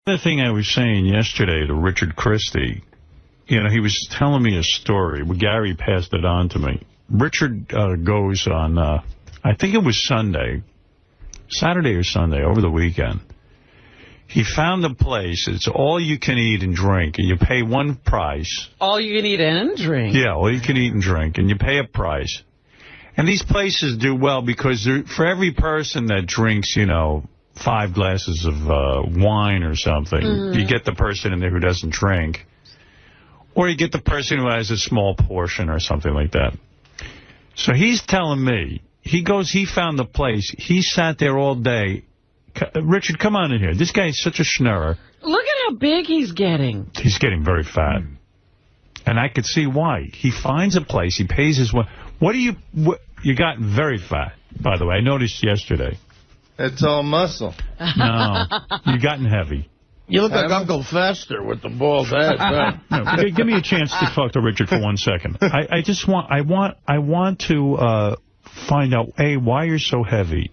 The thing I was saying yesterday to Richard Christie, you know, he was telling me a story. Gary passed it on to me. Richard goes on, I think it was Saturday or Sunday, over the weekend. He found a place. It's all you can eat and drink, and you pay one price. All you can eat and drink? Yeah, all you can eat and drink, and you pay a price. And these places do well because for every person that drinks, you know, 5 glasses of wine or something, you get the person in there who doesn't drink. Or you get the person who has a small portion or something like that. So he's telling me, he found the place. He sat there all day. Richard, come on in here. This guy is such a schnurrer. Look at how big he's getting. He's getting very fat. And I could see why. He finds a place. He pays his way. You got very fat, by the way. I noticed yesterday. It's all muscle. No, you've gotten heavy. You look like Uncle Fester with the bald head. Right? No, give me a chance to talk to Richard for 1 second. I want to find out, A, why you're so heavy,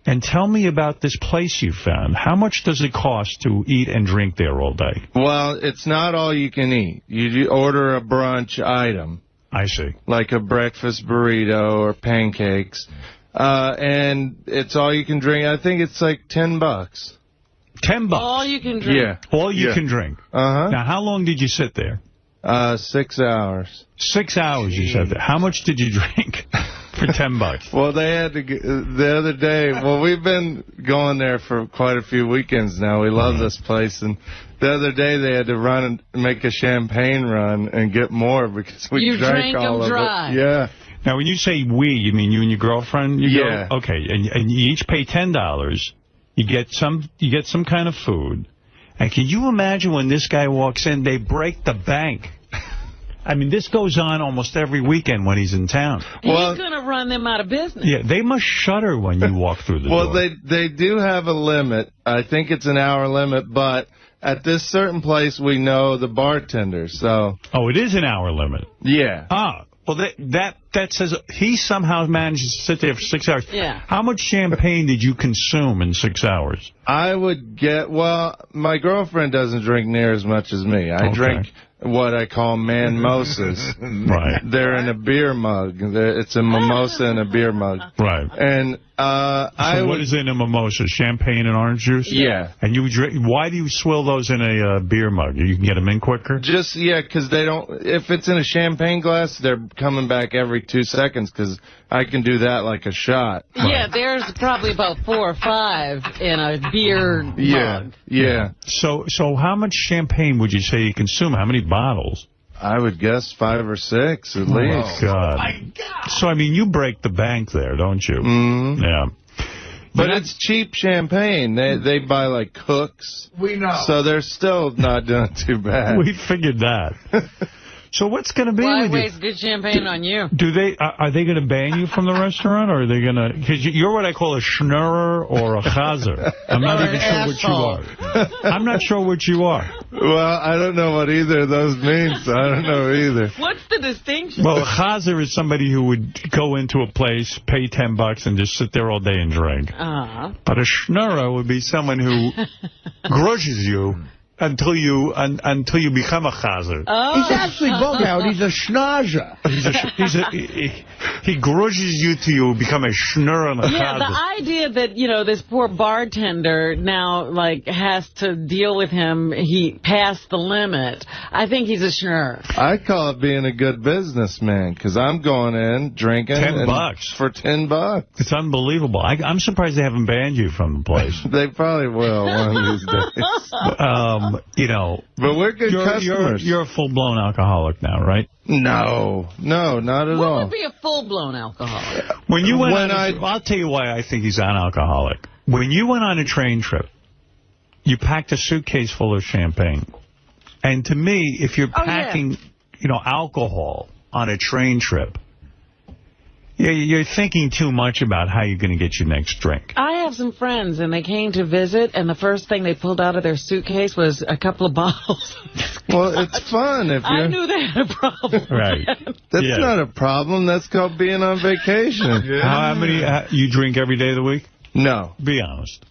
and tell me about this place you found. How much does it cost to eat and drink there all day? Well, it's not all you can eat. You order a brunch item. I see. Like a breakfast burrito or pancakes. And it's all you can drink. I think it's like $10. $10? All you can drink? Yeah. All you can drink? Uh-huh. Now, how long did you sit there? 6 hours. 6 hours you sat there. How much did you drink for $10? Well, they had to the other day. Well, we've been going there for quite a few weekends now. We love this place. And the other day they had to run and make a champagne run and get more because we drank all of dry. it. Yeah. Now, when you say we, you mean you and your girlfriend? Yeah. Go? Okay, and you each pay $10. You get some kind of food. And can you imagine when this guy walks in, they break the bank? I mean, this goes on almost every weekend when he's in town. He's going to run them out of business. Yeah, they must shudder when you walk through the door. Well, they do have a limit. I think it's an hour limit, but at this certain place, we know the bartender, so... Oh, it is an hour limit? Yeah. Ah, well, that says he somehow manages to sit there for 6 hours. Yeah. How much champagne did you consume in 6 hours? I would get... Well, my girlfriend doesn't drink near as much as me. I drink what I call 𝗦𝗵ici𝘄. Right. They're in a beer mug. It's a mimosa in a beer mug. Right. And what is in a mimosa? Champagne and orange juice? Yeah. And you drink? Why do you swill those in a beer mug? You can get them in quicker? Just, because they don't... If it's in a champagne glass, they're coming back every 2 seconds because I can do that like a shot. Yeah, there's probably about 4 or 5 in a beer mug. Yeah. So how much champagne would you say you consume? How many bottles? I would guess 5 or 6 at least. Oh, God. My God. So, I mean, you break the bank there, don't you? Mm-hmm. Yeah. But it's cheap champagne. They buy, like, Cooks. We know. So they're still not doing too bad. We figured that. So what's going to be Why with you? waste good champagne on you? Are they going to ban you from the restaurant, or are they going to... Because you're what I call a schnurrer or a chazer. I'm not even sure what you are. I'm not sure what you are. Well, I don't know what either of those means. So I don't know either. What's the distinction? Well, a chazer is somebody who would go into a place, pay $10, and just sit there all day and drink. But a schnurrer would be someone who grudges you until you become a chazer. He's actually bug out. He's a schnazzer. He grudges you till you become a schnurrer and a chazer. Yeah, the idea that, this poor bartender now, has to deal with him, he passed the limit. I think he's a schnurrer. I call it being a good businessman, because I'm going in, drinking. $10. For $10. It's unbelievable. I'm surprised they haven't banned you from the place. They probably will one of these days. But we're good customers. You're a full-blown alcoholic now, right? No, not at all. What would be a full-blown alcoholic? When you I'll tell you why I think he's an alcoholic. When you went on a train trip, you packed a suitcase full of champagne. And to me, if you're packing, alcohol on a train trip, you're thinking too much about how you're going to get your next drink. I have some friends, and they came to visit, and the first thing they pulled out of their suitcase was a couple of bottles. Well, it's fun. I knew they had a problem. Right. That's not a problem. That's called being on vacation. How many you drink every day of the week? No. Be honest.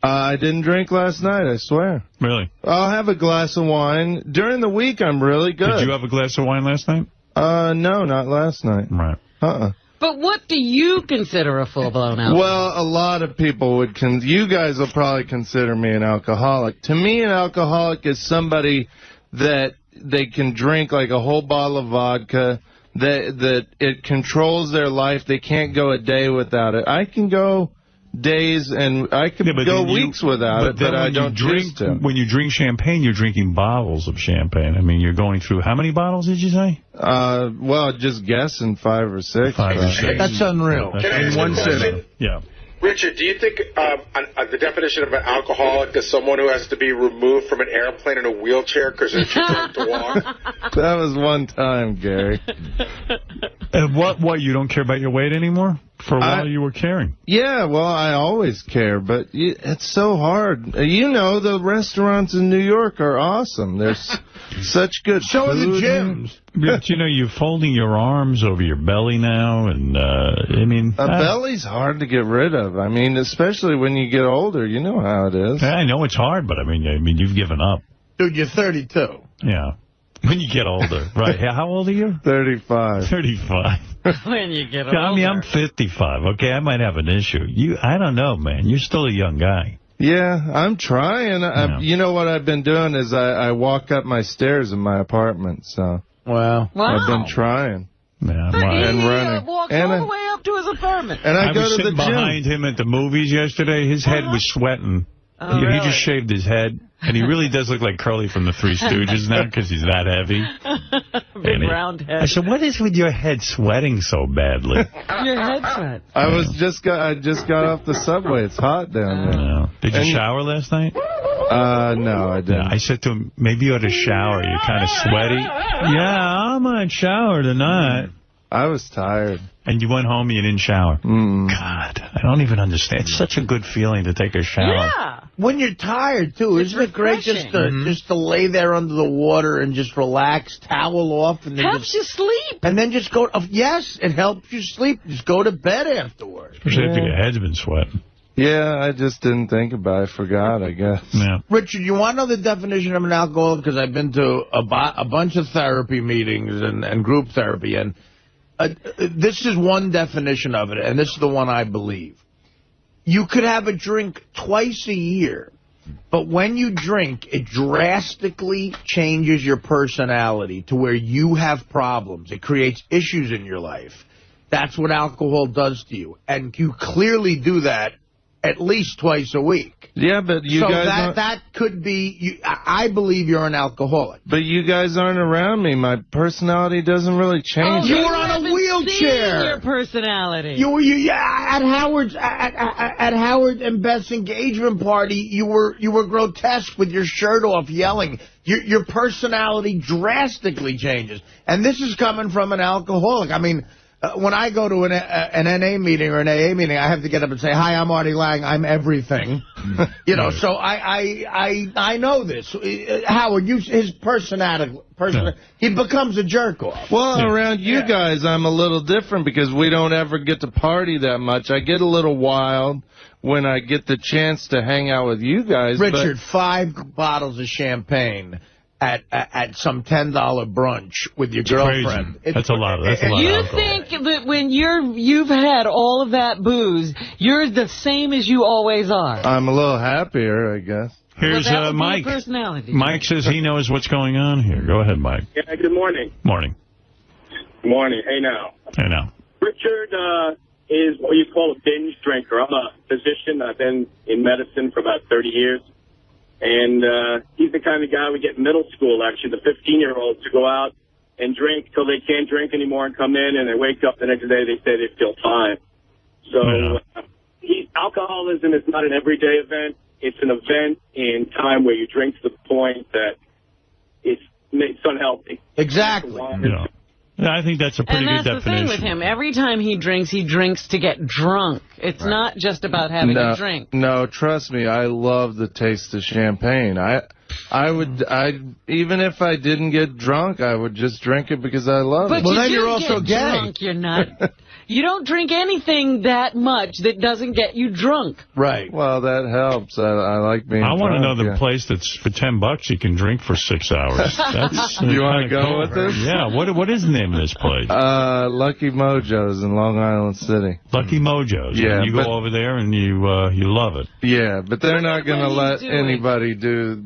I didn't drink last night, I swear. Really? I'll have a glass of wine. During the week, I'm really good. Did you have a glass of wine last night? No, not last night. Right. But what do you consider a full-blown alcoholic? Well, a lot of people would... you guys will probably consider me an alcoholic. To me, an alcoholic is somebody that they can drink like a whole bottle of vodka, that it controls their life. They can't go a day without it. I can go days and I could go weeks without it, but I don't drink. When you drink champagne, you're drinking bottles of champagne. I mean, you're going through how many bottles did you say? Well, just guessing 5 or 6. 5 or 6. That's unreal. In one sitting. Yeah. Richard, do you think the definition of an alcoholic is someone who has to be removed from an airplane in a wheelchair because they're too drunk to walk? That was one time, Gary. And what, you don't care about your weight anymore? For a while you were caring. Yeah, well, I always care, but it's so hard. You know, the restaurants in New York are awesome. There's such good So are the food. gyms. But, you know, you're folding your arms over your belly now, and, I mean... A belly's hard to get rid of. I mean, especially when you get older. You know how it is. I know it's hard, but, I mean, you've given up. Dude, you're 32. Yeah. When you get older. Right. How old are you? 35. 35. When you get older. I mean, I'm 55. Okay, I might have an issue. I don't know, man. You're still a young guy. Yeah, I'm trying. You know what I've been doing is I walk up my stairs in my apartment, so... Wow. I've been trying. Yeah, and running. Walks all the way up to his apartment. And I go was to the sitting gym. behind him at the movies yesterday. His head was sweating. Oh, He really? just shaved his head. And he really does look like Curly from the Three Stooges now because he's that heavy. Big round head. I said, what is with your head sweating so badly? Your head sweat. I just got off the subway. It's hot down there. No. Did you shower last night? No, I didn't. Yeah, I said to him, maybe you ought to shower. You're kind of sweaty. Yeah, I might shower tonight. I was tired. And you went home and you didn't shower. Mm. God, I don't even understand. It's such a good feeling to take a shower. Yeah. When you're tired, too, isn't it great just to lay there under the water and just relax, towel off, and then helps you sleep. And then just go. Yes, it helps you sleep. Just go to bed afterwards. Especially if your head's been sweating. Yeah, I just didn't think about it. I forgot, I guess. Yeah. Richard, you want to know the definition of an alcoholic? Because I've been to a bunch of therapy meetings and group therapy, and this is one definition of it, and this is the one I believe. You could have a drink twice a year, but when you drink, it drastically changes your personality to where you have problems. It creates issues in your life. That's what alcohol does to you. And you clearly do that at least twice a week. Yeah, but you guys... So that could be... I believe you're an alcoholic. But you guys aren't around me. My personality doesn't really change. You were on a wheelchair. Your personality. You were at Howard and Beth's engagement party. You were grotesque with your shirt off, yelling. Your personality drastically changes, and this is coming from an alcoholic. I mean, when I go to an NA meeting or an AA meeting, I have to get up and say, "Hi, I'm Artie Lange. I'm everything." You know, so I know this. Howard, his personality, he becomes a jerk off. Well, around you guys, I'm a little different because we don't ever get to party that much. I get a little wild when I get the chance to hang out with you guys. Richard, 5 bottles of champagne at some $10 brunch with your girlfriend. That's a lot. That's a lot. You think that when you've had all of that booze, you're the same as you always are? I'm a little happier, I guess. Here's Mike. Personality. Mike says he knows what's going on here. Go ahead, Mike. Yeah, good morning. Morning. Morning. Hey, now. Hey, now. Richard is what you call a binge drinker. I'm a physician. I've been in medicine for about 30 years. And he's the kind of guy we get in middle school, actually, the 15-year-olds to go out and drink till they can't drink anymore and come in, and they wake up the next day, they say they feel fine. So alcoholism is not an everyday event. It's an event in time where you drink to the point that it's unhealthy. Exactly. Yeah. Yeah, I think that's a pretty good definition. And that's the thing with him. Every time he drinks to get drunk. It's not just about having a drink. No, trust me, I love the taste of champagne. Even if I didn't get drunk, I would just drink it because I love it. But then you're also gay. Drunk, you're not. You don't drink anything that much that doesn't get you drunk. Right. Well, that helps. I like being drunk. I want to know the place that's for $10 you can drink for 6 hours. That's you want to go with this? Yeah. What is the name of this place? Lucky Mojo's in Long Island City. Lucky Mojo's. Yeah. And you go over there and you love it. Yeah, but they're not going to let anybody do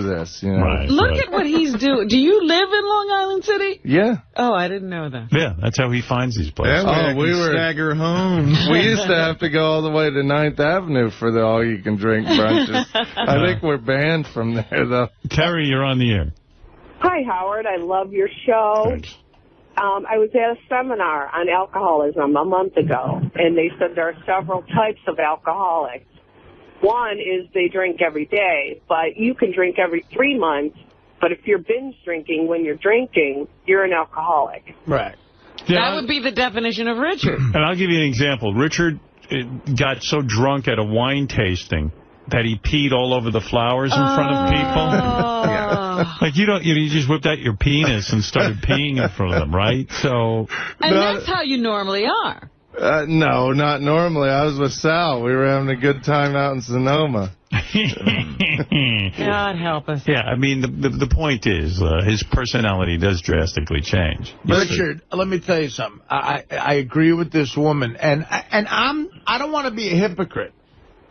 this. You know. Right. Look at what he's doing. Do you live in Long Island City? Yeah. Oh, I didn't know that. Yeah, that's how he finds these places. Yeah, we were stagger home. We used to have to go all the way to 9th Avenue for the all-you-can-drink brunches. I think we're banned from there, though. Terry, you're on the air. Hi, Howard. I love your show. Thanks. I was at a seminar on alcoholism a month ago, and they said there are several types of alcoholics. One is they drink every day, but you can drink every 3 months. But if you're binge drinking when you're drinking, you're an alcoholic. Right. Yeah, That would be the definition of Richard. And I'll give you an example. Richard got so drunk at a wine tasting that he peed all over the flowers in front of people. Yeah. Like, you just whipped out your penis and started peeing in front of them, right? So. And that's how you normally are. No, not normally. I was with Sal. We were having a good time out in Sonoma. God help us. Yeah, I mean, the point is, his personality does drastically change. Richard, let me tell you something. I agree with this woman, and I don't want to be a hypocrite.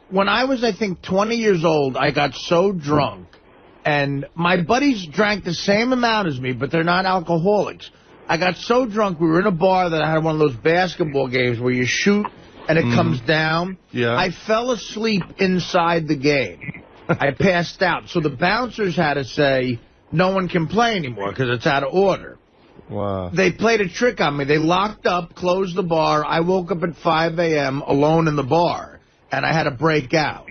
When I was, I think, 20 years old, I got so drunk, and my buddies drank the same amount as me, but they're not alcoholics. I got so drunk, we were in a bar that I had one of those basketball games where you shoot and it comes down. Yeah. I fell asleep inside the game. I passed out. So the bouncers had to say, no one can play anymore because it's out of order. Wow. They played a trick on me. They locked up, closed the bar. I woke up at 5 a.m. alone in the bar, and I had to break out.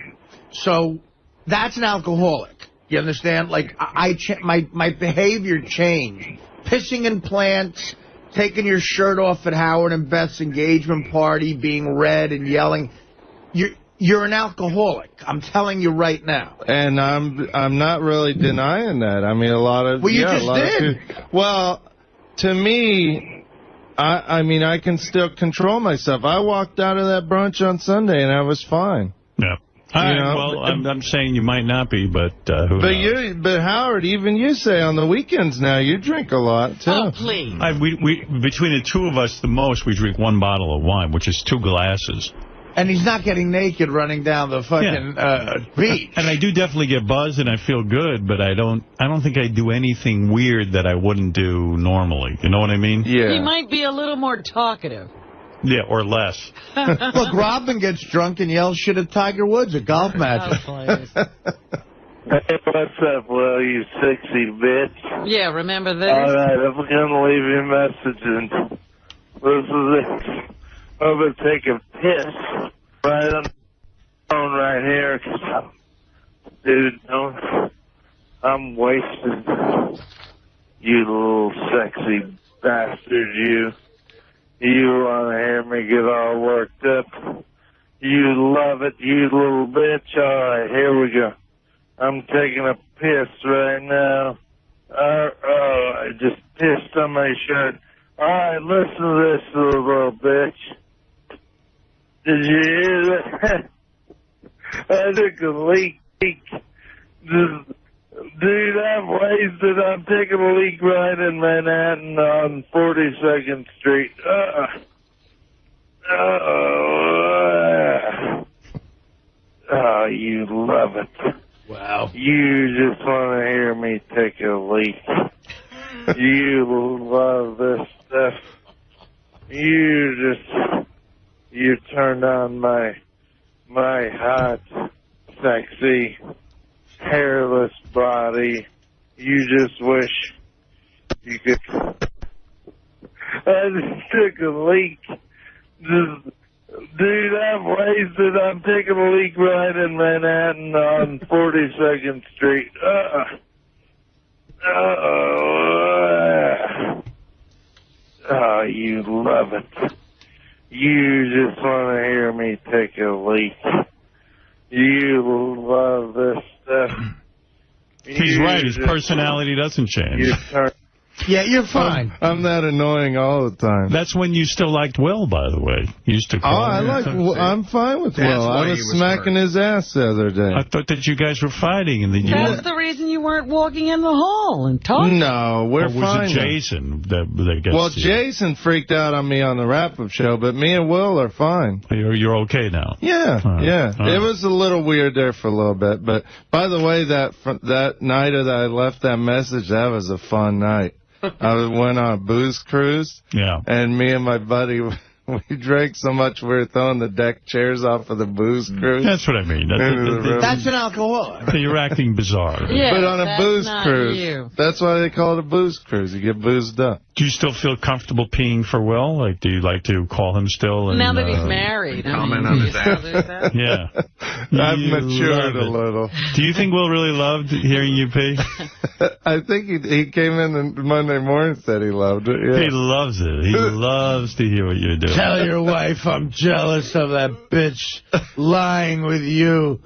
So that's an alcoholic. You understand? Like, my behavior changed. Pissing in plants, taking your shirt off at Howard and Beth's engagement party, being red and yelling. You're an alcoholic. I'm telling you right now. And I'm not really denying that. I mean, a lot of... Well, you just did. Well, to me, I mean, I can still control myself. I walked out of that brunch on Sunday, and I was fine. Yeah. All right, well, I'm saying you might not be, but who knows? But Howard, even you say on the weekends now you drink a lot, too. Oh, please. We between the two of us, the most, we drink 1 bottle of wine, which is 2 glasses. And he's not getting naked running down the fucking beach. And I do definitely get buzzed and I feel good, but I don't think I do anything weird that I wouldn't do normally. You know what I mean? Yeah. He might be a little more talkative. Yeah, or less. Look, Robin gets drunk and yells shit at Tiger Woods at golf matches. Hey, what's up, Will, you sexy bitch? Yeah, remember this? All right, I'm going to leave you a message, and listen to this. I'm going to take a piss right on the phone right here, because dude, I'm wasted. You little sexy bastard, you. You want to hear me get all worked up? You love it, you little bitch. All right, here we go. I'm taking a piss right now. I just pissed on my shirt. All right, listen to this little bitch. Did you hear that? I took a leak. Dude, I'm wasted. I'm taking a leak right in Manhattan on 42nd Street. Oh, you love it. Wow. You just want to hear me take a leak. You love this stuff. You turned on my hot, sexy, hairless body. You just wish you could. I just took a leak. Dude, I'm wasted. I'm taking a leak right in Manhattan on 42nd Street. Oh, you love it. You just want to hear me take a leak. You love this stuff. He's right. His personality doesn't change. Yeah, you're fine. I'm that annoying all the time. That's when you still liked Will, by the way. You used to call him. I'm fine with Will. I was smacking his ass the other day. I thought that you guys were fighting. And That's the reason you weren't walking in the hall and talking. No, we're fine. Or was it Jason that gets Well, you? Jason freaked out on me on the wrap-up show, but me and Will are fine. You're okay now? Yeah, It was a little weird there for a little bit. But, by the way, that night that I left that message, that was a fun night. I went on a booze cruise. Yeah. And me and my buddy, we drank so much we were throwing the deck chairs off of the booze cruise. That's what I mean. That's an alcoholic. You're acting bizarre. Yeah, but on a booze cruise. You. That's why they call it a booze cruise. You get boozed up. Do you still feel comfortable peeing for Will? Like, do you like to call him still? And, now that he's married. Comment on his ass. Yeah. I've matured a little. Do you think Will really loved hearing you pee? I think he came in Monday morning and said he loved it. Yeah. He loves it. He loves to hear what you're doing. Tell your wife I'm jealous of that bitch lying with you.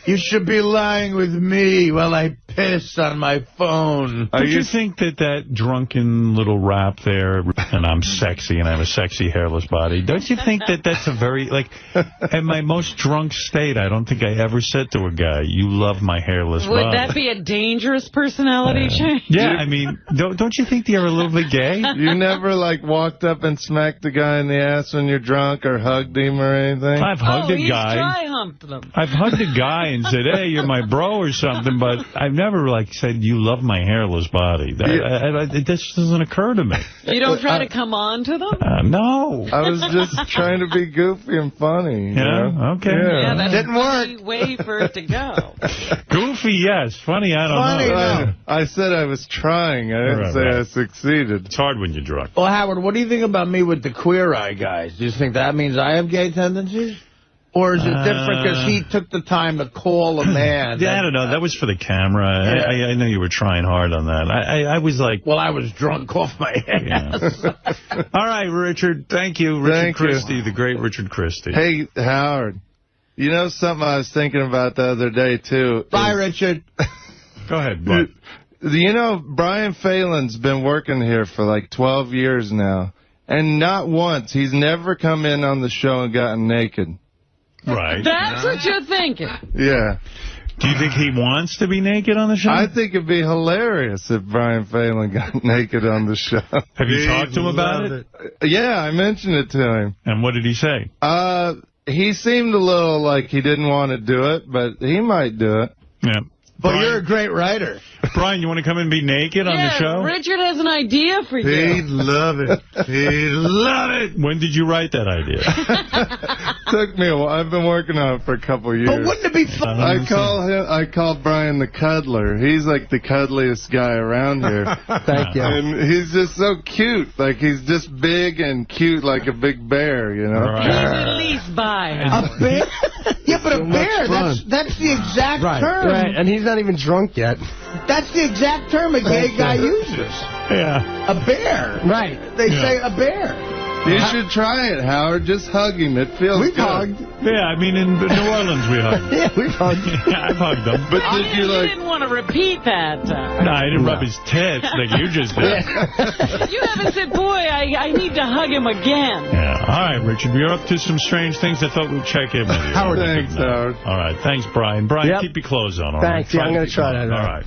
You should be lying with me while I piss on my phone. Don't you think that drunken little rap there, and I'm sexy and I have a sexy hairless body, don't you think that's a very, like, in my most drunk state, I don't think I ever said to a guy, you love my hairless body. Would that be a dangerous personality change? Yeah, I mean, don't you think you're a little bit gay? You never, like, walked up and smacked a guy in the ass when you're drunk or hugged him or anything? I've hugged a guy. Dry-humped them. I've hugged a guy and said, hey, you're my bro or something, but I've never, like, said, you love my hairless body. It just doesn't occur to me. You don't try to come on to them? No. I was just trying to be goofy and funny. You know? Okay. Yeah, that's didn't work. the way for it to go. Goofy, yes. Funny, I don't know. I said I was trying. I didn't say I succeeded. It's hard when you're drunk. Well, Howard, what do you think about me with the Queer Eye guys? Do you think that means I have gay tendencies? Or is it different because he took the time to call a man? Yeah, I don't know. That was for the camera. Yeah. I know you were trying hard on that. I was like... Well, I was drunk off my ass. Yeah. All right, Richard. Thank you. Richard Christie, the great Richard Christie. Hey, Howard. You know something I was thinking about the other day, too? Bye, Richard. Go ahead, bud. You know, Brian Phelan's been working here for like 12 years now. And not once. He's never come in on the show and gotten naked. Right. That's what you're thinking. Yeah. Do you think he wants to be naked on the show? I think it'd be hilarious if Brian Phelan got naked on the show. Have you talked to him about it? Yeah, I mentioned it to him. And what did he say? He seemed a little like he didn't want to do it, but he might do it. Yeah. But you're a great writer. Brian, you want to come and be naked on the show? Richard has an idea for you. He'd love it. He'd love it. When did you write that idea? Took me a while. I've been working on it for a couple of years. But wouldn't it be fun? I call Brian the cuddler. He's like the cuddliest guy around here. Thank you. And he's just so cute. Like, he's just big and cute like a big bear, you know? Right. He's at least by. A bear? Yeah, but a bear, that's the exact term. Right, and he's not even drunk yet. That's the exact term a gay guy uses. Yeah. A bear. Right. They say a bear. You should try it, Howard. Just hug him. It feels We've good. hugged. Yeah, I mean, in New Orleans we hugged. Yeah, we've hugged. Yeah, I've hugged him. But did you like... didn't want to repeat that. No, I didn't rub his tits like you just did. You haven't said, boy, I need to hug him again. Yeah. All right, Richard, we're up to some strange things. I thought we'd check in with you. Howard, thanks, Howard. All right, thanks, Brian. Brian, keep your clothes on, all right? Thanks, yeah, I'm going to try that. All right.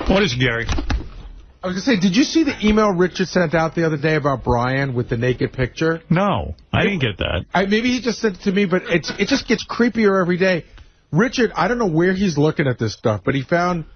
What is it, Gary? I was going to say, did you see the email Richard sent out the other day about Brian with the naked picture? No, I didn't get that. Maybe he just sent it to me, but it just gets creepier every day. Richard, I don't know where he's looking at this stuff, but he found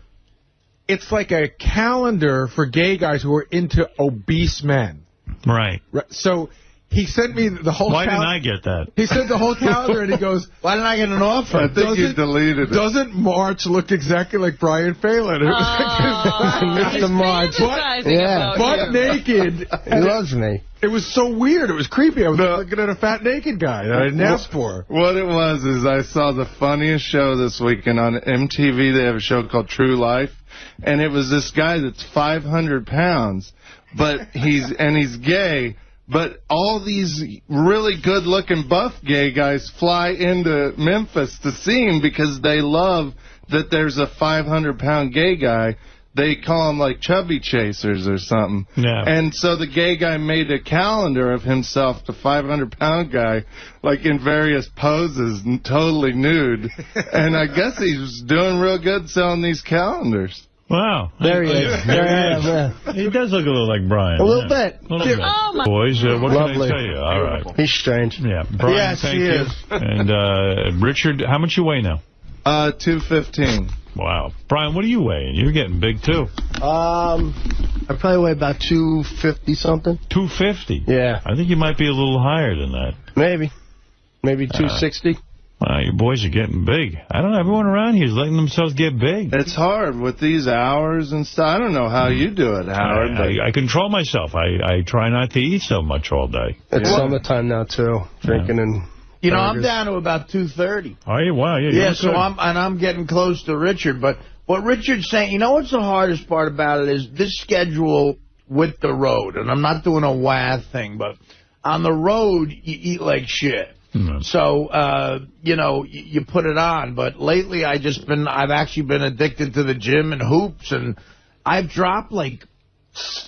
it's like a calendar for gay guys who are into obese men. Right. So he sent me the whole Why didn't I get that? He sent the whole calendar, and he goes, why didn't I get an offer? I think you deleted it. Doesn't March look exactly like Brian Phelan? It was Mr. March. Butt naked. He loves me. It was so weird. It was creepy. I was looking at a fat naked guy that I didn't ask for. What it was is I saw the funniest show this weekend on MTV. They have a show called True Life. And it was this guy that's 500 pounds, but he's gay. But all these really good-looking buff gay guys fly into Memphis to see him because they love that there's a 500-pound gay guy. They call him like chubby chasers or something. Yeah. And so the gay guy made a calendar of himself, the 500-pound guy, like in various poses and totally nude. And I guess he's doing real good selling these calendars. Wow. There he is. Yeah. He does look a little like Brian. A little bit. A little bit. Oh, my. Boys, what Lovely. can I tell you? All right. He's strange. Yeah. Brian, Yes, thank he you. is. And Richard, how much you weigh now? 215. Wow. Brian, what are you weighing? You're getting big, too. I probably weigh about 250-something. 250? Yeah. I think you might be a little higher than that. Maybe 260. Wow, you boys are getting big. I don't know. Everyone around here is letting themselves get big. It's hard with these hours and stuff. I don't know how you do it, Howard. I control myself. I try not to eat so much all day. It's summertime now, too. Drinking and... You know, I'm burgers. down to about 230. Are you? Wow, yeah. Yeah, so I'm getting close to Richard. But what Richard's saying, you know what's the hardest part about it is this schedule with the road. And I'm not doing a WAD thing, but on the road, you eat like shit. Mm-hmm. So, you know, you put it on. But lately, I've actually been addicted to the gym and hoops. And I've dropped like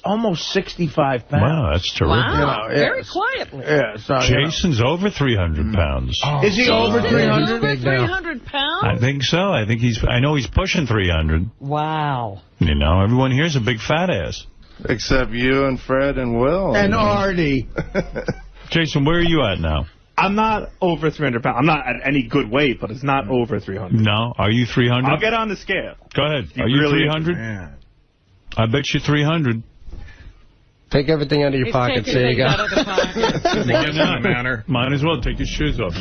almost 65 pounds. Wow, that's terrific. Wow, You know, very quietly. Yeah, so, Jason's over 300 pounds. Is he over 300? Over 300 pounds? I think so. I know he's pushing 300. Wow. You know, everyone here's a big fat ass. Except you and Fred and Will. And Artie. Jason, where are you at now? I'm not over 300 pounds. I'm not at any good weight, but it's not over 300. No? Are you 300? I'll get on the scale. Go ahead. Are you 300? Yeah. I bet you 300. Take everything out of your pocket. There you go. Might as well take your shoes off.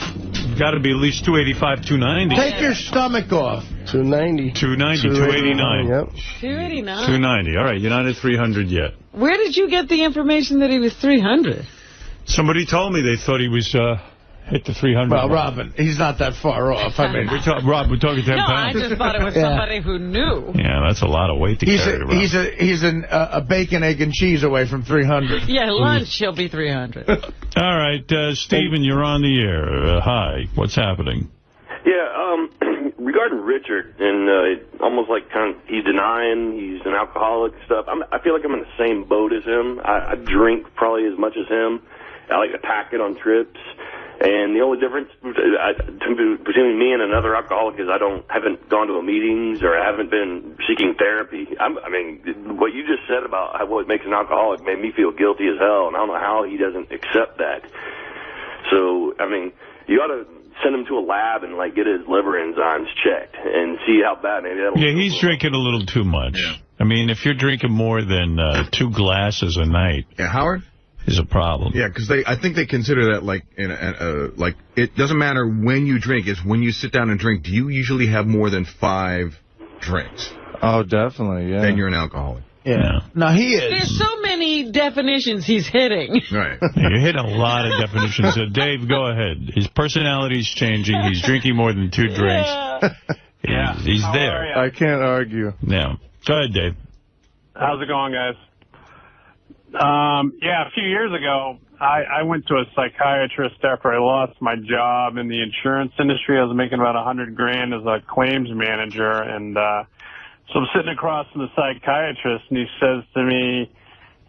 Got to be at least 285, 290. Take your stomach off. 290. 290, 289. Yep. 289. 290. All right, you're not at 300 yet. Where did you get the information that he was 300? Somebody told me they thought he was hit the 300. Well, Robin, he's not that far off. I mean, Rob, we're talking 10 no, pounds. I just thought it was somebody who knew. Yeah, that's a lot of weight to carry around. He's a bacon, egg, and cheese away from 300. Yeah, lunch, he'll be 300. All right, Stephen, you're on the air. Hi, what's happening? Yeah, regarding Richard, and almost like he's denying he's an alcoholic stuff. I feel like I'm in the same boat as him. I drink probably as much as him. I like to pack it on trips. And the only difference between me and another alcoholic is I haven't gone to meetings or I haven't been seeking therapy. I mean, what you just said about what makes an alcoholic made me feel guilty as hell, and I don't know how he doesn't accept that. So, I mean, you ought to send him to a lab and, like, get his liver enzymes checked and see how bad. Maybe that'll he's drinking a little too much. Yeah. I mean, if you're drinking more than 2 glasses a night... Yeah, Howard? ...is a problem. Yeah, because I think they consider that, like, like it doesn't matter when you drink. It's when you sit down and drink. Do you usually have more than 5 drinks? Oh, definitely, yeah. Then you're an alcoholic. Yeah. No, he is. There's so many definitions he's hitting. Right. You hit a lot of definitions. Dave, go ahead. His personality's changing. He's drinking more than 2 drinks. Yeah. He's there. I can't argue. Yeah. Go ahead, Dave. How's it going, guys? Yeah, a few years ago, I went to a psychiatrist after I lost my job in the insurance industry. I was making about $100,000 as a claims manager, and so I'm sitting across from the psychiatrist, and he says to me,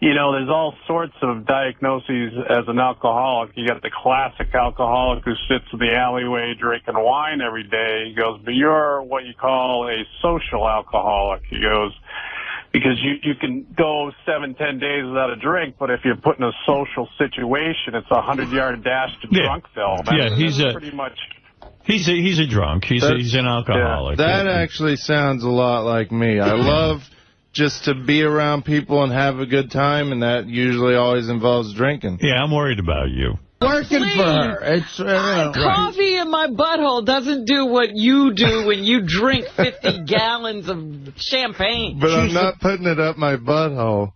you know, there's all sorts of diagnoses as an alcoholic. You got the classic alcoholic who sits in the alleyway drinking wine every day. He goes, but you're what you call a social alcoholic. He goes, because you can go 7-10 days without a drink, but if you're put in a social situation, it's a 100-yard dash to Drunkville. That's pretty much. He's a drunk. He's an alcoholic. That actually sounds a lot like me. I love just to be around people and have a good time, and that usually always involves drinking. Yeah, I'm worried about you. Working for her. It's coffee in my butthole doesn't do what you do when you drink 50 gallons of champagne. But I'm not putting it up my butthole.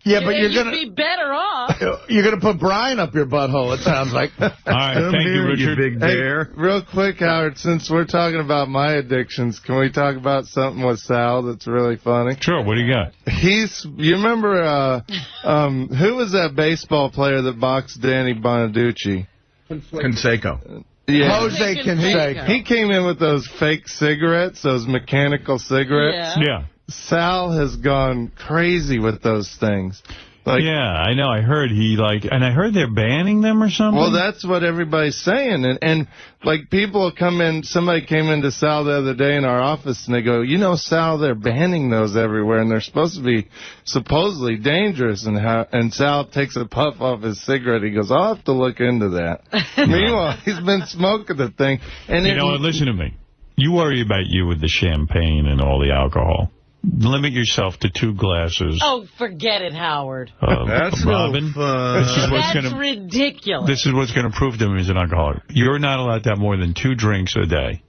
Yeah, but you're gonna be better off. You're gonna put Brian up your butthole. It sounds like. All right, thank you, Richard. You big bear. Hey, real quick, Howard, since we're talking about my addictions, can we talk about something with Sal that's really funny? Sure. What do you got? You remember who was that baseball player that boxed Danny Bonaducci? 𝗛cie𝘄𝗿𝗍. Yeah. Jose Canseco. He came in with those fake cigarettes, those mechanical cigarettes. Yeah. Sal has gone crazy with those things. Like, yeah, I know. I heard and I heard they're banning them or something. Well, that's what everybody's saying. And like, people come in, somebody came into Sal the other day in our office, and they go, you know, Sal, they're banning those everywhere, and they're supposed to be supposedly dangerous. And Sal takes a puff off his cigarette. He goes, I'll have to look into that. Meanwhile, he's been smoking the thing. And you know what? Listen to me. You worry about you with the champagne and all the alcohol. Limit yourself to 2 glasses. Oh, forget it, Howard. That's Robin. No fun. That's ridiculous. This is what's going to prove to him he's an alcoholic. You're not allowed to have more than 2 drinks a day.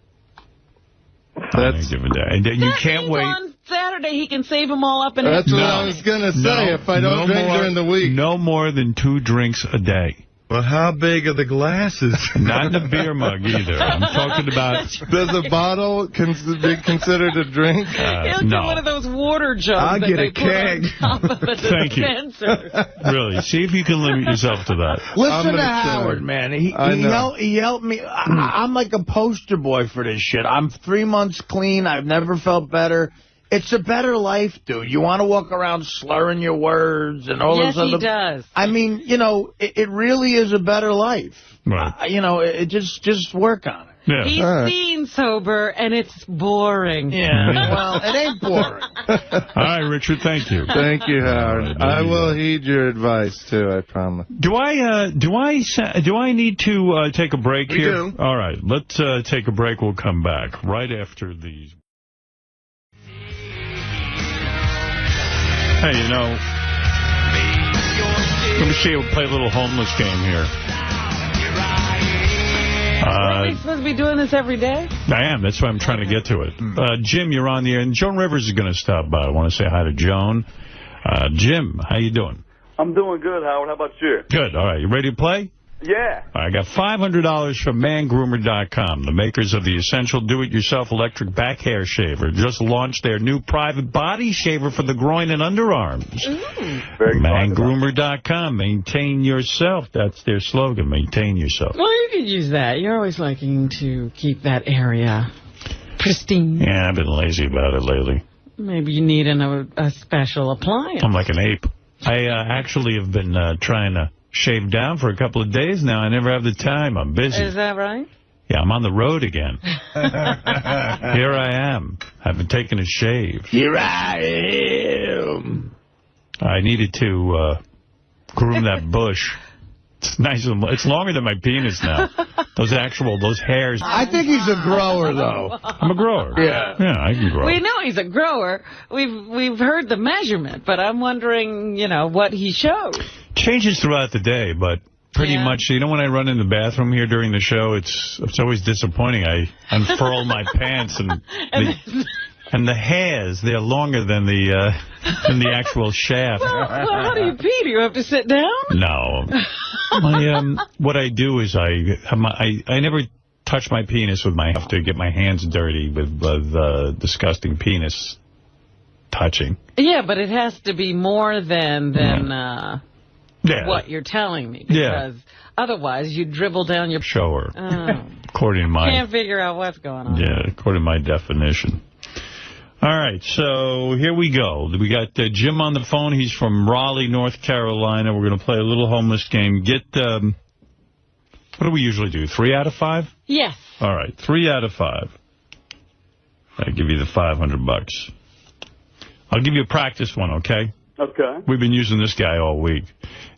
That's a given day. And you can't wait. On Saturday, he can save them all up. That's what I was going to say. If I don't drink during the week. No more than 2 drinks a day. Well, how big are the glasses? Not in a beer mug, either. I'm talking about... Does a bottle be considered a drink? He'll get one of those water jugs I'll get a keg. Thank you. Really, see if you can limit yourself to that. Listen to Howard, man. He helped me. I'm like a poster boy for this shit. I'm 3 months clean. I've never felt better. It's a better life, dude. You want to walk around slurring your words and all those other... Yes, he does. I mean, you know, it really is a better life. Right. You know, just work on it. Yeah. He's seen sober, and it's boring. Yeah. Well, it ain't boring. All right, Richard, thank you. Thank you, Howard. I will heed your advice, too, I promise. Do I need to take a break here? We do. All right, let's take a break. We'll come back right after these. Hey, you know, let me see you play a little homeless game here. Are we supposed to be doing this every day? I am. That's why I'm trying to get to it. Jim, you're on the air, and Joan Rivers is going to stop by. I want to say hi to Joan. Jim, how you doing? I'm doing good, Howard. How about you? Good. All right. You ready to play? Yeah. I got $500 from mangroomer.com, the makers of the essential do-it-yourself electric back hair shaver. Just launched their new private body shaver for the groin and underarms. Mangroomer.com. Maintain yourself. That's their slogan. Maintain yourself. Well, you could use that. You're always liking to keep that area pristine. Yeah, I've been lazy about it lately. Maybe you need a special appliance. I'm like an ape. I actually have been trying to shave down for a couple of days now. I never have the time. I'm busy. Is that right? Yeah, I'm on the road again. Here I am. I haven't taken a shave. Here I am. I needed to groom that bush. It's nice. It's longer than my penis now. Those hairs. I think he's a grower, though. I'm a grower. Yeah. Yeah, I can grow. We know he's a grower. We've heard the measurement, but I'm wondering, you know, what he shows. Changes throughout the day, but pretty much, you know, when I run in the bathroom here during the show, it's always disappointing. I unfurl my pants and the hairs, they're longer than the actual shaft. Well, how do you pee? Do you have to sit down? No. What I do is I never touch my penis with my... I have to get my hands dirty with disgusting penis touching. Yeah, but it has to be more than what you're telling me. Because otherwise you dribble down your... Shower. Oh. According to my... Can't figure out what's going on. Yeah, according to my definition. All right, so here we go. We got Jim on the phone. He's from Raleigh, North Carolina. We're going to play a little homeless game. Get, what do we usually do, 3 out of 5? Yes. All right, 3 out of 5. I'll give you the $500. I'll give you a practice one, okay? Okay. We've been using this guy all week.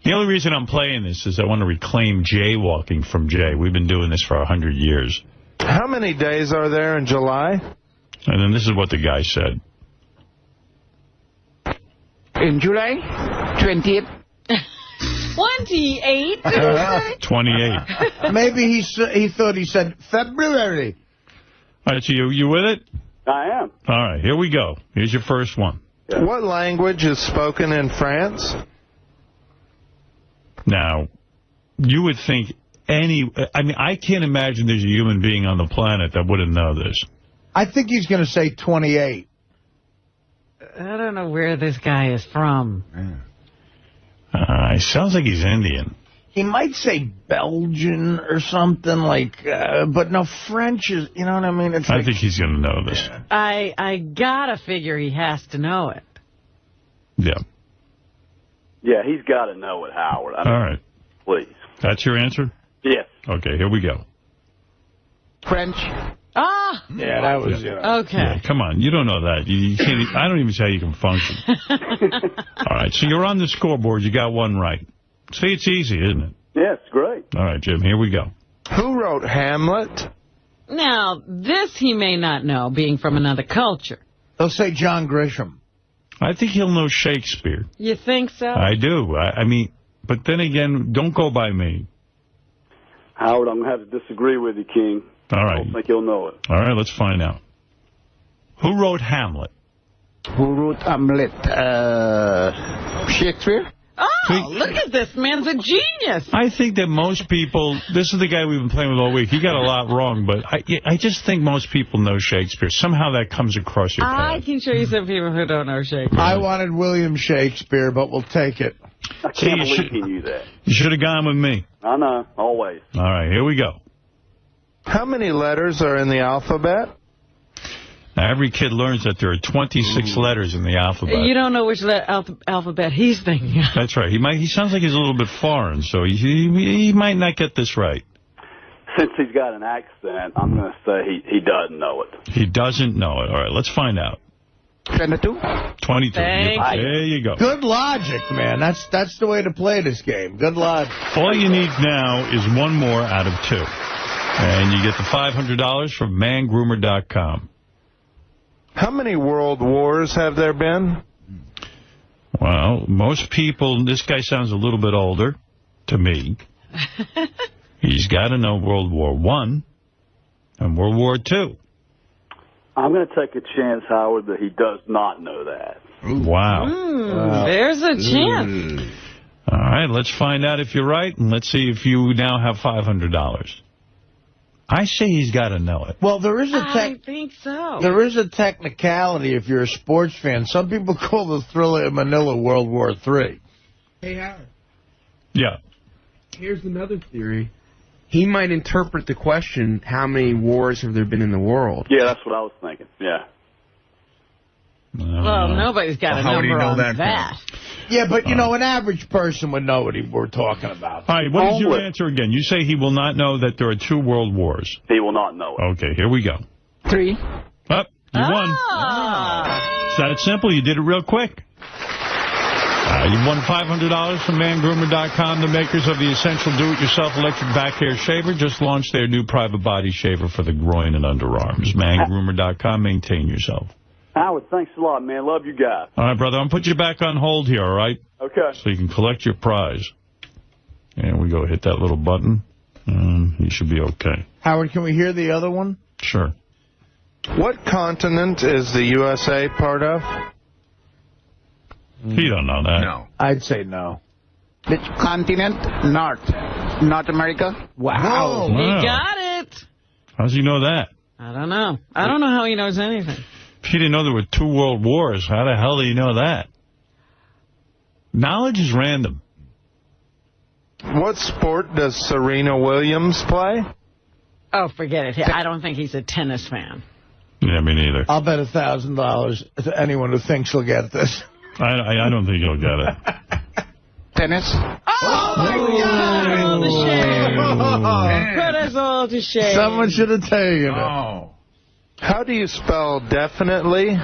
The only reason I'm playing this is I want to reclaim jaywalking from Jay. We've been doing this for 100 years. How many days are there in July? And then this is what the guy said. In July 20th. 28? 28. Maybe he thought he said February. All right, so you with it? I am. All right, here we go. Here's your first one. Yeah. What language is spoken in France? Now, you would think I can't imagine there's a human being on the planet that wouldn't know this. I think he's going to say 28. I don't know where this guy is from. He sounds like he's Indian. He might say Belgian or something like, but no, French is, you know what I mean? It's I think he's going to know this. Yeah. I gotta figure he has to know it. Yeah. Yeah, he's got to know it, Howard. All right. Please. That's your answer? Yes. Okay, here we go. French. Ah! Yeah, that was, Okay. Yeah, come on, you don't know that. You can't, I don't even see how you can function. All right, so you're on the scoreboard. You got one right. See, it's easy, isn't it? Yeah, it's great. All right, Jim, here we go. Who wrote Hamlet? Now, this he may not know, being from another culture. They'll say John Grisham. I think he'll know Shakespeare. You think so? I do. I mean, but then again, don't go by me. Howard, I'm going to have to disagree with you, King. All right. I don't think you'll know it. All right, let's find out. Who wrote Hamlet? Who wrote Hamlet? Shakespeare? Oh, look at this. Man's a genius. I think that most people, this is the guy we've been playing with all week. He got a lot wrong, but I just think most people know Shakespeare. Somehow that comes across your path. I can show you some people who don't know Shakespeare. I wanted William Shakespeare, but we'll take it. I can't believe he knew that. You should have gone with me. I know, always. All right, here we go. How many letters are in the alphabet? Now, every kid learns that there are 26 letters in the alphabet. You don't know which alphabet he's thinking of. That's right. He sounds like he's a little bit foreign, so he might not get this right. Since he's got an accent, I'm going to say he doesn't know it. He doesn't know it. All right, let's find out. 22? 22. Thank you. There you go. Good logic, man. That's the way to play this game. Good logic. All you need now is one more out of two. And you get the $500 from mangroomer.com. How many world wars have there been? Well, most people, this guy sounds a little bit older to me. He's got to know World War I and World War II. I'm going to take a chance, Howard, that he does not know that. Wow. There's a chance. All right, let's find out if you're right, and let's see if you now have $500. I say he's got to know it. Well, there is I think so. There is a technicality if you're a sports fan. Some people call the Thriller in Manila World War III. Hey, Howard. Yeah. Here's another theory. He might interpret the question, how many wars have there been in the world? Yeah, that's what I was thinking. Yeah. Well, nobody's got a number on that. Yeah, but, you know, an average person would know what we're talking about. All right, what is your answer again? You say he will not know that there are 2 world wars. He will not know it. Okay, here we go. 3. Up, you won. It's that simple. You did it real quick. You won $500 from mangroomer.com. The makers of the essential do-it-yourself electric back hair shaver just launched their new private body shaver for the groin and underarms. Mangroomer.com. Maintain yourself. Howard, thanks a lot, man. Love you guys. All right, brother. I'm going to put you back on hold here, all right? Okay. So you can collect your prize. And we go hit that little button. You should be okay. Howard, can we hear the other one? Sure. What continent is the USA part of? He don't know that. No. I'd say no. Which continent? North America? Wow. He got it. How does he know that? I don't know. I don't know how he knows anything. If he didn't know there were 2 world wars, how the hell do you know that? Knowledge is random. What sport does Serena Williams play? Oh, forget it. I don't think he's a tennis fan. Yeah, me neither. I'll bet $1,000 to anyone who thinks he'll get this. I don't think he'll get it. Tennis? Oh, my God! The shame. Put us all to shame. Someone should have taken it. Oh. How do you spell definitely?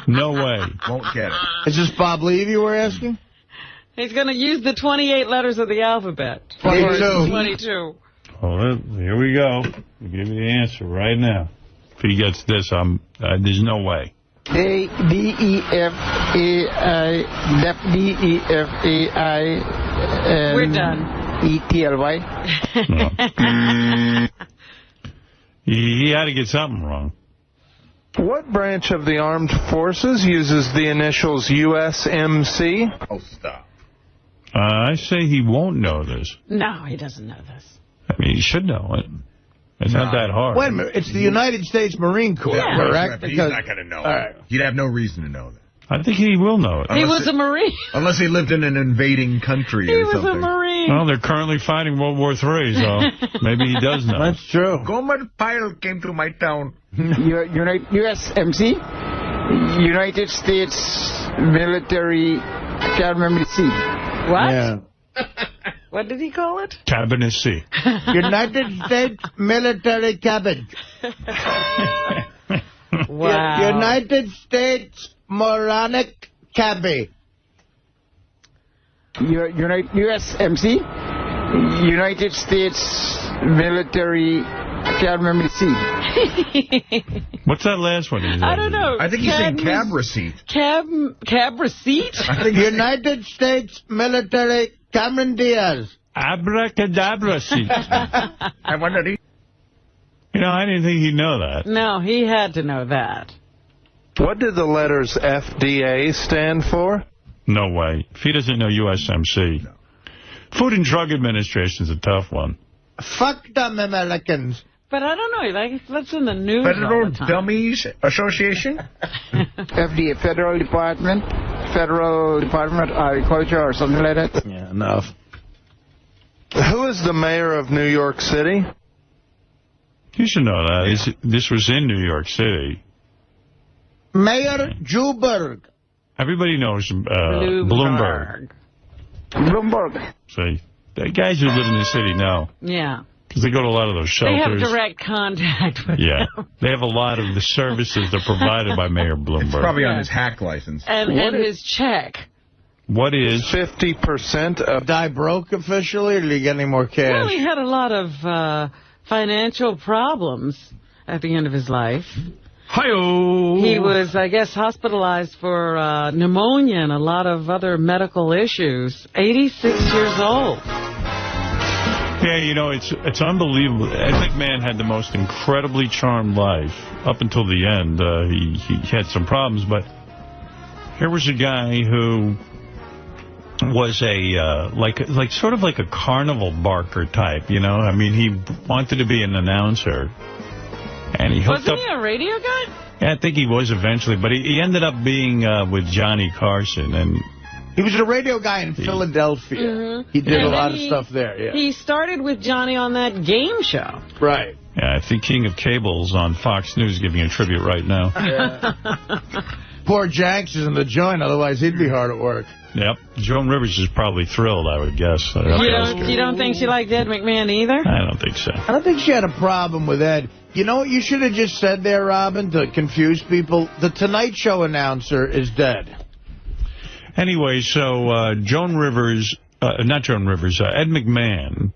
No way. Won't get it. Is this Bob Levy we're asking? He's going to use the 28 letters of the alphabet. 22. 22. Well, here we go. I'll give you the answer right now. If he gets this, there's no way. A, D, E, F, A, I, F, D, E, F, A, I, We're done. E, T, L, Y. He had to get something wrong. What branch of the armed forces uses the initials USMC? Oh, stop. I say he won't know this. No, he doesn't know this. I mean, he should know it. It's not that hard. Wait a minute. It's the United States Marine Corps, Yeah. correct? He's not going to know. All right. He'd have no reason to know that. I think he will know it. He was a Marine. Unless he lived in an invading country or something. He was a Marine. Well, they're currently fighting World War III, so maybe he does know. That's true. Gomer Pyle came to my town. USMC, United States Military Cabinet C. What? Yeah. What did he call it? Cabinet C. United States Military Cabinet. Wow. United States Moronic Cabby. USMC, United States Military Cabinet C. What's that last one? I don't know. I think he's saying cab receipt. Cab receipt? I think United States Military Cameron Diaz. Abracadabra seat. I wondered. You know, I didn't think he'd know that. No, he had to know that. What did the letters FDA stand for? No way. If he doesn't know USMC. No. Food and Drug Administration is a tough one. Fuck them Americans. But I don't know. Like, that's in the news Federal all the time. Dummies Association? FDA, Federal Department of Agriculture or something like that. Yeah, enough. Who is the mayor of New York City? You should know that. This was in New York City. Mayor Juberg. Everybody knows Bloomberg. Bloomberg. See, the guys who live in the city know. Yeah. Because they go to a lot of those shelters. They have direct contact with them. them. They have a lot of the services that are provided by Mayor Bloomberg. It's probably on his hack license. And his check. What is 50% of... Die broke officially, or did he get any more cash? Well, he had a lot of financial problems at the end of his life. Hi-oh. He was, I guess, hospitalized for pneumonia and a lot of other medical issues. 86 years old. Yeah, you know, it's unbelievable. Ed McMahon had the most incredibly charmed life. Up until the end, he had some problems, but here was a guy who was like sort of like a carnival barker type, you know? I mean, he wanted to be an announcer. And he hooked Wasn't he a radio guy? Yeah, I think he was eventually, but he ended up being with Johnny Carson. And he was a radio guy in Philadelphia. Mm-hmm. He did a lot of stuff there, yeah. He started with Johnny on that game show. Right. Yeah, I think King of Cable's on Fox News giving a tribute right now. Yeah. Poor Janks is in the joint, otherwise he'd be hard at work. Yep. Joan Rivers is probably thrilled, I would guess. You don't think she liked Ed McMahon either? I don't think so. I don't think she had a problem with Ed. You know what you should have just said there, Robin, to confuse people? The Tonight Show announcer is dead. Anyway, so Ed McMahon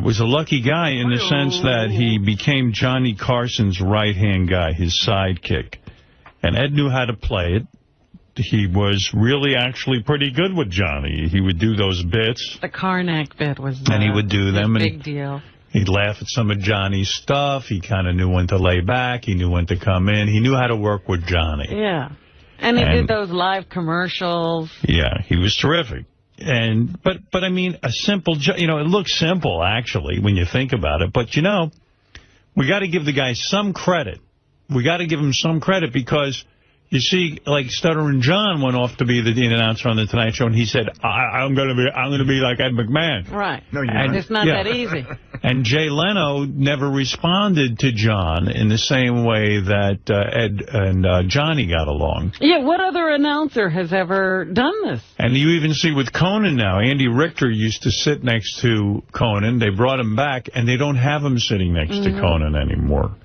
was a lucky guy in the sense that he became Johnny Carson's right-hand guy, his sidekick. And Ed knew how to play it. He was really actually pretty good with Johnny. He would do those bits. The Karnak bit was and he would do them. A big deal. He'd laugh at some of Johnny's stuff. He kind of knew when to lay back. He knew when to come in. He knew how to work with Johnny. Yeah. And he did those live commercials. Yeah, he was terrific. But I mean, a simple, you know, it looks simple, actually, when you think about it. But, you know, we got to give the guy some credit. We got to give him some credit because... You see, like Stuttering John went off to be the announcer on the Tonight Show, and he said, "I'm going to be like Ed McMahon." Right. No, you're not. It's not that easy. And Jay Leno never responded to John in the same way that Ed and Johnny got along. Yeah. What other announcer has ever done this? And you even see with Conan now, Andy Richter used to sit next to Conan. They brought him back, and they don't have him sitting next to Conan anymore.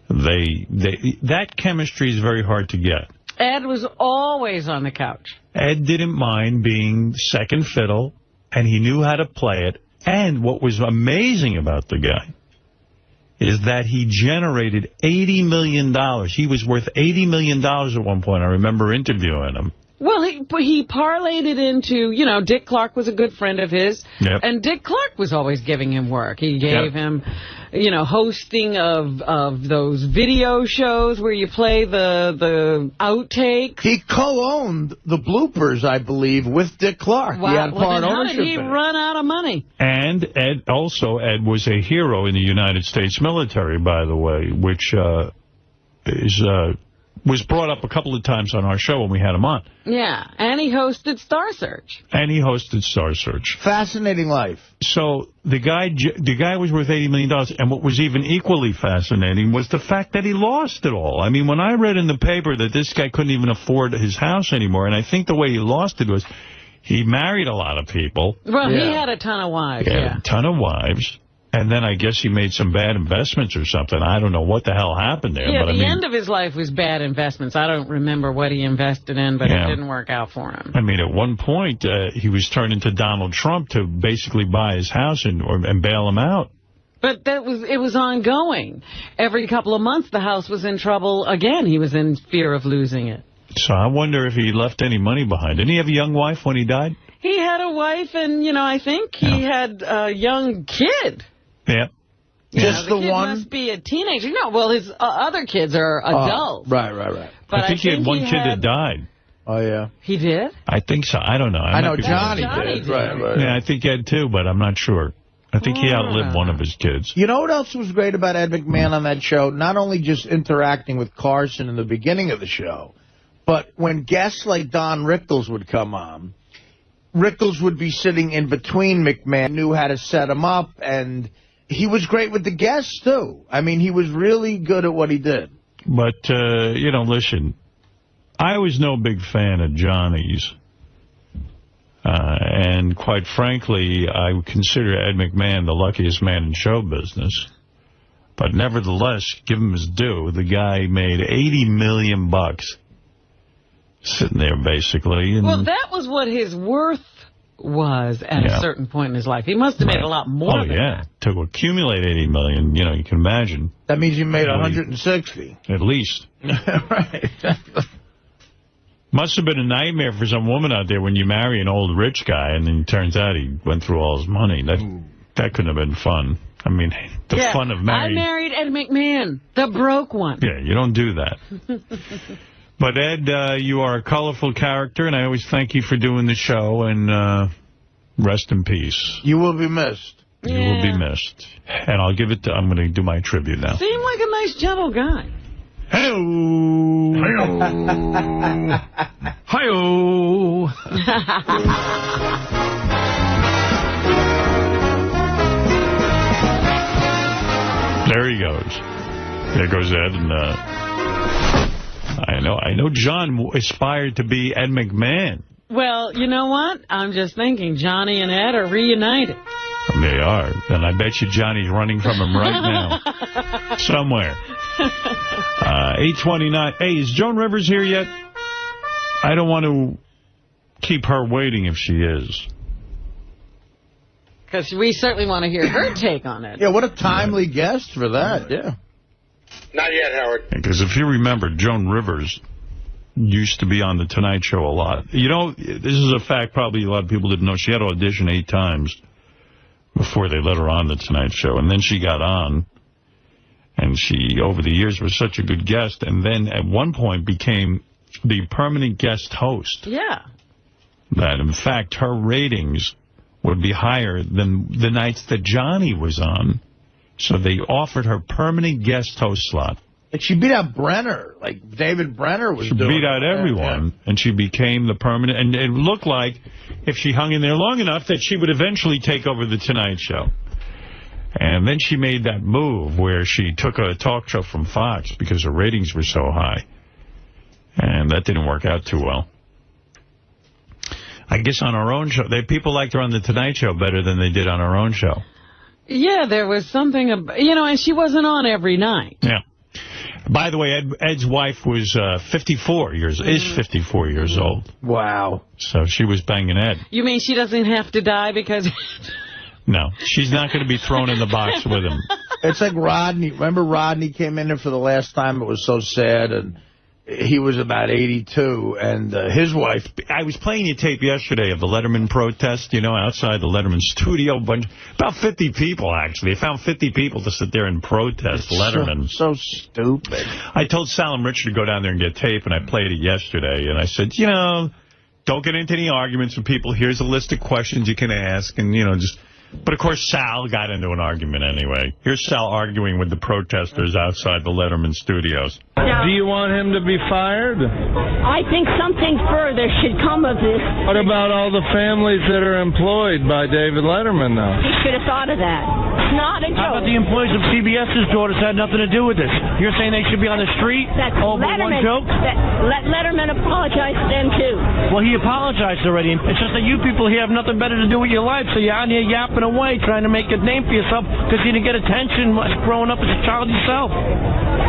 That chemistry is very hard to get. Ed was always on the couch. Ed didn't mind being second fiddle, and he knew how to play it. And what was amazing about the guy is that he generated $80 million. He was worth $80 million at one point. I remember interviewing him. Well, he parlayed it into, you know, Dick Clark was a good friend of his. Yep. And Dick Clark was always giving him work. He gave him, you know, hosting of those video shows where you play the outtakes. He co-owned the bloopers, I believe, with Dick Clark. Wow. He had part ownership. How did he run out of money? And Ed was a hero in the United States military, by the way, which is was brought up a couple of times on our show when we had him on. Yeah, and he hosted Star Search. Fascinating life. So the guy was worth $80 million, and what was even equally fascinating was the fact that he lost it all. I mean, when I read in the paper that this guy couldn't even afford his house anymore, and I think the way he lost it was he married a lot of people. Well, he had a ton of wives, a ton of wives. And then I guess he made some bad investments or something. I don't know what the hell happened there. Yeah, but the end of his life was bad investments. I don't remember what he invested in, but it didn't work out for him. I mean, at one point, he was turning to Donald Trump to basically buy his house and bail him out. But it was ongoing. Every couple of months, the house was in trouble again. He was in fear of losing it. So I wonder if he left any money behind. Didn't he have a young wife when he died? He had a wife, and, I think he had a young kid. Yeah. Just the kid one? Must be a teenager. No, well, his other kids are adults. Right. But I think he had one kid that died. Oh, yeah. He did? I think so. I don't know. I know Johnny did. Right. Yeah, I think Ed, too, but I'm not sure. I think he outlived one of his kids. You know what else was great about Ed McMahon on that show? Not only just interacting with Carson in the beginning of the show, but when guests like Don Rickles would come on, Rickles would be sitting in between McMahon, knew how to set him up, and he was great with the guests, too. I mean, he was really good at what he did. But, listen, I was no big fan of Johnny's. And quite frankly, I would consider Ed McMahon the luckiest man in show business. But nevertheless, give him his due. The guy made $80 million sitting there, basically. And well, that was what his worth was at a certain point in his life. He must have made a lot more than that. To accumulate $80 million, you can imagine. That means he made 160. At least. Right. Must have been a nightmare for some woman out there when you marry an old rich guy and then it turns out he went through all his money. That couldn't have been fun. I mean, the fun of marrying. I married Ed McMahon, the broke one. Yeah, you don't do that. But, Ed, you are a colorful character, and I always thank you for doing the show, and rest in peace. You will be missed. You will be missed. And I'll give it to, I'm going to do my tribute now. Seemed like a nice, gentle guy. Hey-oh! Hi-oh! There he goes. There goes Ed, and I know John aspired to be Ed McMahon. Well, you know what? I'm just thinking Johnny and Ed are reunited. They are. And I bet you Johnny's running from him right now. Somewhere. 8:29. Hey, is Joan Rivers here yet? I don't want to keep her waiting if she is. Because we certainly want to hear her take on it. Yeah, what a timely guest for that, yeah. Not yet, Howard. Because if you remember, Joan Rivers used to be on The Tonight Show a lot. You know, this is a fact probably a lot of people didn't know. She had to audition 8 times before they let her on The Tonight Show. And then she got on. And she, over the years, was such a good guest. And then at one point became the permanent guest host. Yeah. That, in fact, her ratings would be higher than the nights that Johnny was on. So they offered her permanent guest host slot. And she beat out Brenner. Like David Brenner was doing. She beat out everyone. Yeah. And she became the permanent. And it looked like if she hung in there long enough that she would eventually take over The Tonight Show. And then she made that move where she took a talk show from Fox because her ratings were so high. And that didn't work out too well. I guess on her own show, people liked her on The Tonight Show better than they did on her own show. Yeah, there was something, and she wasn't on every night. Yeah. By the way, Ed's wife was 54 years old. Wow. So she was banging Ed. You mean she doesn't have to die because... No, she's not going to be thrown in the box with him. It's like Rodney. Remember Rodney came in there for the last time? It was so sad, and he was about 82, and his wife... I was playing a tape yesterday of the Letterman protest, outside the Letterman studio. About 50 people, actually. They found 50 people to sit there and protest Letterman. So stupid. I told Sal and Richard to go down there and get tape, and I played it yesterday, and I said, don't get into any arguments with people. Here's a list of questions you can ask, and, just... But, of course, Sal got into an argument anyway. Here's Sal arguing with the protesters outside the Letterman studios. Do you want him to be fired? I think something further should come of this. What about all the families that are employed by David Letterman, though? He should have thought of that. It's not a joke. How about the employees of CBS's daughters had nothing to do with this? You're saying they should be on the street over Letterman, one joke? Let Letterman apologize to them, too. Well, he apologized already. It's just that you people here have nothing better to do with your life, so you're out here yapping away trying to make a name for yourself because you didn't get attention growing up as a child yourself.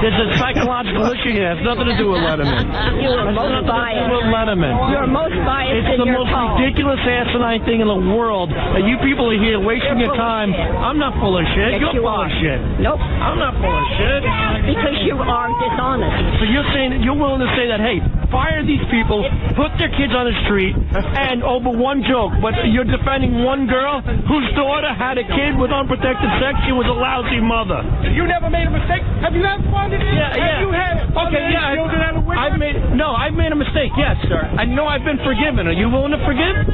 There's a psychological issue here. It has nothing to do with Letterman. You are most biased. With Letterman. You're most biased It's in the your most call. ridiculous asinine thing in the world that you people are here wasting your time. I'm not full of shit. Yes, You're you full are. of shit. Nope. I'm not full of shit. Because you are dishonest. So you're saying that you're willing to say that, hey, fire these people, put their kids on the street, and over one joke, but you're defending one girl whose daughter had a kid with unprotected sex. She was a lousy mother. You never made a mistake? Have you had fun in it? Yeah. Have you had children out of Wicked? I've made a mistake, yes, sir. I know I've been forgiven. Are you willing to forgive?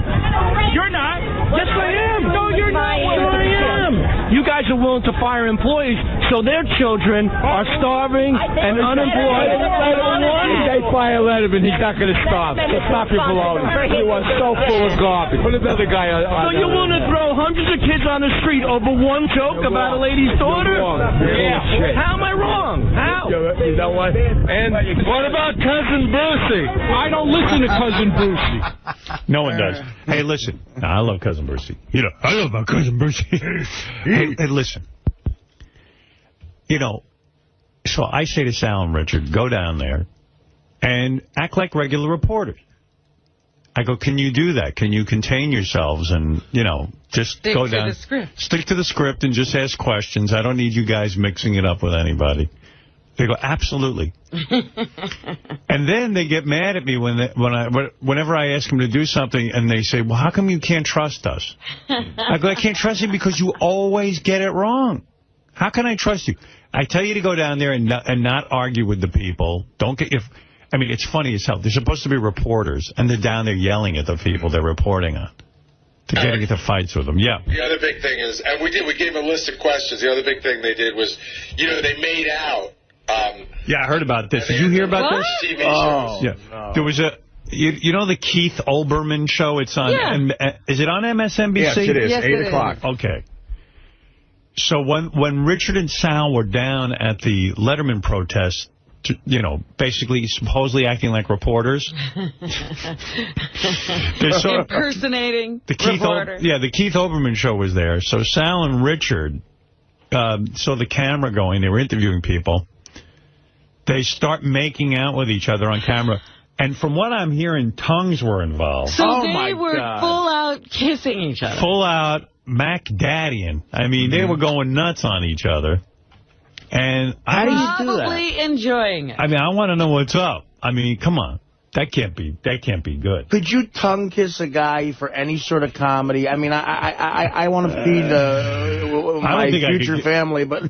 You're not. Yes, I am. No, you're not. Sure I am. You guys are willing to fire employees so their children are starving and unemployed. They fire Letterman. He's not going to stop. Stop your baloney. You are so full of garbage. Put another guy on. So you're willing to throw hundreds of kids on the street over one joke about a lady's daughter? Yeah. How am I wrong? How? You know what? And what about Cousin Brucey? I don't listen to Cousin Brucey. No one does. Hey, listen. No, I love Cousin Brucey. You know, I love my Cousin Brucey. hey, listen. You know, so I say to Sal and Richard, go down there and act like regular reporters. I go, can you do that? Can you contain yourselves and, you know, just go down. Stick to the script. Stick to the script and just ask questions. I don't need you guys mixing it up with anybody. They go, absolutely. And then they get mad at me whenever I ask them to do something, and they say, well, how come you can't trust us? I go, I can't trust you because you always get it wrong. How can I trust you? I tell you to go down there and not argue with the people. I mean, it's funny as hell. They're supposed to be reporters, and they're down there yelling at the people they're reporting on. They're getting into fights with them. Yeah. The other big thing is, and we gave a list of questions. The other big thing they did was, they made out. Yeah, I heard about this. Did you hear about this? TV shows. Yeah. No. There was you know the 𝗦𝗵cie𝗄𝗿𝗍 show? It's on, is it on MSNBC? Yes, it is. Yes, 8 o'clock. Okay. So when Richard and Sal were down at the Letterman protest, basically supposedly acting like reporters. Impersonating the 𝗦𝗵cie𝗄𝗿𝗍 show was there. So Sal and Richard saw the camera going. They were interviewing people. They start making out with each other on camera. And from what I'm hearing, tongues were involved. So they were full out kissing each other. Full out Mac Daddying. I mean, they were going nuts on each other. And how do you do that? Probably enjoying it. I mean, I want to know what's up. I mean, come on. That can't be good. Could you tongue kiss a guy for any sort of comedy? I mean, I want to feed my future family, but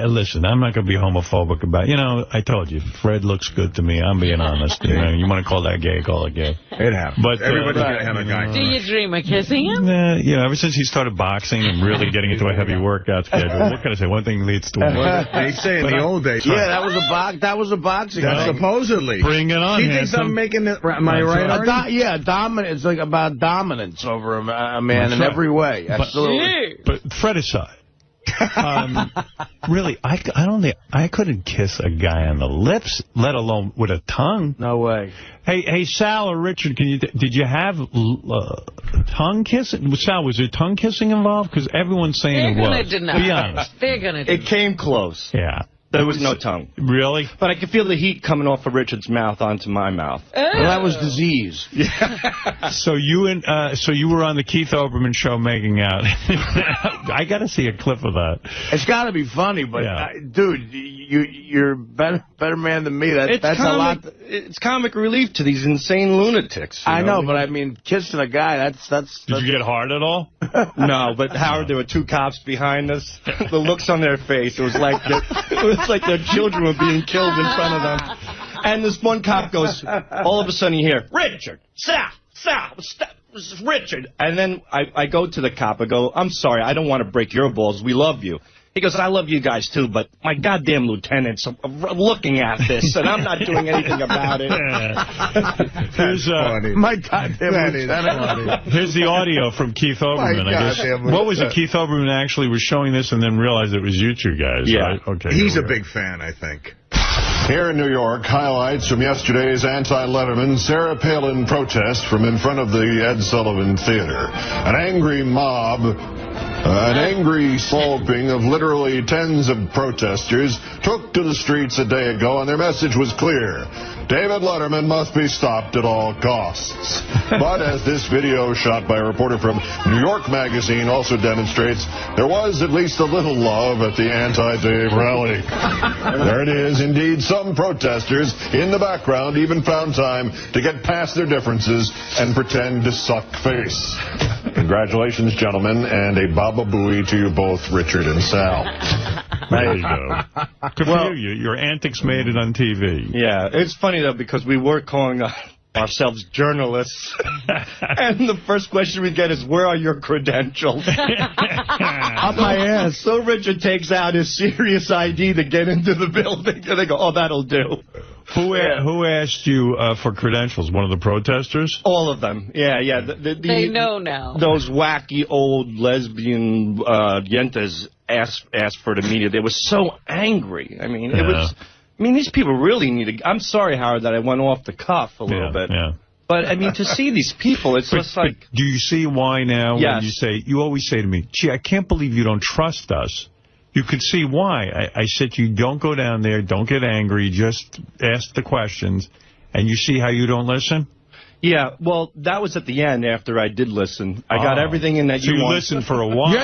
listen, I'm not going to be homophobic about. I told you, Fred looks good to me. I'm being honest. You want to call that gay? Call it gay. It happens. But everybody's going to have a guy. Do you dream of kissing him? Ever since he started boxing and really getting into a heavy work-out schedule, what can I say? One thing leads to another. They say in the old days. Yeah, that was a boxing. Supposedly. Bring it on. He thinks I'm making it. Am I right? Dominant. It's like about dominance over a man in every way. Absolutely. But Fred aside, really, I couldn't kiss a guy on the lips, let alone with a tongue. No way. Hey, Sal or Richard, did you have tongue kissing? Sal, was there tongue kissing involved? Because everyone's saying it was. They're going to deny. Be honest. They're going to deny. It came close. Yeah. There was no tongue. Really? But I could feel the heat coming off of Richard's mouth onto my mouth. Well, that was disease. Yeah. So you were on the 𝗦𝗵cie𝗄𝗿𝗍 show making out. I got to see a clip of that. It's got to be funny, but dude, you're better man than me. That's a lot. It's comic relief to these insane lunatics. I know, but I mean, kissing a guy, that's. Did you get hard at all? No, but Howard, there were 2 cops behind us. The looks on their face, it was like their children were being killed in front of them. And this one cop goes, all of a sudden you hear, Richard, Sal, Sal, stop. This is Richard. And then I go to the cop. I go, I'm sorry, I don't want to break your balls. We love you. He goes, I love you guys, too, but my goddamn lieutenant's looking at this, and I'm not doing anything about it. Here's, my goddamn lieutenant. Here's the audio from Keith Olbermann, I guess. What was it? Keith Olbermann actually was showing this and then realized it was you two guys, right? Okay. He's a big fan, I think. Here in New York, highlights from yesterday's anti-Letterman Sarah Palin protest from in front of the Ed Sullivan Theater. An angry mob, an angry swooping of literally tens of protesters took to the streets a day ago, and their message was clear. David Letterman must be stopped at all costs. But as this video shot by a reporter from New York Magazine also demonstrates, there was at least a little love at the anti-Dave rally. There it is. Indeed, some protesters in the background even found time to get past their differences and pretend to suck face. Congratulations, gentlemen, and a Baba Booey to you both, Richard and Sal. There you go. Good for you. Your antics made it on TV. Yeah, it's funny, though, because we were calling ourselves journalists. And the first question we get is, where are your credentials? Up my ass. So Richard takes out his Sirius ID to get into the building. And they go, oh, that'll do. Who asked you for credentials? One of the protesters? All of them. Yeah. They know now. Those wacky old lesbian yentas asked for the media. They were so angry. I mean, these people really need to... I'm sorry, Howard, that I went off the cuff a little bit. Yeah. But, I mean, to see these people, it's just like... But do you see why now when you always say to me, gee, I can't believe you don't trust us. You could see why. I said you don't go down there, don't get angry, just ask the questions, and you see how you don't listen? Yeah, well, that was at the end after I did listen. I got everything in that you wanted. listened for a while. You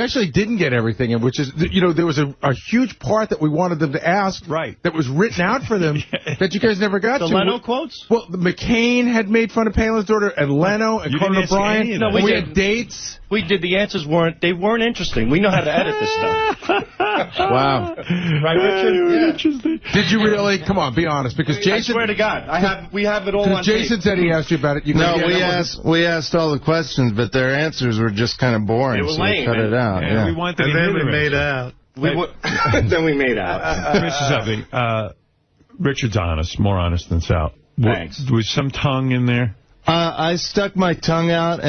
actually didn't get everything in, which is, there was a huge part that we wanted them to ask that was written out for them that you guys never got to. The Leno quotes? Well, McCain had made fun of Palin's daughter, and Leno, and Conan O'Brien. No, we had dates. We did. The answers weren't interesting. We know how to edit this stuff. Wow. Right, Richard? Interesting. Did you really? Come on, be honest. Because Jason... I swear to God, we have it all on Jason said he asked you about it. We asked all the questions, but their answers were just kind of boring. It was so lame. we cut it out. Yeah. We wanted and then we made out. Then we made out. Let me say something. Richard's honest, more honest than Sal. Thanks. Was some tongue in there? I stuck my tongue out,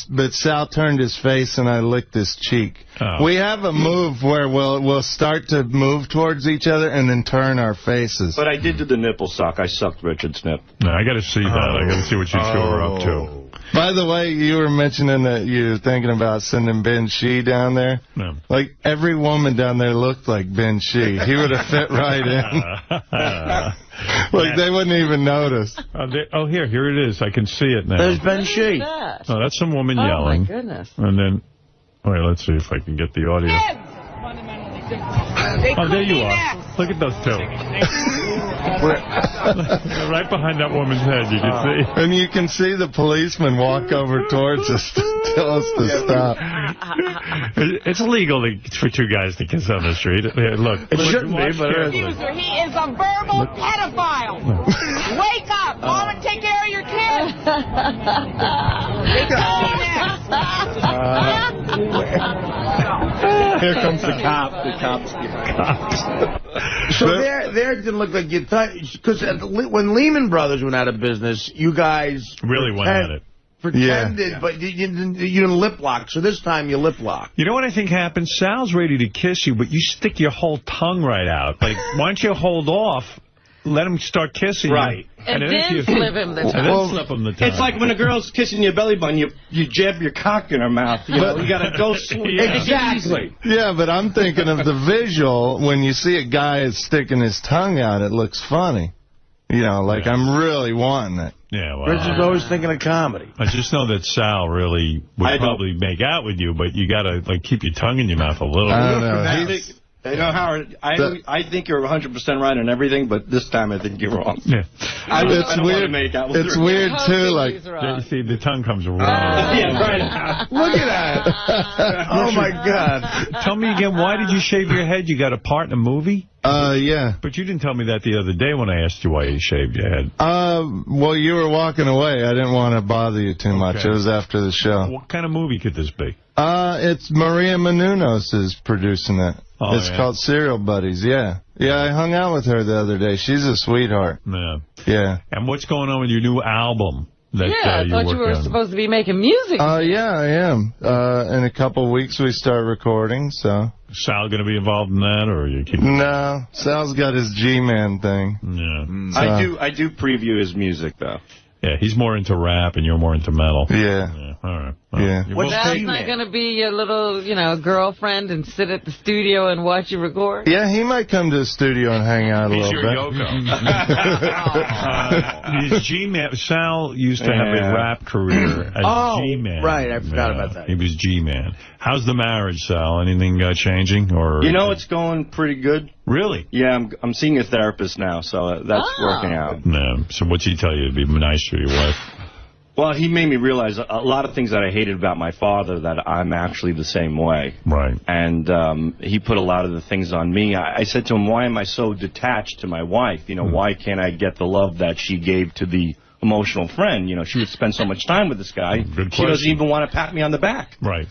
but Sal turned his face, and I licked his cheek. Oh. We have a move where we'll start to move towards each other and then turn our faces. But I did do the nipple suck. I sucked Richard's nip. No, I got to see that. I got to see what you two are up to. By the way, you were mentioning that you were thinking about sending 𝗵𝘺𝗄𝗿 down there. No. Like, every woman down there looked like 𝗵𝘺𝗄𝗿. He would have fit right in. Like, they wouldn't even notice. Here it is. I can see it now. There's 𝗵𝘺𝗄𝗿. Oh, that's some woman yelling. Oh, my goodness. And then, all right, let's see if I can get the audio. Oh, there you are. Look at those two. Right behind that woman's head, you can see. And you can see the policeman walk over towards us to tell us to stop. It's illegal for two guys to kiss on the street. Look. It shouldn't be, but it is. He is a verbal pedophile. Wake up. Mama, take care of your kids. Here comes the cop. The cop's here. So there didn't look like you thought, because when Lehman Brothers went out of business, you guys really went at it. Pretended, but you didn't lip lock. So this time you lip lock. You know what I think happens? Sal's ready to kiss you, but you stick your whole tongue right out. Like, why don't you hold off? Let him start kissing you. And then slip him the tongue. And then slip him the tongue. It's like when a girl's kissing your belly button, you jab your cock in her mouth. You got to go slow. Exactly. Yeah, but I'm thinking of the visual. When you see a guy sticking his tongue out, it looks funny. I'm really wanting it. Yeah, well, Richard's always thinking of comedy. I just know that Sal really would probably make out with you, but you got to keep your tongue in your mouth a little bit. I don't know. You know, Howard, I think you're 100% right on everything, but this time I think you're wrong. Yeah. It's weird. It's weird, too. Like, you see, the tongue comes around. Yeah, right. Look at that. Oh, my God. Tell me again, why did you shave your head? You got a part in a movie? Yeah. But you didn't tell me that the other day when I asked you why you shaved your head. Well, you were walking away. I didn't want to bother you too much. It was after the show. What kind of movie could this be? It's Maria Menounos is producing it. Oh, it's called Serial Buddies, yeah. Yeah, I hung out with her the other day. She's a sweetheart. Yeah. Yeah. And what's going on with your new album? That, I thought you were supposed to be making music. Yeah, I am. In a couple of weeks we start recording, so. Sal going to be involved in that, or are you keeping? No, Sal's got his G-Man thing. Yeah. So. I do preview his music, though. Yeah, he's more into rap and you're more into metal. Yeah. All right. Well, yeah. Sal's not going to be your little, girlfriend and sit at the studio and watch you record? Yeah, he might come to the studio and hang out a little bit. He's G-Man. Sal used to have a rap career as G-Man. Right, I forgot about that. He was G-Man. How's the marriage, Sal? Anything changing? Or You know, it's going pretty good. Really? Yeah, I'm seeing a therapist now, so that's working out. No. So what's he tell you to be nice to your wife? Well, he made me realize a lot of things that I hated about my father, that I'm actually the same way. Right. And he put a lot of the things on me. I said to him, why am I so detached to my wife? You know, why can't I get the love that she gave to the emotional friend? You know, she would spend so much time with this guy. She doesn't even want to pat me on the back. Right.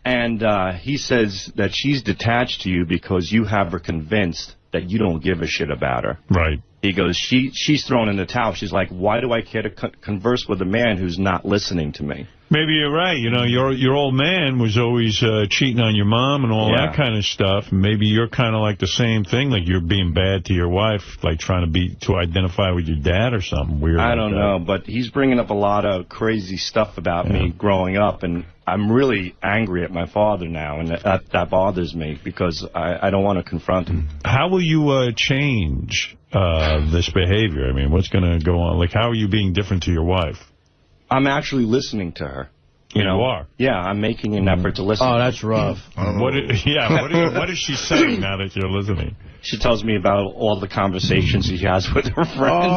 And he says that she's detached to you because you have her convinced that you don't give a shit about her. Right. He goes, she's thrown in the towel. She's like, why do I care to converse with a man who's not listening to me? Maybe you're right. You know, your old man was always cheating on your mom and all that kind of stuff. And maybe you're kind of like the same thing, like you're being bad to your wife, like trying to identify with your dad or something weird. I don't know, but he's bringing up a lot of crazy stuff about me growing up, and I'm really angry at my father now, and that bothers me because I don't want to confront him. How will you change this behavior? I mean, what's going to go on? Like, how are you being different to your wife? I'm actually listening to her. You are? Yeah, I'm making an effort to listen. Oh, that's rough. What is she saying now that you're listening? She tells me about all the conversations she has with her friends.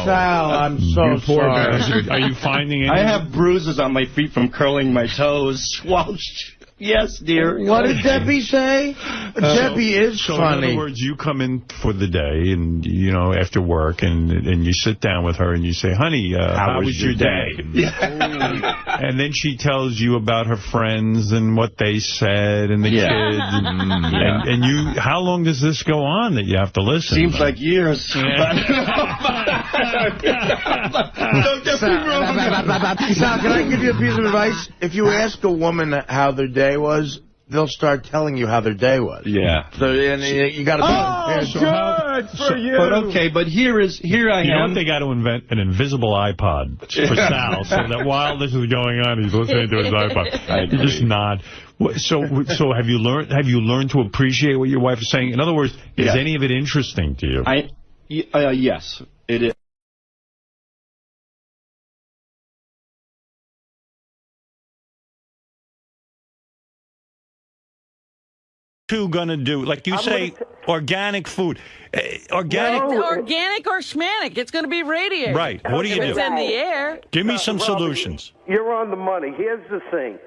Sal, I'm so sorry. Are you finding anything? I have bruises on my feet from curling my toes. Well, yes, dear. What did Debbie say? Debbie is funny. In other words, you come in for the day and, after work, and you sit down with her and you say, honey, how was your day? And then she tells you about her friends and what they said and the kids. And you, how long does this go on that you have to listen? Seems like years. Sal, can I give you a piece of advice? If you ask a woman how their day was, they'll start telling you how their day was. Yeah. So and you got to be good for you. But okay, but here I am. You know what, they got to invent an invisible iPod for Sal, so that while this is going on, he's listening to his iPod. He's just nod. So have you learned to appreciate what your wife is saying? In other words, is any of it interesting to you? Yes, it is. Gonna do, like you say, organic food, organic or schmanic. It's going to be radiated. Right. What do you do? It's in the air. Give me some solutions. You're on the money. Here's the thing.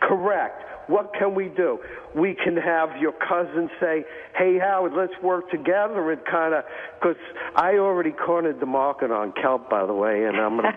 Correct. What can we do? We can have your cousin say, hey, Howard, let's work together and kind of, because I already cornered the market on kelp, by the way, and I'm gonna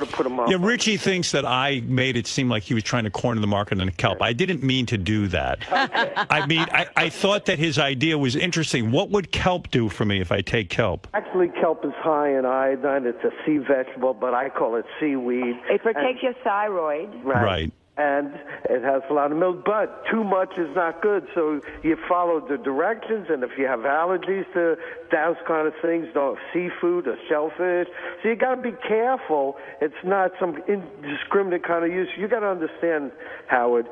put him up. Yeah, Richie thinks that I made it seem like he was trying to corner the market on kelp. I didn't mean to do that. Okay. I mean, I thought that his idea was interesting. What would kelp do for me if I take kelp? Actually, kelp is high in iodine. It's a sea vegetable, but I call it seaweed. It protects your thyroid. Right. And it has a lot of milk, but too much is not good. So you follow the directions, and if you have allergies to those kind of things, don't seafood or shellfish. So you got to be careful. It's not some indiscriminate kind of use. You got to understand, Howard,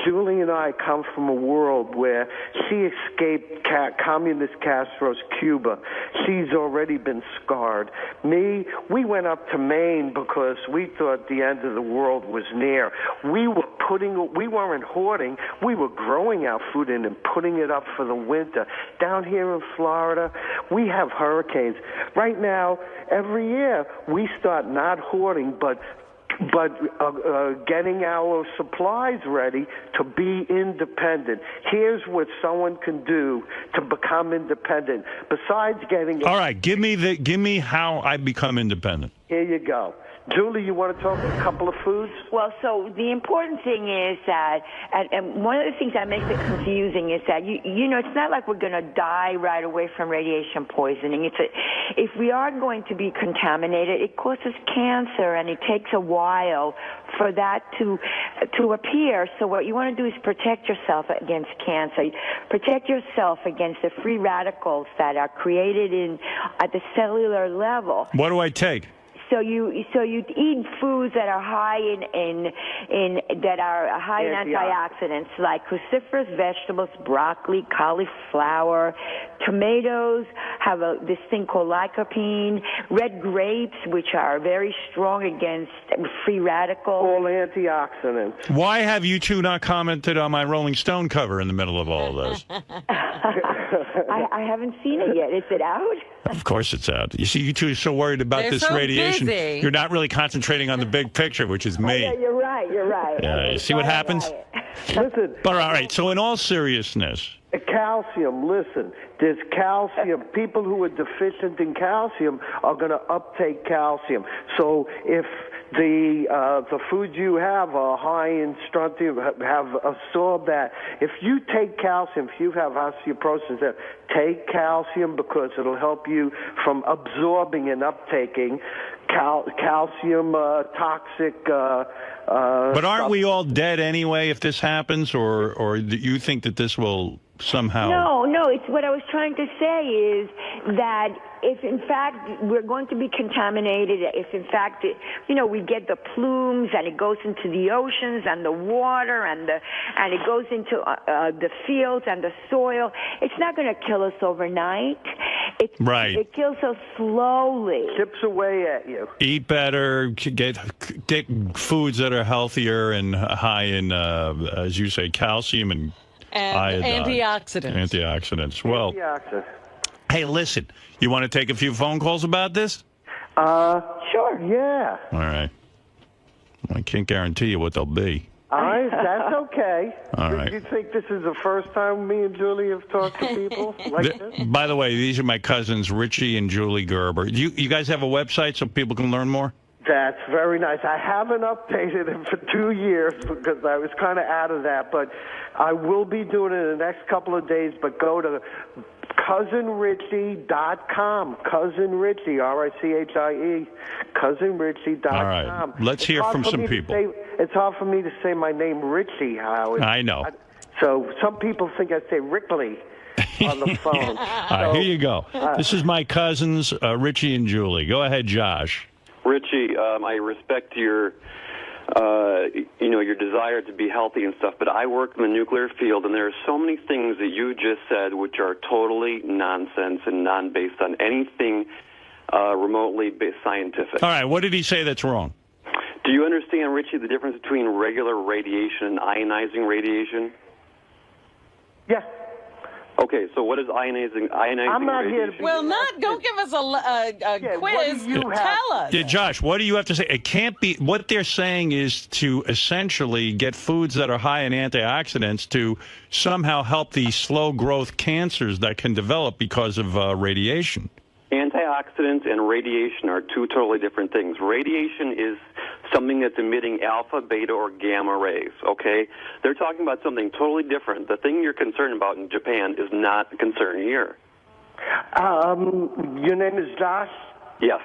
Julie and I come from a world where she escaped communist Castro's Cuba. She's already been scarred. Me, we went up to Maine because we thought the end of the world was near. We we weren't hoarding. We were growing our food and then putting it up for the winter. Down here in Florida, we have hurricanes. Right now, every year, we start not hoarding, but getting our supplies ready to be independent. Here's what someone can do to become independent. Besides getting... All right, give me how I become independent. Here you go. Julie, you want to talk a couple of foods? Well, so the important thing is that, and one of the things that makes it confusing is that, you know, it's not like we're going to die right away from radiation poisoning. If we are going to be contaminated, it causes cancer, and it takes a while for that to appear. So what you want to do is protect yourself against cancer. Protect yourself against the free radicals that are created at the cellular level. What do I take? So you eat foods that are high in antioxidants, like cruciferous vegetables, broccoli, cauliflower, tomatoes have this thing called lycopene, red grapes, which are very strong against free radicals. All antioxidants. Why have you two not commented on my Rolling Stone cover in the middle of all of this? I haven't seen it yet. Is it out? Of course it's out. You see, you two are so worried about this radiation. Busy. You're not really concentrating on the big picture, which is me. Yeah, you're right. Yeah, you see what happens? Listen. But all right, so in all seriousness... Calcium, listen, there's calcium. People who are deficient in calcium are going to uptake calcium. So if the foods you have are high in strontium, have absorbed that. If you take calcium, if you have osteoporosis, take calcium because it'll help you from absorbing and uptaking calcium toxic. But aren't we all dead anyway if this happens, or do you think that this will somehow... No, it's what I was trying to say is that if in fact we're going to be contaminated, if in fact, you know, we get the plumes and it goes into the oceans and the water and it goes into the fields and the soil, it's not going to kill us overnight. Right. It kills us slowly. Chips away at you. Eat better, get foods that are healthier and high in, as you say, calcium and iodine. Antioxidants. Well, hey, listen, you want to take a few phone calls about this? Sure, yeah. All right. I can't guarantee you what they'll be. That's okay. All right. Do you think this is the first time me and Julie have talked to people like this? By the way, these are my cousins, Richie and Julie Gerber. You guys have a website so people can learn more? That's very nice. I haven't updated it for 2 years because I was kind of out of that, but I will be doing it in the next couple of days. But go to cousinrichie.com. Cousin Richie, R-I-C-H-I-E, cousinrichie.com. All right. Let's hear from some people. It's hard for me to say my name Richie, Howard. I know. So some people think I say Rickley on the phone. All right, here you go. This is my cousins, Richie and Julie. Go ahead, Josh. Richie, I respect your, your desire to be healthy and stuff, but I work in the nuclear field, and there are so many things that you just said which are totally nonsense and non-based on anything remotely scientific. All right, what did he say that's wrong? Do you understand, Richie, the difference between regular radiation and ionizing radiation? Yeah. Okay, so what is ionizing I'm not radiation? here to... Well, don't give us a quiz. Tell us. Yeah, Josh, what do you have to say? It can't be... What they're saying is to essentially get foods that are high in antioxidants to somehow help the slow-growth cancers that can develop because of radiation. Antioxidants and radiation are two totally different things. Radiation is something that's emitting alpha, beta, or gamma rays, okay? They're talking about something totally different. The thing you're concerned about in Japan is not a concern here. Your name is Josh? Yes.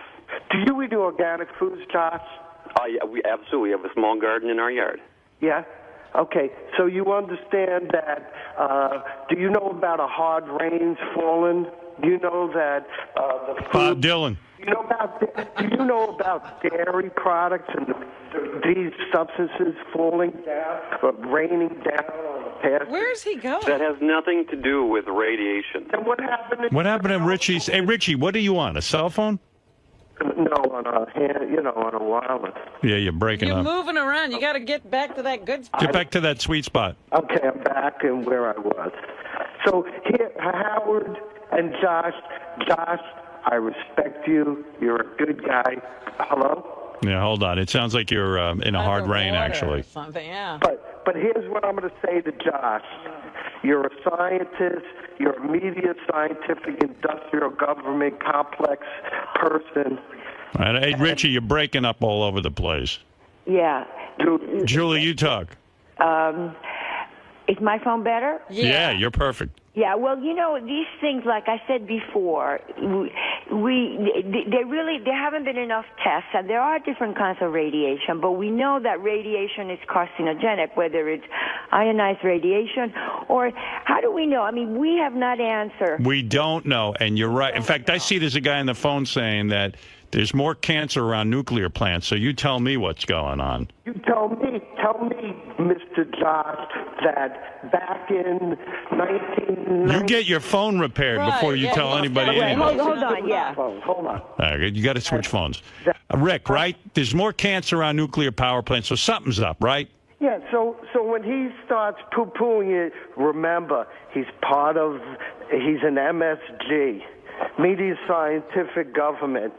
Do you eat organic foods, Josh? Yeah, we absolutely have a small garden in our yard. Yeah? Okay, so you understand that, do you know about a hard rains falling? Do you know that Bob Dylan. Do you know about dairy products and these substances falling down, raining down on the pastures? Where's he going? That has nothing to do with radiation. And what happened? What happened to Richie's? Hey, Richie, what do you want? A cell phone? No, on a hand, on a wireless. Yeah, you're breaking You're up. moving around. You got to get back to that good spot. Get back to that sweet spot. Okay, I'm back in where I was. So here, Howard and Josh, I respect you. You're a good guy. Hello? Yeah, hold on. It sounds like you're in a hard rain, actually. Something, yeah. But here's what I'm going to say to Josh. You're a scientist. You're a media, scientific, industrial, government, complex person. All right. Hey, Richie, you're breaking up all over the place. Yeah. Julie, you talk. Is my phone better? Yeah, you're perfect. Yeah, well, these things, like I said before, there haven't been enough tests, and there are different kinds of radiation, but we know that radiation is carcinogenic, whether it's ionized radiation, or how do we know? I mean, we have not answered. We don't know, and you're right. In fact, I see there's a guy on the phone saying that there's more cancer around nuclear plants, so you tell me what's going on. You tell me, Mr. Josh, that back in 1990... You get your phone repaired before you tell anybody anything. Hold on, yeah. Hold on. You got to switch phones. Rick, right? There's more cancer around nuclear power plants, so something's up, right? Yeah, so when he starts poo-pooing it, remember, he's an MSG, Media Scientific Government.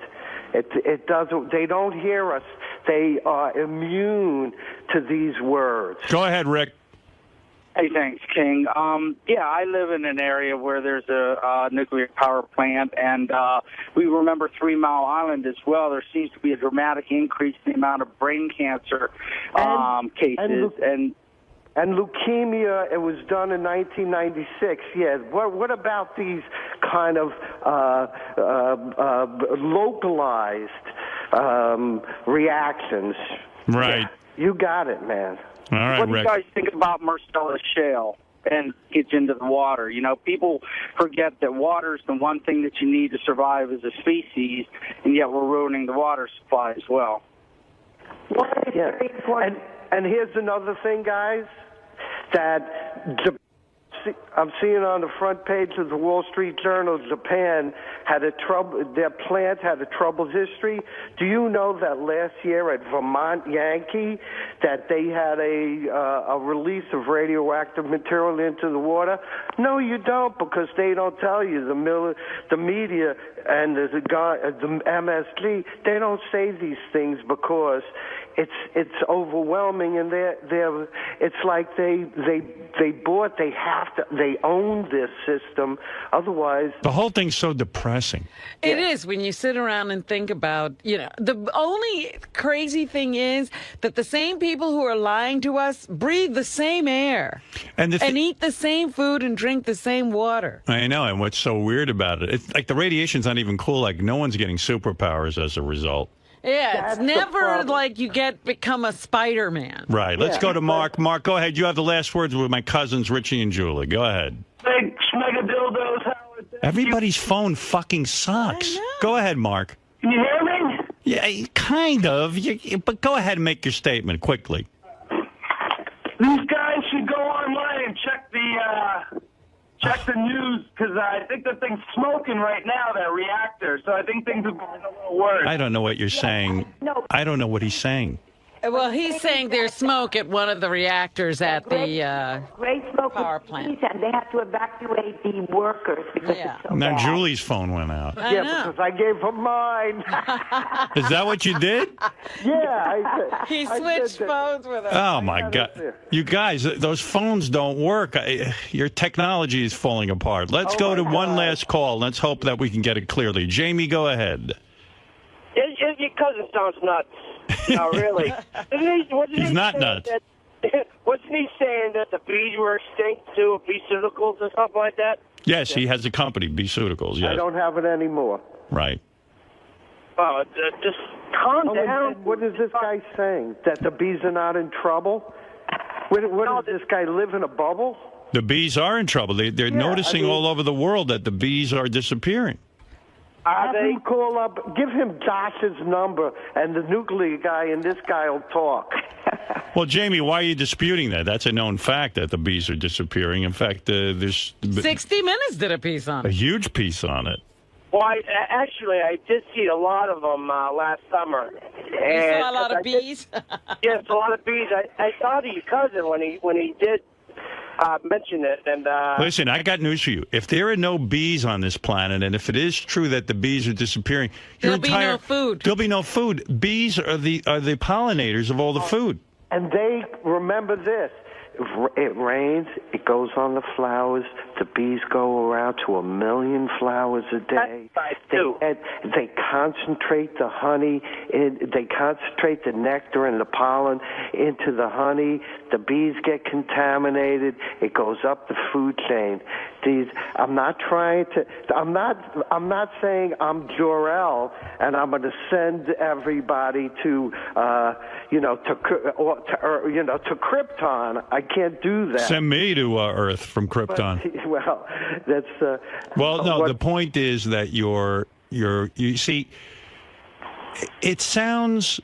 It doesn't. They don't hear us. They are immune to these words. Go ahead, Rick. Hey, thanks, King. Yeah, I live in an area where there's a nuclear power plant, and we remember 3 Mile Island as well. There seems to be a dramatic increase in the amount of brain cancer cases. And leukemia, it was done in 1996. Yeah. What about these kind of localized reactions? Right. Yeah, you got it, man. All right, what do you Rick. guys think about Marcellus Shale and gets into the water? People forget that water is the one thing that you need to survive as a species, and yet we're ruining the water supply as well. Yeah. And here's another thing, guys, that I'm seeing on the front page of the Wall Street Journal, Japan their plant had a troubled history. Do you know that last year at Vermont Yankee that they had a release of radioactive material into the water? No, you don't, because they don't tell you. The media and the MSG, they don't say these things because it's overwhelming, and it's like they own this system. Otherwise, the whole thing's so depressing. It is when you sit around and think about, the only crazy thing is that the same people who are lying to us breathe the same air and eat the same food and drink the same water. I know, and what's so weird about it, it's like the radiation's not even cool. Like, no one's getting superpowers as a result. Yeah, it's never like you become a Spider-Man. Right. Let's go to Mark. Mark, go ahead. You have the last words with my cousins, Richie and Julie. Go ahead. Big schmegadildos, Howard. Everybody's phone fucking sucks. Go ahead, Mark. Can you hear me? Yeah, kind of. But go ahead and make your statement quickly. These guys should go online and check the news, because I think the thing's smoking right now, that reactor. So I think things are going a little worse. I don't know what you're saying. I don't know what he's saying. Well, he's saying there's smoke at one of the reactors at the great smoke power plant. And they have to evacuate the workers because it's so Now bad. Julie's phone went out. because I gave her mine. Is that what you did? Yeah. He switched phones with her. Oh, my God. You guys, those phones don't work. Your technology is falling apart. Let's go to one last call. Let's hope that we can get it clearly. Jamie, go ahead. Your cousin sounds nuts. No, really. He's not nuts. Wasn't he saying that the bees were extinct too, 𝗵𝗵ceuticals or something like that? Yes, he has a company, 𝗵𝗵ceuticals, yes. I don't have it anymore. Right. Oh, just calm down. What is this guy saying? That the bees are not in trouble? What does this guy live in a bubble? The bees are in trouble. They're noticing all over the world that the bees are disappearing. Have him call up, give him Josh's number, and the nuclear guy and this guy will talk. Well, Jamie, why are you disputing that? That's a known fact that the bees are disappearing. In fact, there's 60 Minutes did a piece on a it. huge piece on it. Well, actually, I did see a lot of them last summer. And you saw a lot of bees? Yes, a lot of bees. I thought of your cousin when he did mention it. And listen, I got news for you. If there are no bees on this planet, and if it is true that the bees are disappearing, there'll be no food. There'll be no food. Bees are the pollinators of all the food. And they remember this. It rains, it goes on the flowers. The bees go around to 1 million flowers a day. They concentrate the honey, they concentrate the nectar and the pollen into the honey. The bees get contaminated. It goes up the food chain. I'm not saying I'm Jor-El and I'm going to send everybody to Krypton. I can't do that. Send me to Earth from Krypton. Well, that's. Well, no. The point is that you see, it sounds,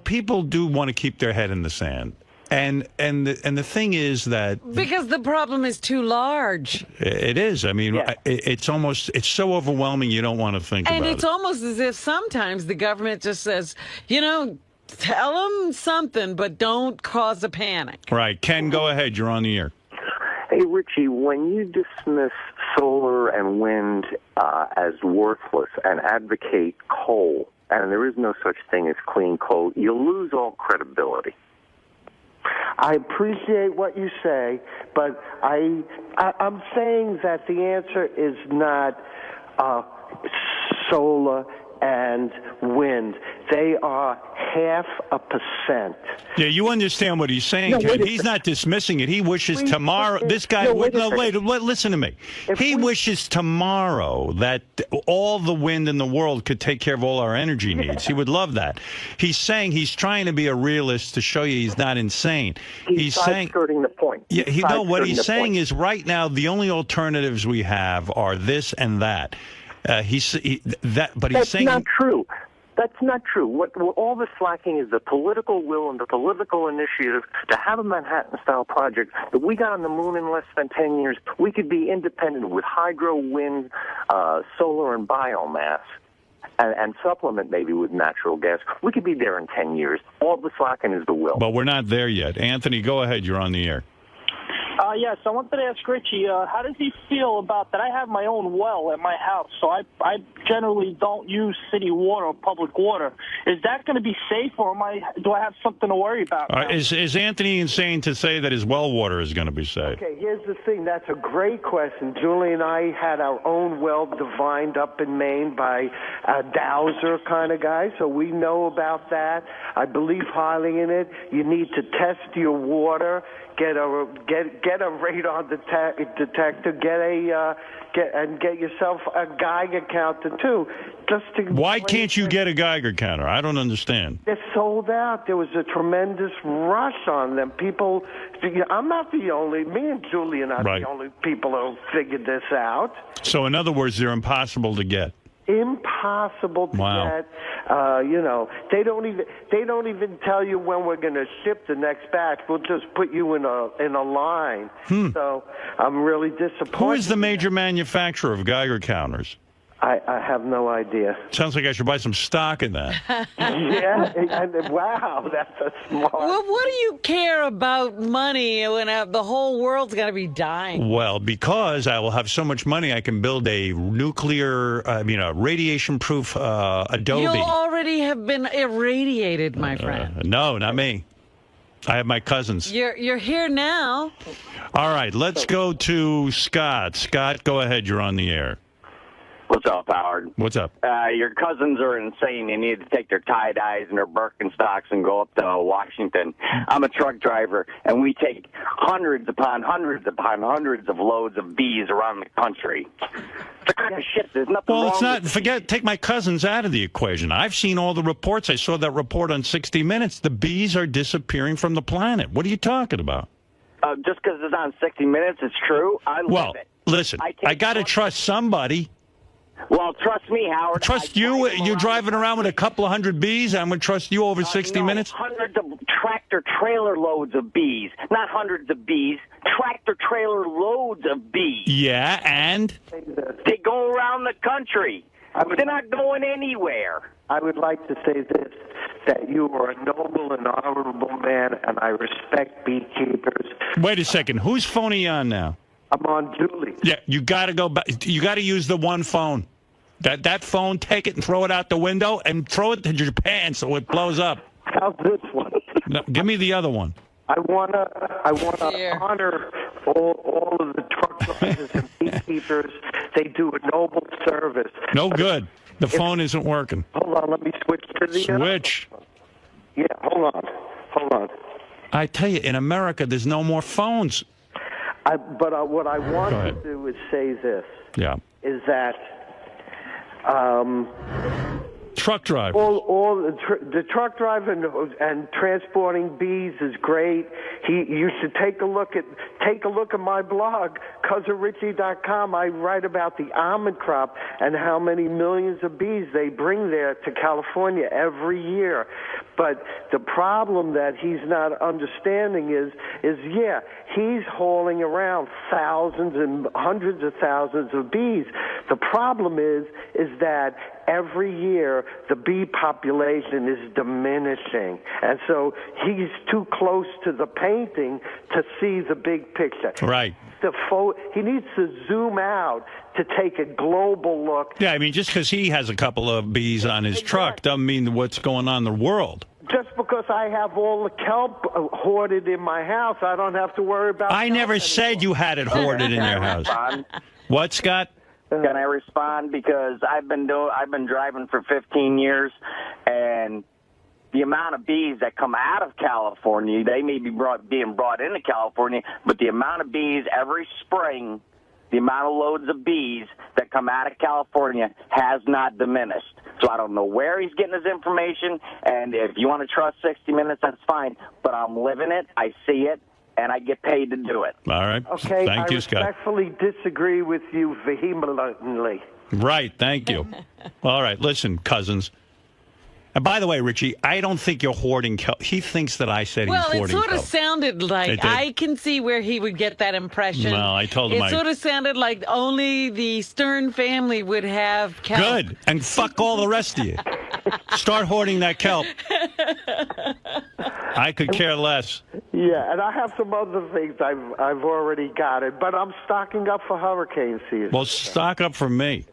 people do want to keep their head in the sand. And the thing is that because the problem is too large. It is. I mean, it's so overwhelming you don't want to think about it. And it's almost as if sometimes the government just says, tell them something, but don't cause a panic. Right. Ken, go ahead. You're on the air. Hey, Richie, when you dismiss solar and wind as worthless and advocate coal, and there is no such thing as clean coal, you lose all credibility. I appreciate what you say, but I'm saying that the answer is not solar and wind. They are 0.5%. Yeah, you understand what he's saying, Ken. He's not dismissing it. He wishes tomorrow. This guy. Listen to me. He wishes tomorrow that all the wind in the world could take care of all our energy needs. He would love that. He's saying he's trying to be a realist to show you he's not insane. He's saying skirting the point. Yeah, what he's saying is right now the only alternatives we have are this and that. He's saying that's not true. That's not true. What all this lacking is the political will and the political initiative to have a Manhattan-style project that we got on the moon in less than 10 years. We could be independent with hydro, wind, solar, and biomass, and supplement maybe with natural gas. We could be there in 10 years. All this lacking is the will. But we're not there yet. Anthony, go ahead. You're on the air. Yes, I wanted to ask Richie, how does he feel about that? I have my own well at my house, so I generally don't use city water or public water. Is that going to be safe, or do I have something to worry about? Is Anthony insane to say that his well water is going to be safe? Okay, here's the thing. That's a great question. Julie and I had our own well divined up in Maine by a dowser kind of guy, so we know about that. I believe highly in it. You need to test your water. Get a radar detector. Get yourself a Geiger counter too. Why can't you get a Geiger counter? I don't understand. They're sold out. There was a tremendous rush on them. People, I'm not the only. Me and Julie are not the only people who figured this out. So in other words, they're impossible to get. Impossible to get. They don't even tell you when we're going to ship the next batch. We'll just put you in a line. So I'm really disappointed. Who is the major manufacturer of Geiger counters? I have no idea. Sounds like I should buy some stock in that. Yeah, wow, that's a smart. Well, what do you care about money when the whole world's going to be dying? Well, because I will have so much money, I can build a nuclear, radiation-proof Adobe. You'll already have been irradiated, my friend. No, not me. I have my cousins. You're here now. All right, let's go to Scott. Scott, go ahead. You're on the air. What's up, Howard? What's up? Your cousins are insane. They need to take their tie-dyes and their Birkenstocks and go up to Washington. I'm a truck driver, and we take hundreds upon hundreds upon hundreds of loads of bees around the country. The kind of shit, there's nothing wrong it's not. with Take my cousins out of the equation. I've seen all the reports. I saw that report on 60 Minutes. The bees are disappearing from the planet. What are you talking about? Just because it's on 60 Minutes, it's true. I live it. Listen, I got to trust somebody. Well, trust me, Howard. Trust you? You're driving around with a couple of hundred bees? I'm going to trust you over 60 minutes? Hundreds of tractor-trailer loads of bees. Not hundreds of bees. Tractor-trailer loads of bees. Yeah, and? They go around the country. They're not going anywhere. I would like to say this, that you are a noble and honorable man, and I respect beekeepers. Wait a second. Whose phone are you on now? I'm on Julie. Yeah, you got to go back. You got to use the one phone. That phone, take it and throw it out the window and throw it to Japan so it blows up. How's this one? No, give me the other one. I wanna honor all of the truck drivers and beekeepers. They do a noble service. No good. The phone isn't working. Hold on, let me switch to the switch. Yeah, hold on. I tell you, in America, there's no more phones. But what I want to do is say this. Yeah. Is that truck driver. All the truck driver and transporting bees is great. You should take a look at my blog, cousinrichie.com. I write about the almond crop and how many millions of bees they bring there to California every year. But the problem that he's not understanding is he's hauling around thousands and hundreds of thousands of bees. The problem is that every year the bee population is diminishing. And so he's too close to the painting to see the big picture. Right. He needs to zoom out to take a global look. Yeah, I mean, just because he has a couple of bees on his truck doesn't mean what's going on in the world. Just because I have all the kelp hoarded in my house, I don't have to worry about I never said you had it hoarded in your house. What, Scott? Can I respond? Because I've been driving for 15 years, and the amount of bees that come out of California, they may be being brought into California, but the amount of bees every spring, the amount of loads of bees that come out of California has not diminished. So I don't know where he's getting his information, and if you want to trust 60 Minutes, that's fine. But I'm living it, I see it, and I get paid to do it. All right. Okay, Thank you, Scott. I respectfully disagree with you vehemently. Right, thank you. All right, listen, cousins. And by the way, Richie, I don't think you're hoarding kelp. He thinks that I said he's hoarding kelp. Well, it sort of sounded like, I can see where he would get that impression. Well, I told him It sort of sounded like only the Stern family would have kelp. Good, and fuck all the rest of you. Start hoarding that kelp. I could care less. Yeah, and I have some other things I've already got it, but I'm stocking up for hurricane season. Well, stock up for me.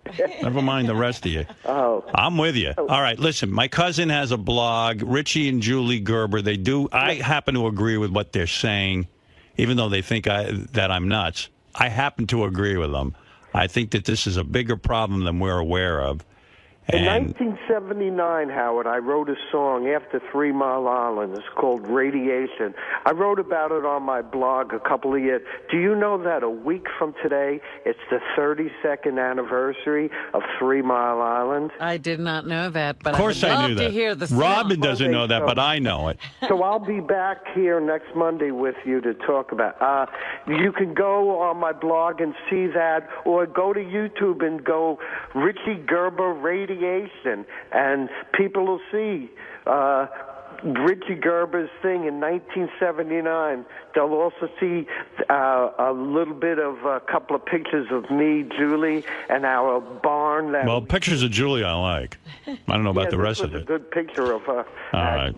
Never mind the rest of you. Oh. I'm with you. All right, listen, my cousin has a blog, Richie and Julie Gerber. They do. I happen to agree with what they're saying, even though they think that I'm nuts. I happen to agree with them. I think that this is a bigger problem than we're aware of. In 1979, Howard, I wrote a song after 3 Mile Island. It's called Radiation. I wrote about it on my blog a couple of years. Do you know that a week from today, it's the 32nd anniversary of 3 Mile Island? I did not know that, but of course I would I love knew that. to hear the song. Robin doesn't know that, but I know it. So I'll be back here next Monday with you to talk about you can go on my blog and see that, or go to YouTube and go Richie Gerber Radiation, and people will see Richie Gerber's thing in 1979. They'll also see a little bit of a couple of pictures of me, Julie, and our barn. Well, pictures of Julie I like. I don't know about the rest of it. it. A good picture of her. All right.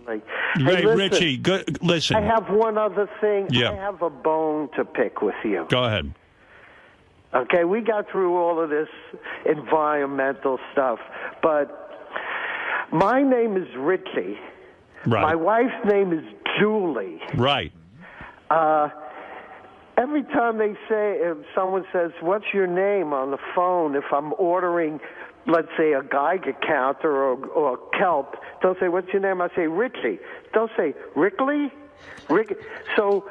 Hey, listen, Richie, listen. I have one other thing. Yeah. I have a bone to pick with you. Go ahead. Okay, we got through all of this environmental stuff, but my name is Richie. Right. My wife's name is Julie. Right. Every time if someone says, "What's your name?" on the phone, if I'm ordering, let's say, a Geiger counter or kelp, they'll say, "What's your name?" I say, Richie. They'll say, Rickley? Rick, so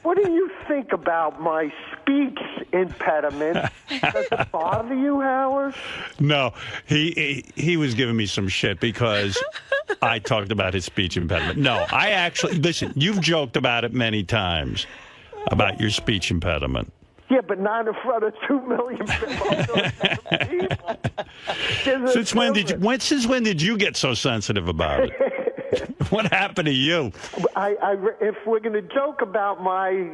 what do you think about my speech impediment? Does it bother you, Howard? No, he was giving me some shit because I talked about his speech impediment. No, I actually, listen, you've joked about it many times, about your speech impediment. Yeah, but not in front of 2 million people. Since when did you get so sensitive about it? What happened to you? If we're going to joke about my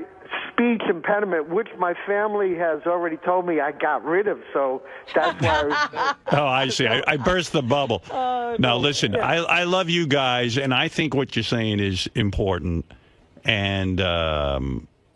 speech impediment, which my family has already told me I got rid of, so that's why Oh, I see. I burst the bubble. Now, listen, I love you guys, and I think what you're saying is important. And,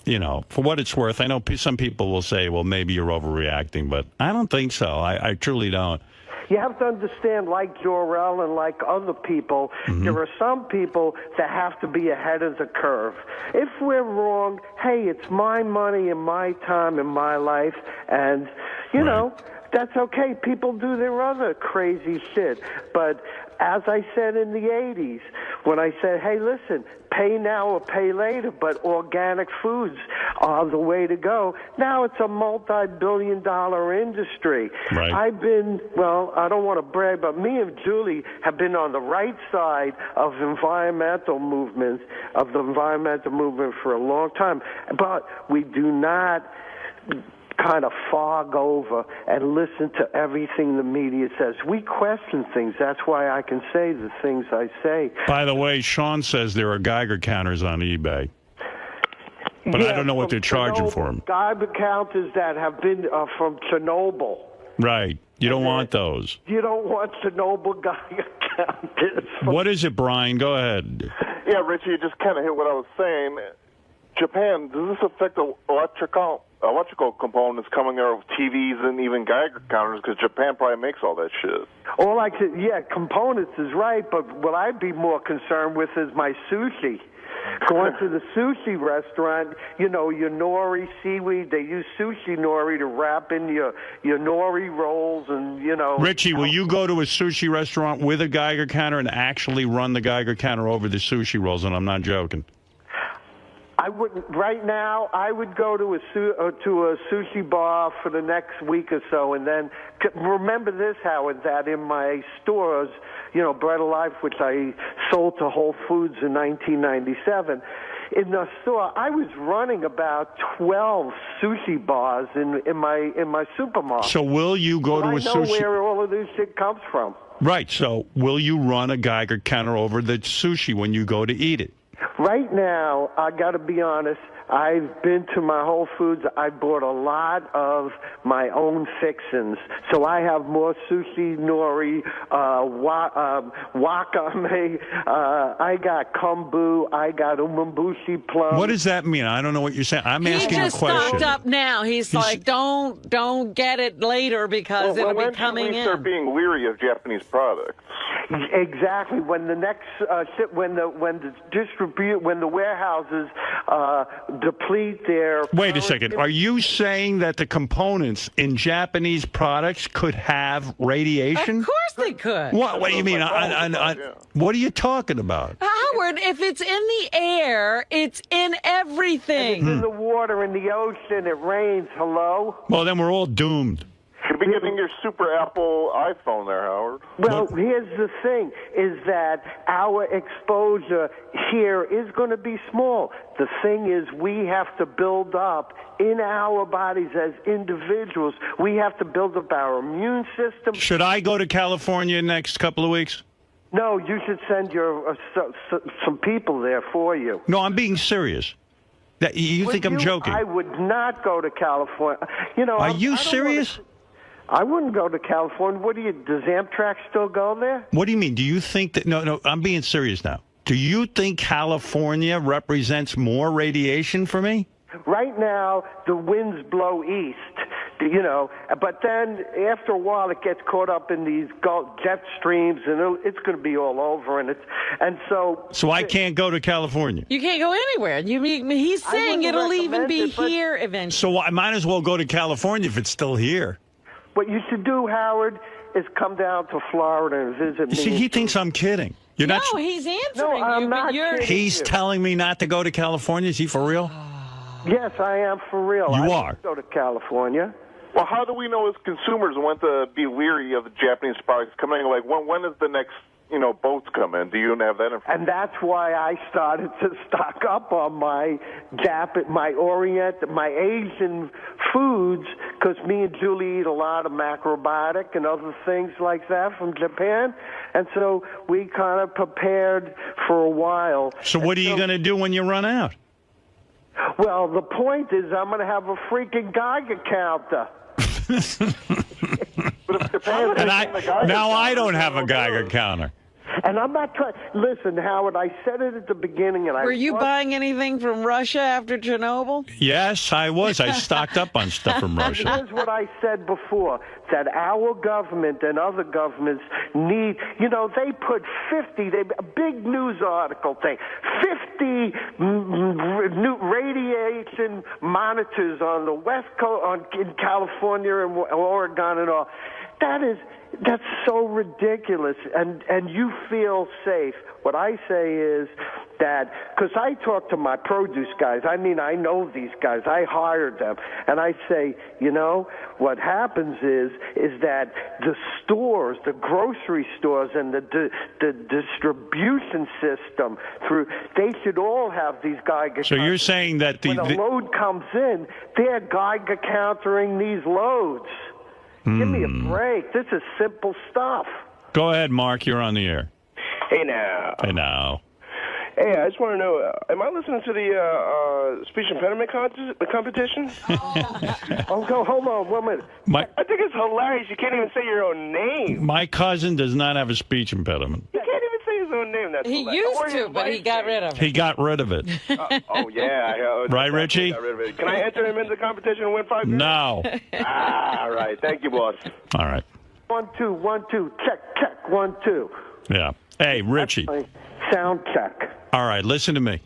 you know, for what it's worth, I know some people will say, well, maybe you're overreacting, but I don't think so. I truly don't. You have to understand, like Jor-El and like other people, there are some people that have to be ahead of the curve. If we're wrong, hey, it's my money and my time and my life, and, you know, that's okay. People do their other crazy shit. But as I said in the 80s, when I said, hey, listen, pay now or pay later, but organic foods are the way to go. Now it's a multi-billion-dollar industry. Right. I've been, well, I don't want to brag, but me and Julie have been on the right side of environmental movements, of the environmental movement for a long time. But we do not kind of fog over and listen to everything the media says. We question things. That's why I can say the things I say. By the way, Sean says there are Geiger counters on eBay. But I don't know what they're charging for them. Geiger counters that have been from Chernobyl. Right. You don't want those. You don't want Chernobyl Geiger counters. What is it, Brian? Go ahead. Yeah, Richie, you just kind of hit what I was saying. Japan, does this affect the electrical components coming out of TVs and even Geiger counters? Because Japan probably makes all that shit. All I could, components is right, but what I'd be more concerned with is my sushi. Going to the sushi restaurant, you know, your nori seaweed, they use sushi nori to wrap in your nori rolls and, you know. Richie, will you go to a sushi restaurant with a Geiger counter and actually run the Geiger counter over the sushi rolls? And I'm not joking. I wouldn't. Right now, I would go to a sushi bar for the next week or so, and then remember this, Howard, that in my stores, you know, Bread Alive, which I sold to Whole Foods in 1997, in the store, I was running about 12 sushi bars in my supermarket. So will you go to a sushi? I know where all of this shit comes from. Right. So will you run a Geiger counter over the sushi when you go to eat it? Right now, I got to be honest, I've been to my Whole Foods. I bought a lot of my own fixins. So I have more sushi, nori, wakame, I got kombu, I got 𝗦𝗵cie plum. What does that mean? I don't know what you're saying. I'm asking a question. He just stocked up now. He's like, don't get it later because it'll be coming in. When start being leery of Japanese products? Exactly. When the next when the warehouses deplete their. Wait a second. Are you saying that the components in Japanese products could have radiation? Of course they could. What do you mean? What are you talking about? Howard, if it's in the air, it's in everything. It's in the water, in the ocean. It rains. Hello. Well, then we're all doomed. You'll be getting your super Apple iPhone there, Howard. Well, here's the thing, is that our exposure here is going to be small. The thing is we have to build up in our bodies as individuals. We have to build up our immune system. Should I go to California next couple of weeks? No, you should send your some people there for you. No, I'm being serious. You think I'm joking? I would not go to California. You know, Are you serious? I wouldn't go to California. Does Amtrak still go there? What do you mean? Do you think that... No, I'm being serious now. Do you think California represents more radiation for me? Right now, the winds blow east, you know, but then after a while it gets caught up in these jet streams, and it's going to be all over, and so... So I can't go to California? You can't go anywhere. He's saying it'll even be here eventually. So I might as well go to California if it's still here. What you should do, Howard, is come down to Florida and visit me. See, he thinks I'm kidding. You're not. No, he's answering no, I'm you, not but you're... He's telling me not to go to California. Is he for real? Yes, I am for real. You are. Go to California. Well, how do we know as consumers when to be leery of the Japanese products coming? Like, when is the next, boats come in? Do you have that information? And that's why I started to stock up on my my Asian foods, because me and Julie eat a lot of macrobiotic and other things like that from Japan. And so we kind of prepared for a while. So what are you going to do when you run out? Well, the point is I'm going to have a freaking Geiger counter. Now I don't have a Geiger counter. And I'm not trying. Listen, Howard, I said it at the beginning. And Were you buying anything from Russia after Chernobyl? Yes, I was. I stocked up on stuff from Russia. And here's what I said before, that our government and other governments need, they put 50, a big news article thing, 50 new radiation monitors on the West Coast, in California and Oregon and all. That's so ridiculous, and you feel safe. What I say is that, because I talk to my produce guys, I know these guys, I hired them, and I say, what happens is that the stores, the grocery stores, and the distribution system, they should all have these Geiger counters. So you're saying that when a load comes in, they're Geiger countering these loads. Give me a break. This is simple stuff. Go ahead, Mark. You're on the air. Hey, now. Hey, now. Hey, I just want to know, am I listening to the speech impediment competition? Hold on 1 minute. I think it's hilarious. You can't even say your own name. My cousin does not have a speech impediment. You can't even say his own name. That's he hilarious. used to, but he got rid of it. He got rid of it. Oh, yeah. Right, Richie? Got rid of it. Can I enter him into the competition and win $5 million? No. All right. Thank you, boss. All right. 1, 2, 1, 2. Check. 1, 2. Yeah. Hey, Richie. Sound check. All right, listen to me.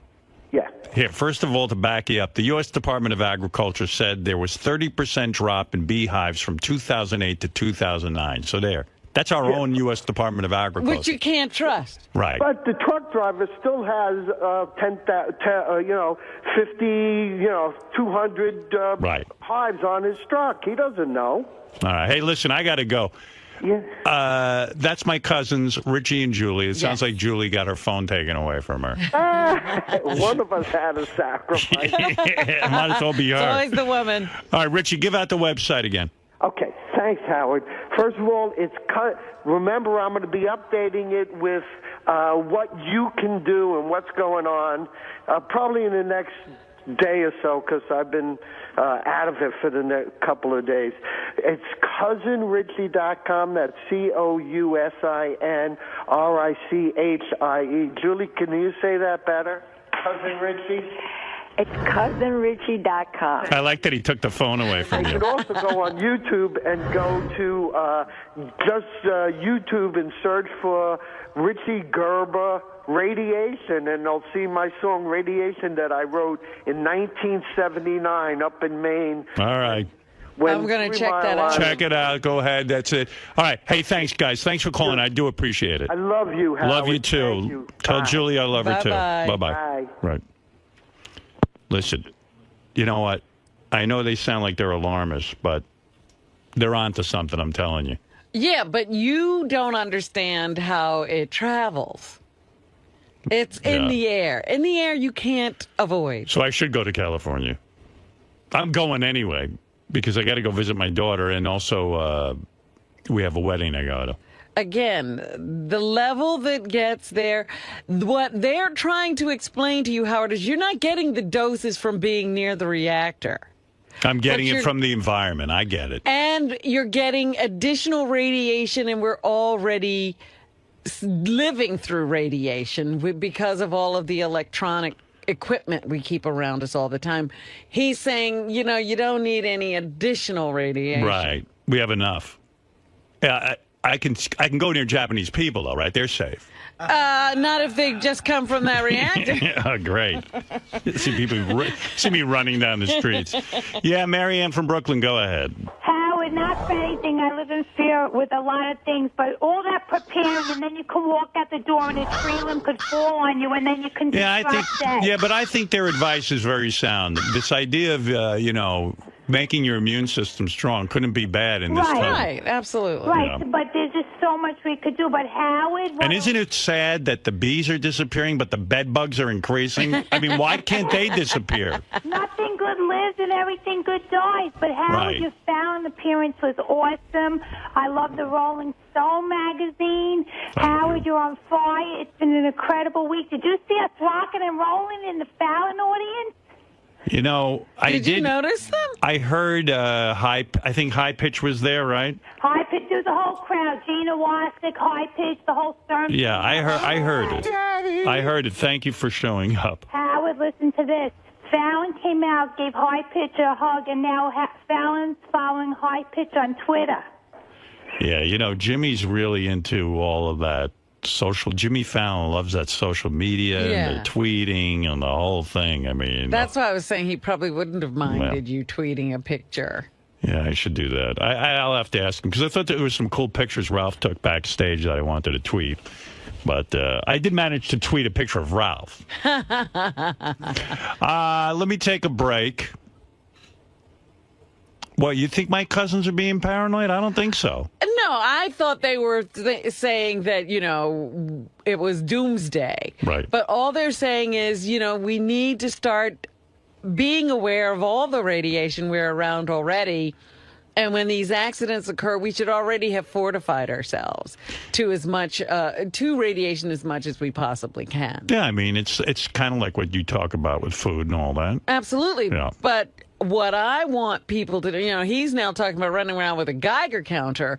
Yeah. Here, first of all, to back you up, the U.S. Department of Agriculture said there was 30% drop in beehives from 2008 to 2009. So that's our own U.S. Department of Agriculture. Which you can't trust. Right. But the truck driver still has 50, 200 hives on his truck. He doesn't know. All right. Hey, listen, I got to go. Yeah. That's my cousins, Richie and Julie. It sounds like Julie got her phone taken away from her. One of us had a sacrifice. It might as well be her. It's always the woman. All right, Richie, give out the website again. Okay, thanks, Howard. First of all, remember, I'm going to be updating it with what you can do and what's going on, probably in the next day or so, because I've been out of it for the next couple of days. It's cousinrichie.com. That's COUSINRICHIE. Julie, can you say that better? Cousin Richie? It's cousinrichie.com. I like that he took the phone away from You you. can also go on YouTube and go to YouTube and search for Richie Gerber Radiation, and they'll see my song Radiation that I wrote in 1979 up in Maine. All right. I'm going to check that out. Check it out. Go ahead. That's it. All right. Hey, thanks, guys. Thanks for calling. I do appreciate it. I love you, Howard. Love you, too. Thank you. Tell Bye. Julie I love her, too. Bye-bye. Bye-bye. Bye. Right. Listen, you know what? I know they sound like they're alarmists, but they're onto something, I'm telling you. Yeah, but you don't understand how it travels. It's in the air. In the air, you can't avoid. So I should go to California. I'm going anyway because I got to go visit my daughter, and also we have a wedding I go to. Again, the level that gets there, what they're trying to explain to you, Howard, is you're not getting the doses from being near the reactor. I'm getting it from the environment. I get it. And you're getting additional radiation, and we're already living through radiation because of all of the electronic equipment we keep around us all the time. He's saying, you don't need any additional radiation. Right. We have enough. I can go near Japanese people, though, right? They're safe. Not if they just come from that reactor. Oh, great. See me running down the streets. Yeah, Marianne from Brooklyn, go ahead. Howard, not for anything. I live in fear with a lot of things, but all that preparing, and then you can walk out the door and a tree limb could fall on you, and then you can but I think their advice is very sound. This idea of, making your immune system strong couldn't be bad in this time. Right, absolutely. Right, but there's just so so much we could do. But Howard... And isn't it sad that the bees are disappearing, but the bed bugs are increasing? I mean, why can't they disappear? Nothing good lives and everything good dies. But Howard, Right. your Fallon appearance was awesome. I love the Rolling Stone magazine. Howard, you're on fire. It's been an incredible week. Did you see us rocking and rolling in the Fallon audience? You know, I did. Did you notice them? I heard I think High Pitch was there, right? High Pitch, there was a whole crowd. Gina Wasik, High Pitch, the whole Stern. Yeah, I heard it. I heard it. Thank you for showing up. Howard, listen to this. Fallon came out, gave High Pitch a hug, and now Fallon's following High Pitch on Twitter. Yeah, you know, Jimmy's really into all of that Jimmy Fallon loves that social media and the tweeting and the whole thing. I mean, That's why I was saying he probably wouldn't have minded you tweeting a picture. Yeah, I should do that. I'll have to ask him because I thought there was some cool pictures Ralph took backstage that I wanted to tweet. But I did manage to tweet a picture of Ralph. Let me take a break. What, you think my cousins are being paranoid? I don't think so. No, I thought they were saying that, you know, it was doomsday. Right. But all they're saying is, you know, we need to start being aware of all the radiation we're around already. And when these accidents occur, we should already have fortified ourselves to radiation as much as we possibly can. Yeah, I mean, it's kind of like what you talk about with food and all that. Absolutely. Yeah. But what I want people to do, you know, he's now talking about running around with a Geiger counter.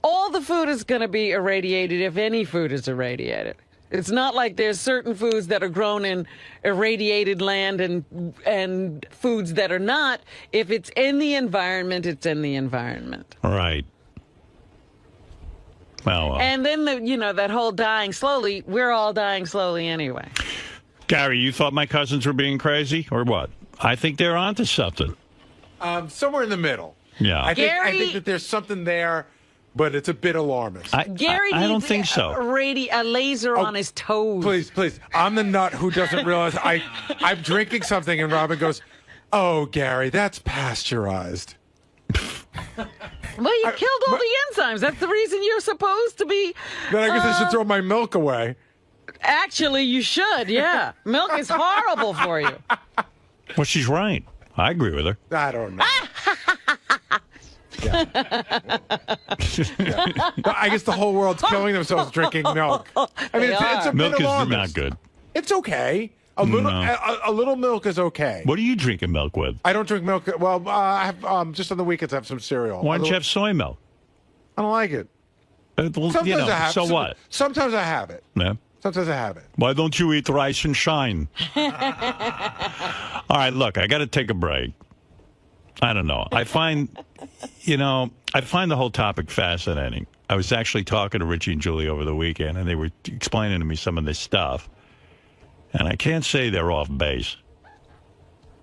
All the food is going to be irradiated if any food is irradiated. It's not like there's certain foods that are grown in irradiated land and foods that are not. If it's in the environment, it's in the environment. Right. Well. And then, that whole dying slowly, we're all dying slowly anyway. Gary, you thought my cousins were being crazy or what? I think they're onto something. Somewhere in the middle. Yeah. I think that there's something there, but it's a bit alarmist. Gary I don't needs think so. A laser on his toes. Please. I'm the nut who doesn't realize I'm drinking something and Robin goes, "Oh, Gary, that's pasteurized." Well, you killed all the enzymes. That's the reason you're supposed to be... Then I guess I should throw my milk away. Actually, you should, yeah. Milk is horrible for you. Well, she's right. I agree with her. I don't know. Yeah. I guess the whole world's killing themselves drinking milk. I mean, it's a bit milk is alarmist. not good. It's okay. A little milk is okay. What are you drinking milk with? I don't drink milk. Well, I have just on the weekends I have some cereal. Why don't you have soy milk? I don't like it. Sometimes I have. So what? Sometimes I have it. Yeah. Sometimes I have it. Why don't you eat rice and shine? All right, look, I got to take a break. I don't know. I find the whole topic fascinating. I was actually talking to Richie and Julie over the weekend, and they were explaining to me some of this stuff. And I can't say they're off base.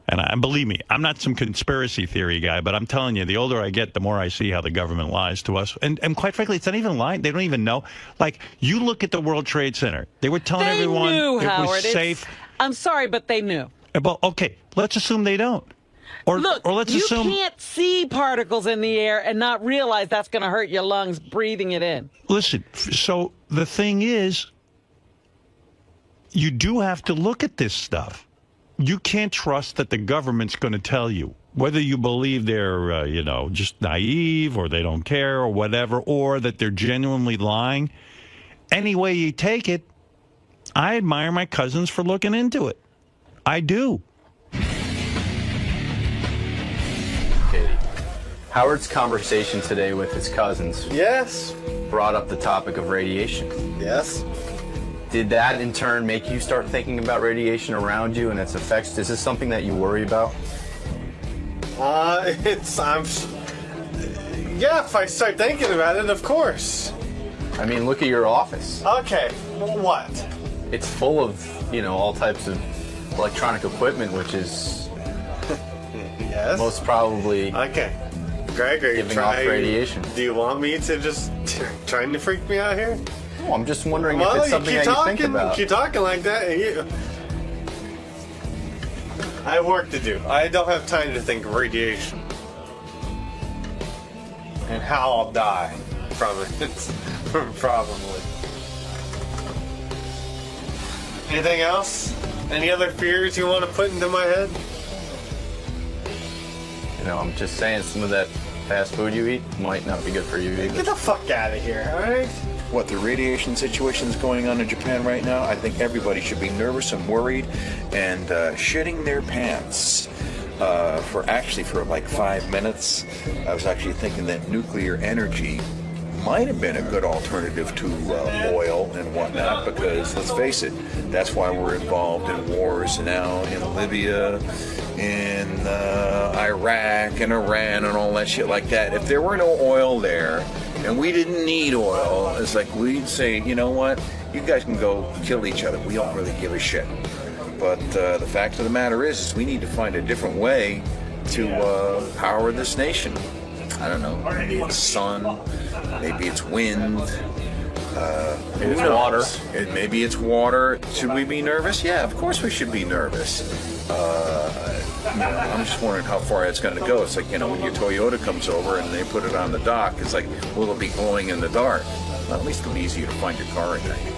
And believe me, I'm not some conspiracy theory guy, but I'm telling you, the older I get, the more I see how the government lies to us. And quite frankly, it's not even lying. They don't even know. Like, you look at the World Trade Center. They were telling everyone it was safe. I'm sorry, but they knew. Well, okay, let's assume they don't. Or let's assume you can't see particles in the air and not realize that's going to hurt your lungs breathing it in. Listen, so the thing is, you do have to look at this stuff. You can't trust that the government's going to tell you, whether you believe they're, just naive or they don't care or whatever, or that they're genuinely lying. Any way you take it, I admire my cousins for looking into it. I do. Howard's conversation today with his cousins brought up the topic of radiation. Yes. Did that in turn make you start thinking about radiation around you and its effects? Is this something that you worry about? If I start thinking about it, of course. I mean, look at your office. Okay, what? It's full of, all types of electronic equipment, which is most probably Greg, are you giving off radiation. Do you want me to just trying to freak me out here? No, I'm just wondering if it's something that you think about. Keep talking like that. I have work to do. I don't have time to think of radiation and how I'll die from it. Probably. Anything else? Any other fears you want to put into my head? You know, I'm just saying some of that fast food you eat might not be good for you either. Get the fuck out of here, alright? What, the radiation situation is going on in Japan right now? I think everybody should be nervous and worried and shitting their pants. For like 5 minutes, I was actually thinking that nuclear energy might have been a good alternative to oil and whatnot, because let's face it, that's why we're involved in wars now in Libya, in Iraq and Iran and all that shit like that. If there were no oil there and we didn't need oil, it's like we'd say, you know what, you guys can go kill each other. We don't really give a shit. But the fact of the matter is we need to find a different way to power this nation. I don't know, maybe it's sun, maybe it's wind, maybe it's water. Maybe it's water. Should we be nervous? Yeah, of course we should be nervous. I'm just wondering how far it's going to go. It's like, when your Toyota comes over and they put it on the dock, it's like, will it be glowing in the dark? Well, at least it'll be easier to find your car at night.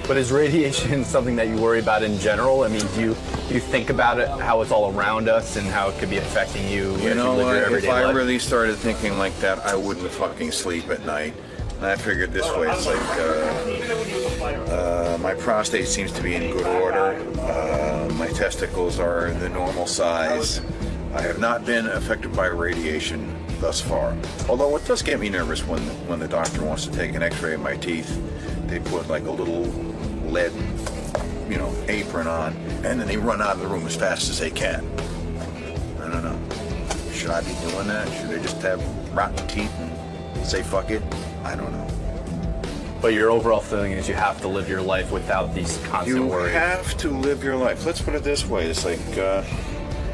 But is radiation something that you worry about in general? I mean, do you think about it, how it's all around us and how it could be affecting you? You know what? If I really started thinking like that, I wouldn't fucking sleep at night. And I figured this way, it's like my prostate seems to be in good order. My testicles are the normal size. I have not been affected by radiation thus far. Although it does get me nervous when the doctor wants to take an x-ray of my teeth. They put like a little lead, apron on, and then they run out of the room as fast as they can. I don't know. Should I be doing that? Should I just have rotten teeth and say fuck it? I don't know. But your overall feeling is you have to live your life without these constant worries. You have to live your life. Let's put it this way. It's like,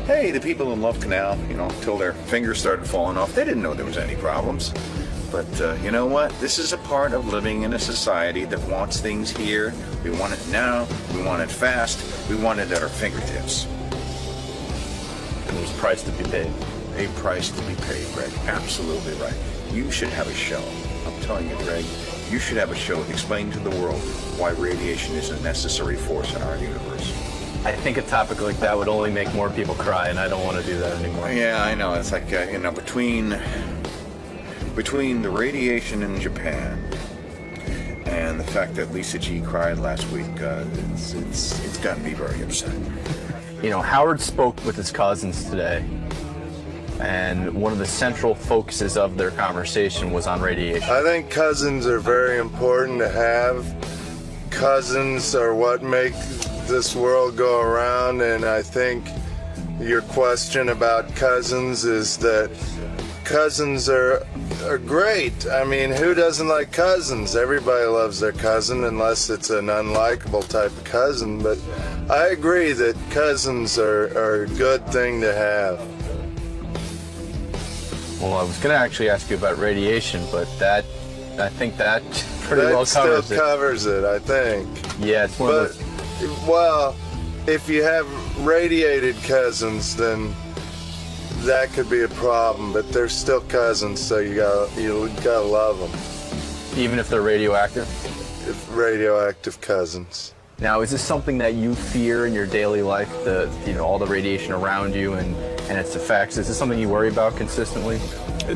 hey, the people in Love Canal, until their fingers started falling off, they didn't know there was any problems. But you know what? This is a part of living in a society that wants things here. We want it now. We want it fast. We want it at our fingertips. And there's a price to be paid. A price to be paid, Greg. Absolutely right. You should have a show. I'm telling you, Greg, you should have a show explaining to the world why radiation is a necessary force in our universe. I think a topic like that would only make more people cry, and I don't want to do that anymore. Yeah, I know. It's like, between the radiation in Japan and the fact that 𝗦𝗫cie cried last week, it's gotten me very upset. Howard spoke with his cousins today, and one of the central focuses of their conversation was on radiation. I think cousins are very important to have. Cousins are what make this world go around, and I think your question about cousins is that cousins are great. I mean, who doesn't like cousins? Everybody loves their cousin, unless it's an unlikable type of cousin. But I agree that cousins are a good thing to have. Well, I was going to actually ask you about radiation, but I think that pretty well covers it. Still covers it, I think. Yeah, it's one of those. Well, if you have radiated cousins, then that could be a problem, but they're still cousins, so you gotta love them. Even if they're radioactive? If radioactive cousins. Now, is this something that you fear in your daily life, all the radiation around you and its effects? Is this something you worry about consistently?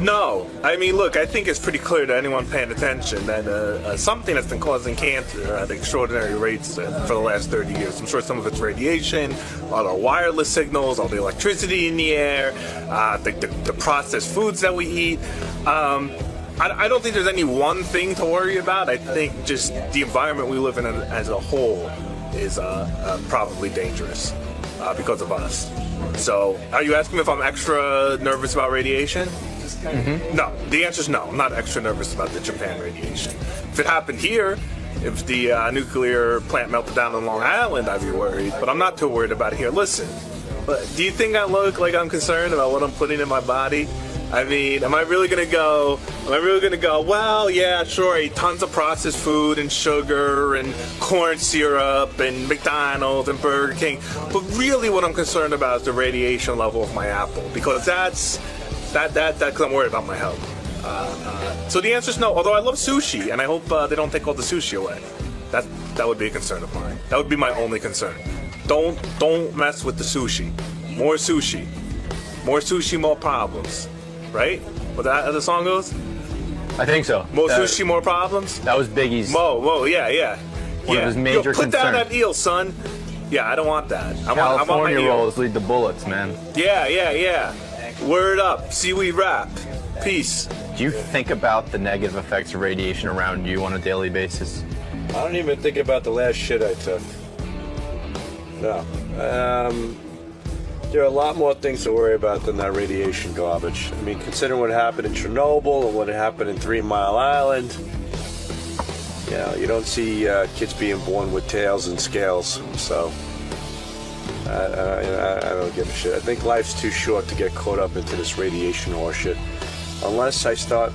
No. I mean, look, I think it's pretty clear to anyone paying attention that something that's been causing cancer at extraordinary rates for the last 30 years. I'm sure some of it's radiation, all the wireless signals, all the electricity in the air, the processed foods that we eat. I don't think there's any one thing to worry about. I think just the environment we live in as a whole is probably dangerous because of us. So, are you asking me if I'm extra nervous about radiation? Mm-hmm. No, the answer is no. I'm not extra nervous about the Japan radiation. If it happened here, if the nuclear plant melted down on Long Island, I'd be worried. But I'm not too worried about it here. Listen, do you think I look like I'm concerned about what I'm putting in my body? I mean, am I really gonna go, well, yeah, sure, I eat tons of processed food and sugar and corn syrup and McDonald's and Burger King, but really what I'm concerned about is the radiation level of my apple, because that's I'm worried about my health. So the answer is no, although I love sushi, and I hope they don't take all the sushi away. That would be a concern of mine. That would be my only concern. Don't mess with the sushi. More sushi. More sushi, more problems. Right? What the song goes? I think so. More sushi, more problems? That was Biggie's. Yeah. One of his major put down concerns. that eel, son. Yeah, I don't want that. I want my California eel. rolls lead the bullets, man. Yeah. Word up. Seaweed rap. Peace. Do you think about the negative effects of radiation around you on a daily basis? I don't even think about the last shit I took. No. There are a lot more things to worry about than that radiation garbage. I mean, considering what happened in Chernobyl and what happened in 3 Mile Island, you know, you don't see kids being born with tails and scales. So I don't give a shit. I think life's too short to get caught up into this radiation horseshit. Unless I start,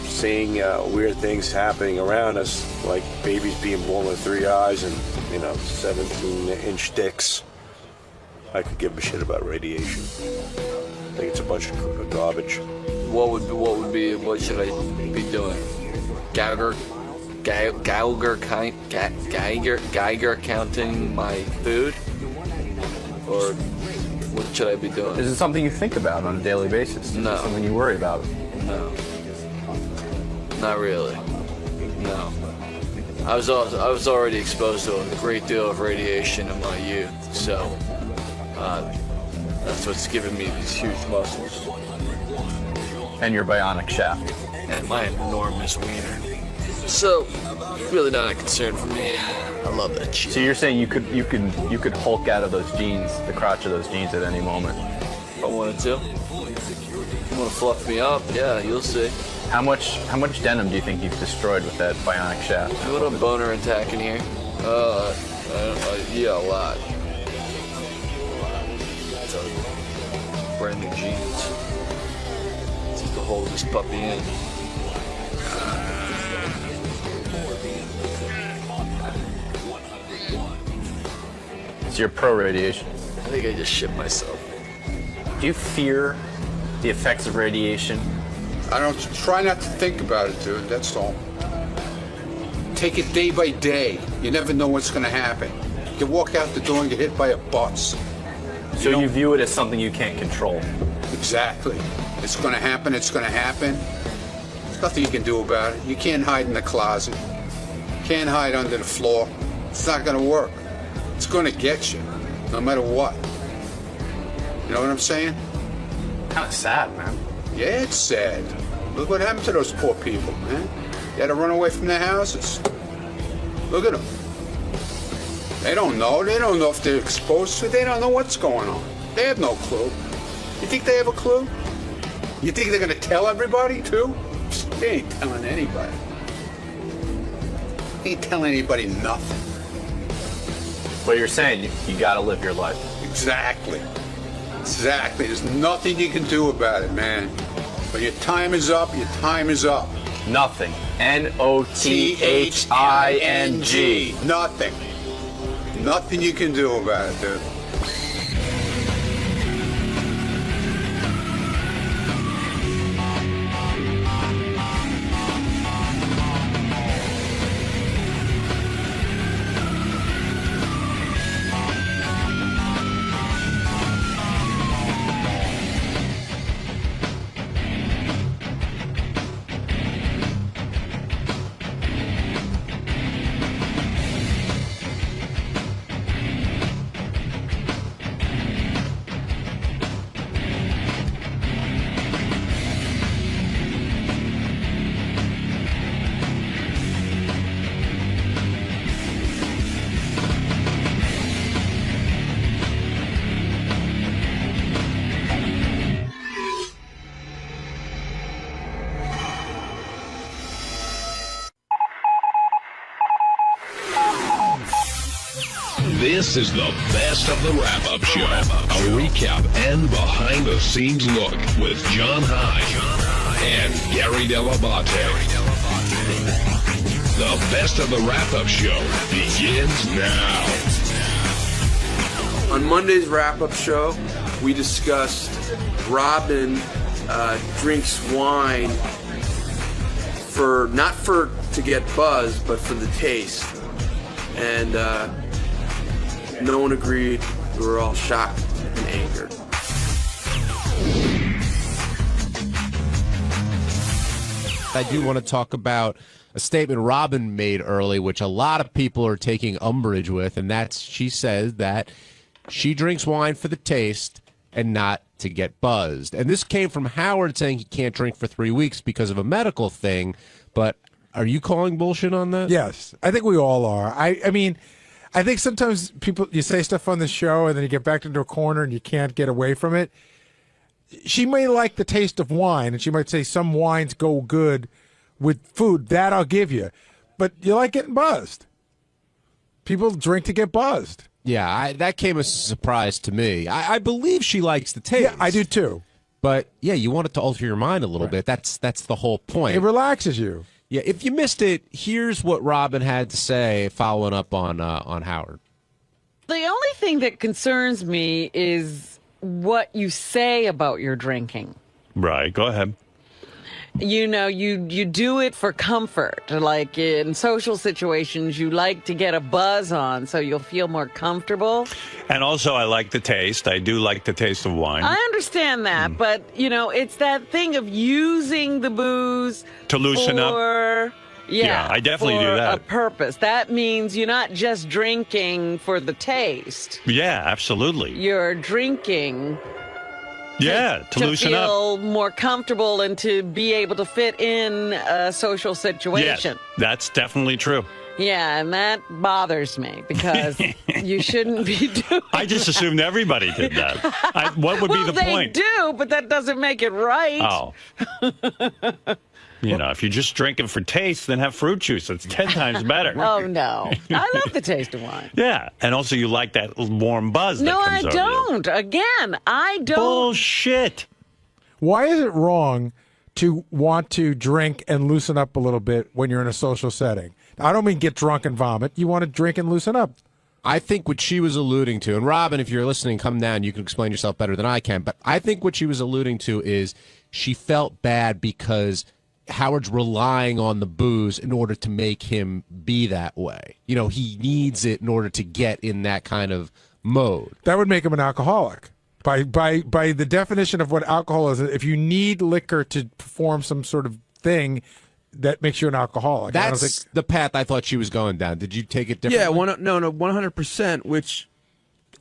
seeing weird things happening around us, like babies being born with 3 eyes and, 17-inch dicks. I could give a shit about radiation. I think it's a bunch of garbage. What should I be doing? Geiger counting my food? Or what should I be doing? Is it something you think about on a daily basis? No. Something you worry about? No. Not really. No. I was already exposed to a great deal of radiation in my youth, so that's what's given me these huge muscles. And your bionic shaft. And my enormous wiener. So, really not a concern for me. I love that shit. So you're saying you could Hulk out of those jeans, the crotch of those jeans at any moment? If I wanted to. If you want to fluff me up, yeah, you'll see. How much denim do you think you've destroyed with that bionic shaft? You want a boner attack in here? Yeah, a lot. Brand new jeans. Just to hold this puppy in. So you're pro radiation? I think I just shit myself. Do you fear the effects of radiation? I don't try not to think about it, dude. That's all. Take it day by day. You never know what's going to happen. You can walk out the door and get hit by a bus. So you view it as something you can't control? Exactly. It's going to happen. It's going to happen. There's nothing you can do about it. You can't hide in the closet. You can't hide under the floor. It's not going to work. It's going to get you, no matter what. You know what I'm saying? Kind of sad, man. Yeah, it's sad. Look what happened to those poor people, man. They had to run away from their houses. Look at them. They don't know. They don't know if they're exposed to it. They don't know what's going on. They have no clue. You think they have a clue? You think they're going to tell everybody, too? They ain't telling anybody. They ain't telling anybody nothing. But you're saying you got to live your life. Exactly. Exactly. There's nothing you can do about it, man. When your time is up, your time is up. Nothing. Nothinng. Nothing. Nothing you can do about it, dude. This is the best of the wrap-up show. A recap and behind-the-scenes look with John High and Gary Dell'Abate. The best of the wrap-up show begins now. On Monday's wrap-up show, we discussed Robin drinks wine not to get buzzed, but for the taste. And no one agreed. We were all shocked and angered. I do want to talk about a statement Robin made early, which a lot of people are taking umbrage with, and that's she says that she drinks wine for the taste and not to get buzzed. And this came from Howard saying he can't drink for 3 weeks because of a medical thing, but are you calling bullshit on that? Yes, I think we all are. I mean, I think sometimes you say stuff on the show and then you get backed into a corner and you can't get away from it. She may like the taste of wine, and she might say some wines go good with food. That I'll give you. But you like getting buzzed. People drink to get buzzed. Yeah, that came as a surprise to me. I believe she likes the taste. Yeah, I do too. But, yeah, you want it to alter your mind a little bit. That's the whole point. It relaxes you. Yeah, if you missed it, here's what Robin had to say following up on Howard. The only thing that concerns me is what you say about your drinking. Right, go ahead. You know, you do it for comfort. Like in social situations, you like to get a buzz on so you'll feel more comfortable. And also, I like the taste. I do like the taste of wine. I understand that, but, you know, it's that thing of using the booze to loosen up. Yeah, I definitely do that. A purpose. That means you're not just drinking for the taste. Yeah, absolutely. You're drinking to loosen up. To feel more comfortable and to be able to fit in a social situation. Yes, that's definitely true. Yeah, and that bothers me because you shouldn't be doing I just assumed everybody did that. What would be the point? They do, but that doesn't make it right. Oh. You know, if you're just drinking for taste, then have fruit juice. It's 10 times better. Oh, no. I love the taste of wine. Yeah, and also you like that warm buzz that comes over you. No, I don't. Again, I don't. Bullshit. Why is it wrong to want to drink and loosen up a little bit when you're in a social setting? I don't mean get drunk and vomit. You want to drink and loosen up. I think what she was alluding to, and Robin, if you're listening, come down. You can explain yourself better than I can. But I think what she was alluding to is she felt bad because Howard's relying on the booze in order to make him be that way. You know, he needs it in order to get in that kind of mode. That would make him an alcoholic. By the definition of what alcohol is, if you need liquor to perform some sort of thing, that makes you an alcoholic. That's the path I thought she was going down. Did you take it differently? Yeah, 100%,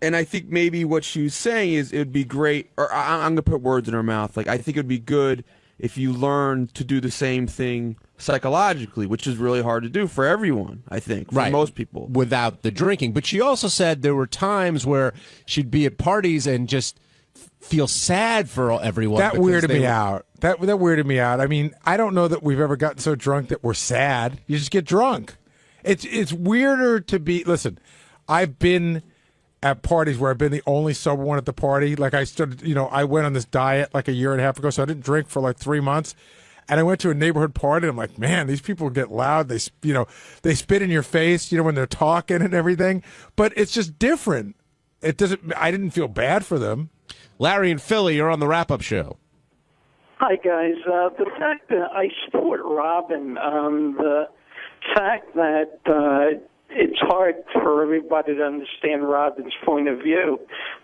and I think maybe what she was saying is it would be great, or I'm going to put words in her mouth, like I think it would be good if you learn to do the same thing psychologically, which is really hard to do for everyone, I think, for most people. Without the drinking. But she also said there were times where she'd be at parties and just feel sad for everyone. That weirded me out. That weirded me out. I mean, I don't know that we've ever gotten so drunk that we're sad. You just get drunk. It's weirder to be... Listen, I've been at parties where I've been the only sober one at the party. Like I went on this diet like a year and a half ago, so I didn't drink for like 3 months. And I went to a neighborhood party, and I'm like, man, these people get loud. They spit in your face, when they're talking and everything. But it's just different. I didn't feel bad for them. Larry and Philly, you're on the wrap-up show. Hi, guys. The fact that I support Robin, the fact that it's hard for everybody to understand Robin's point of view,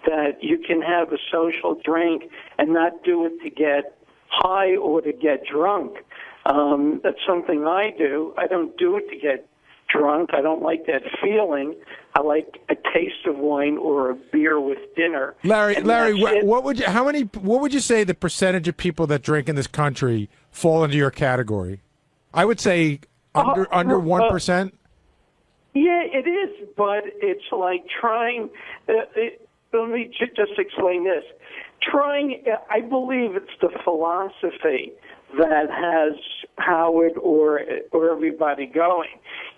that you can have a social drink and not do it to get high or to get drunk. That's something I do. I don't do it to get drunk. I don't like that feeling. I like a taste of wine or a beer with dinner. Larry, what would you say the percentage of people that drink in this country fall into your category? I would say under 1%. Yeah, it is, but it's like trying. Let me just explain this. I believe it's the philosophy that has Howard or everybody going.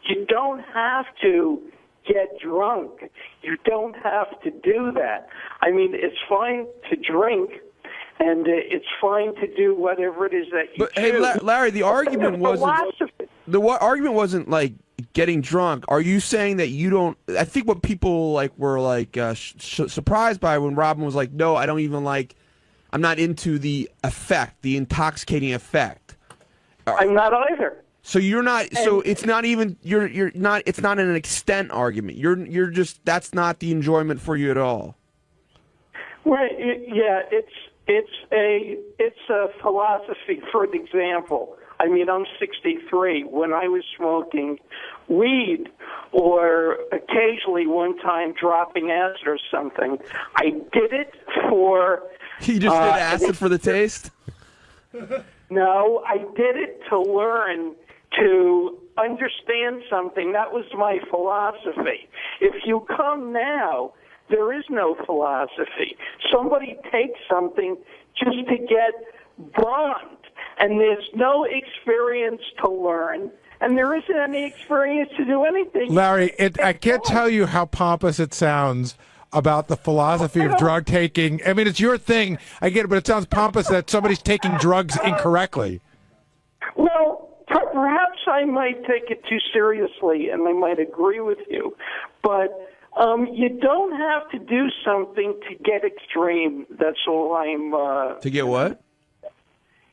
You don't have to get drunk. You don't have to do that. I mean, it's fine to drink, and it's fine to do whatever it is that you choose. Hey, Larry, the argument wasn't like getting drunk. Are you saying that you don't? I think what people were surprised by when Robin was like, "No, I don't even like I'm not into the effect, the intoxicating effect. I'm not either. So you're not. So it's not even. You're not. It's not an extent argument. You're just. That's not the enjoyment for you at all. Right. Yeah. It's a philosophy. For example, I mean, I'm 63. When I was smoking weed, or occasionally one time dropping acid or something, I did it for. You just did acid for the taste? No, I did it to learn to understand something. That was my philosophy. If you come now, there is no philosophy. Somebody takes something just to get burned, and there's no experience to learn, and there isn't any experience to do anything. Larry, I can't tell you how pompous it sounds about the philosophy of drug taking. I mean, it's your thing. I get it, but it sounds pompous that somebody's taking drugs incorrectly. Well, perhaps I might take it too seriously, and I might agree with you, but you don't have to do something to get extreme. That's all I'm... To get what?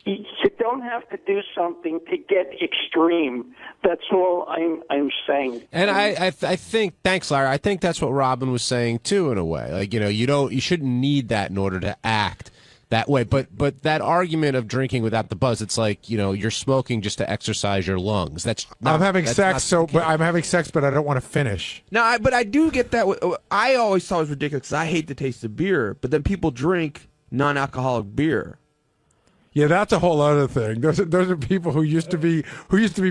You don't have to do something to get extreme. That's all I'm saying. And I think, thanks, Larry. I think that's what Robin was saying too, in a way. Like, you shouldn't need that in order to act that way. But that argument of drinking without the buzz, it's like, you're smoking just to exercise your lungs. That's not, I'm having that's sex, but I don't want to finish. No, but I do get that. I always thought it was ridiculous because I hate the taste of beer, but then people drink non-alcoholic beer. Yeah, that's a whole other thing. Those are people who used to be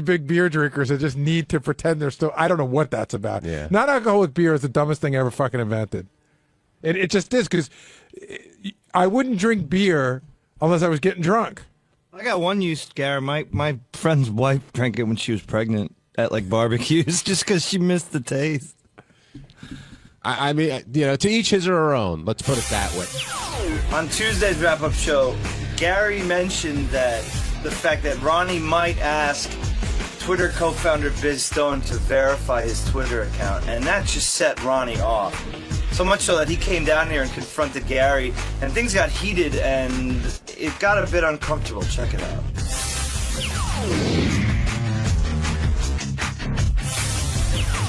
big beer drinkers and just need to pretend they're still. I don't know what that's about. Yeah. Non-alcoholic beer is the dumbest thing ever fucking invented. It just is, because I wouldn't drink beer unless I was getting drunk. I got one use, Gary. My friend's wife drank it when she was pregnant at like barbecues just because she missed the taste. I mean, to each his or her own. Let's put it that way. On Tuesday's wrap-up show, Gary mentioned that the fact that Ronnie might ask Twitter co-founder Biz Stone to verify his Twitter account, and that just set Ronnie off. So much so that he came down here and confronted Gary, and things got heated, and it got a bit uncomfortable. Check it out.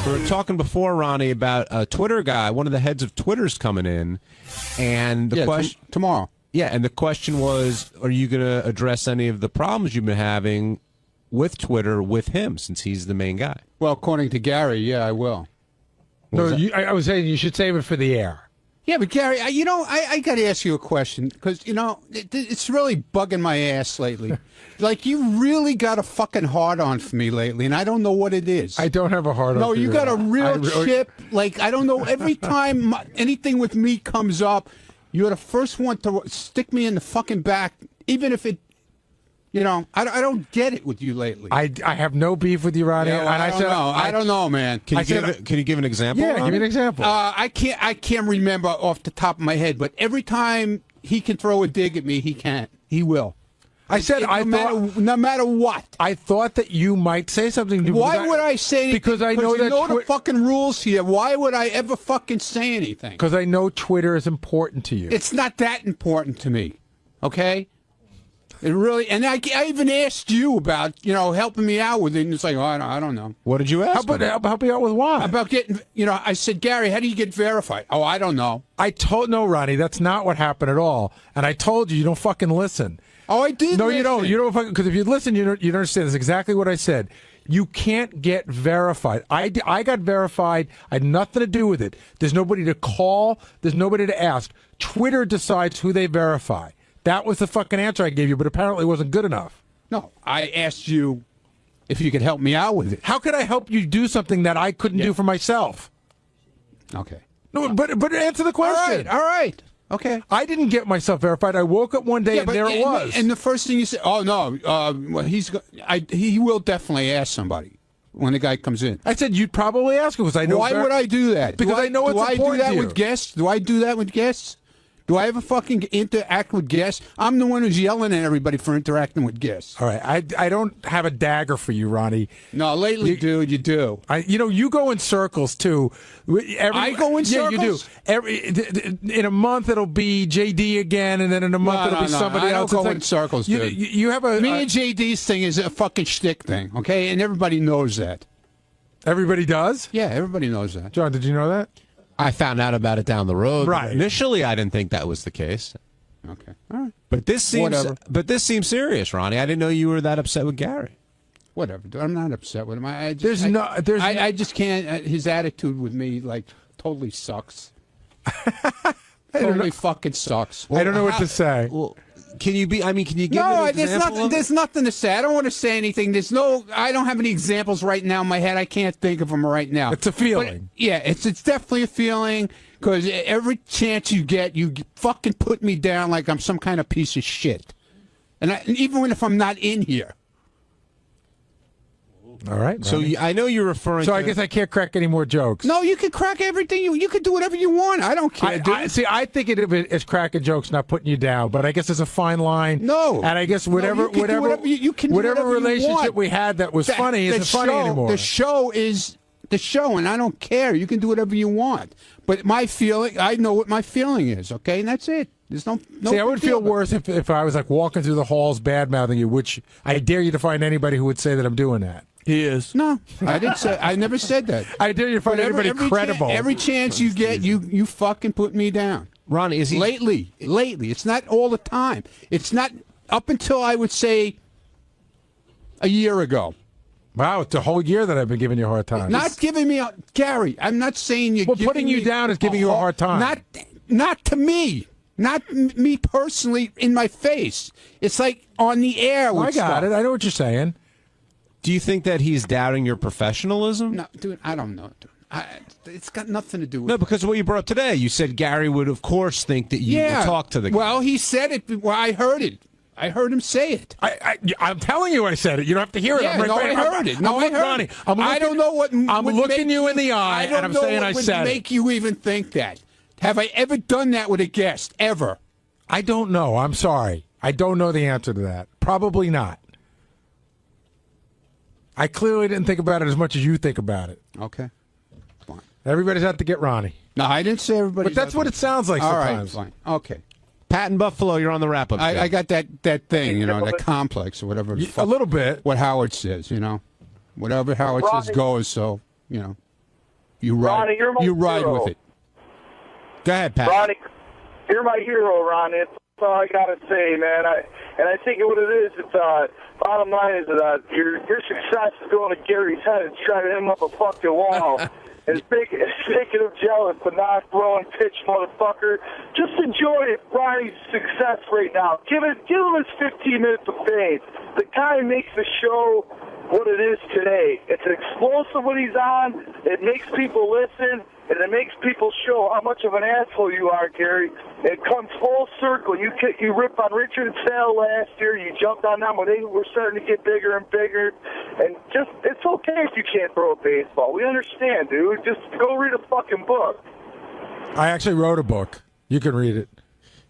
We were talking before, Ronnie, about a Twitter guy. One of the heads of Twitter's coming in, and the question tomorrow. Yeah, and the question was, are you going to address any of the problems you've been having with Twitter with him, since he's the main guy? Well, according to Gary, yeah, I will. No, I was saying you should save it for the air. Yeah, but Gary, I got to ask you a question, because, it's really bugging my ass lately. Like, you really got a fucking hard-on for me lately, and I don't know what it is. I don't have a hard-on for you. No, you got a real chip. Like, I don't know, every time anything with me comes up, you're the first one to stick me in the fucking back, even if it, I don't get it with you lately. I have no beef with you, Ronnie. Yeah, well, I don't know, man. Can you give an example? Yeah, Ronnie? give me an example. I can't remember off the top of my head, but every time he can throw a dig at me, he can't. He will. I said no matter what. I thought that you might say something. Why would I say anything? Because I know that the fucking rules here. Why would I ever fucking say anything? Because I know Twitter is important to you. It's not that important to me. Okay. It really, and I even asked you about, helping me out with it, and it's like, I don't know. What did you ask? Help me out with what? About getting, I said, Gary, how do you get verified? Oh, I don't know. No, Ronnie, that's not what happened at all. And I told you don't fucking listen. Oh, I did. No, listen. you don't. You don't fucking, because if you listen, you don't understand. That's exactly what I said. You can't get verified. I got verified. I had nothing to do with it. There's nobody to call. There's nobody to ask. Twitter decides who they verify. That was the fucking answer I gave you, but apparently it wasn't good enough. No, I asked you if you could help me out with it. How could I help you do something that I couldn't do for myself? Okay. No, but answer the question. All right. Okay. I didn't get myself verified. I woke up one day and there it was. And the first thing you said, oh, no, he will definitely ask somebody when the guy comes in. I said you'd probably ask him because I know. Why would I do that? Because I know it's important to you. Do I do that with guests? Do I do that with guests? Do I ever fucking interact with guests? I'm the one who's yelling at everybody for interacting with guests. All right, I don't have a dagger for you, Ronnie. No, lately, dude, you do. You go in circles too. I go in circles? Yeah, you do. In a month it'll be JD again, and then in a month it'll be somebody else. I don't go in circles, dude. You have me and JD's thing is a fucking shtick thing, okay? And everybody knows that. Everybody does? Yeah, everybody knows that. John, did you know that? I found out about it down the road. Right. Initially, I didn't think that was the case. Okay. All right. But this seems serious, Ronnie. I didn't know you were that upset with Gary. Whatever, dude. I'm not upset with him. I just can't. His attitude with me, like, totally sucks. Totally fucking sucks. I don't know what to say. Well, can you give me an example? There's nothing to say. I don't want to say anything. I don't have any examples right now in my head. I can't think of them right now. It's a feeling. But, yeah, it's definitely a feeling, because every chance you get, you fucking put me down like I'm some kind of piece of shit. And even if I'm not in here. All right. So I know you're referring. So I guess I can't crack any more jokes. No, you can crack everything. You can do whatever you want. I don't care. I think of it as cracking jokes, not putting you down. But I guess there's a fine line. No. And I guess whatever relationship we had that was funny isn't funny anymore. The show is the show, and I don't care. You can do whatever you want. But my feeling, I know what my feeling is. Okay, and that's it. There's no. See, I would feel worse if I was like walking through the halls bad mouthing you, which I dare you to find anybody who would say that I'm doing that. He is. No, I didn't say. I never said that. I dare you to find anybody credible. Every chance you get, you fucking put me down. Ronnie, is he lately? It's not all the time. It's not up until I would say a year ago. Wow, it's a whole year that I've been giving you a hard time. Not giving me Gary. I'm not saying you. Well, putting you down is giving you a hard time. Not to me. Not me personally in my face. It's like on the air. I got it. I know what you're saying. Do you think that he's doubting your professionalism? No, dude, I don't know. Dude. It's got nothing to do with No, because of what you brought up today. You said Gary would, of course, think that you would talk to the guy. Well, he said it. Well, I heard it. I heard him say it. I'm telling you I said it. You don't have to hear it. Yeah, I heard it. No, I heard it. I don't know what I'm looking you in the eye, and I'm saying I said it. I don't know what would make you even think that. Have I ever done that with a guest? Ever? I don't know. I'm sorry. I don't know the answer to that. Probably not. I clearly didn't think about it as much as you think about it. Okay. Fine. Everybody's out to get Ronnie. No, I didn't say everybody. But that's what it sounds like sometimes. All right, fine. Okay. Pat in Buffalo, you're on the wrap-up. I got that thing, that complex or whatever. A little bit. What Howard says, Whatever Howard says goes, so, you ride, Ronnie, you ride with it. Go ahead, Pat. Ronnie, you're my hero, Ronnie. That's all I got to say, man. I think what it is, bottom line is that your success is going to Gary's head and driving him up a fucking wall. It's making him jealous, but not throwing pitch, motherfucker. Just enjoy Ronnie's success right now. Give him his 15 minutes of fame. The guy makes the show what it is today. It's explosive when he's on. It makes people listen, and it makes people show how much of an asshole you are, Gary. It comes full circle. You ripped on Richard and Sal last year. You jumped on them when they were starting to get bigger and bigger. And it's okay if you can't throw a baseball. We understand, dude. Just go read a fucking book. I actually wrote a book. You can read it.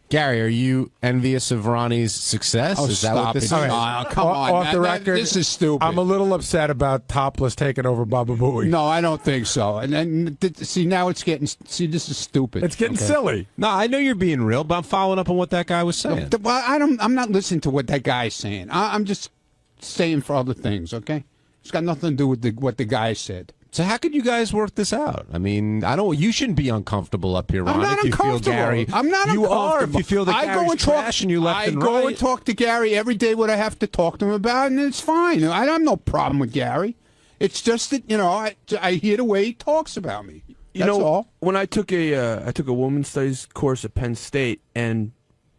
Gary, are you envious of Ronnie's success? Oh, is that what this is? Right. Come on. Off the record, this is stupid. I'm a little upset about Topless taking over Baba Booey. No, I don't think so. And see, now it's getting. See, this is stupid. It's getting silly. No, I know you're being real, but I'm following up on what that guy was saying. No, well, I'm not listening to what that guy's saying. I'm just saying for other things. Okay, it's got nothing to do with what the guy said. So how could you guys work this out? I mean, you shouldn't be uncomfortable up here, Ron. I'm not uncomfortable. I'm not uncomfortable. You are if you feel that Gary's trash and you left and right. I go and talk to Gary every day what I have to talk to him about, and it's fine. I have no problem with Gary. It's just that, I hear the way he talks about me. That's all. When I took a women's studies course at Penn State, and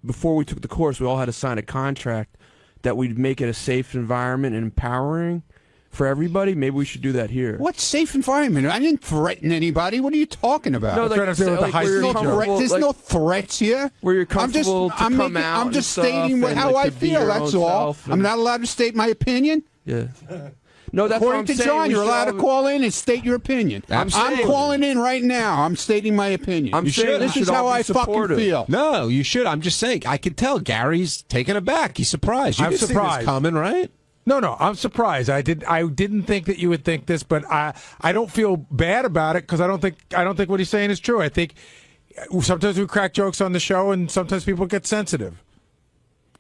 before we took the course, we all had to sign a contract that we'd make it a safe environment and empowering for everybody. Maybe we should do that here. What safe environment? I didn't threaten anybody. What are you talking about? No, there's no threats here. Where you're comfortable to come out. I'm just stating how I feel. That's all. I'm not allowed to state my opinion. Yeah. No, that's what According I'm to saying. John, We you're should allowed to always- call in and state your opinion. I'm calling in right now. I'm stating my opinion. I'm saying this we is should how all be I fucking supportive. feel. No, you should. I'm just saying. I can tell Gary's taken aback. He's surprised. You I'm didn't see surprised. this coming, right? No, I'm surprised. I didn't think that you would think this, but I don't feel bad about it because I don't think what he's saying is true. I think sometimes we crack jokes on the show, and sometimes people get sensitive.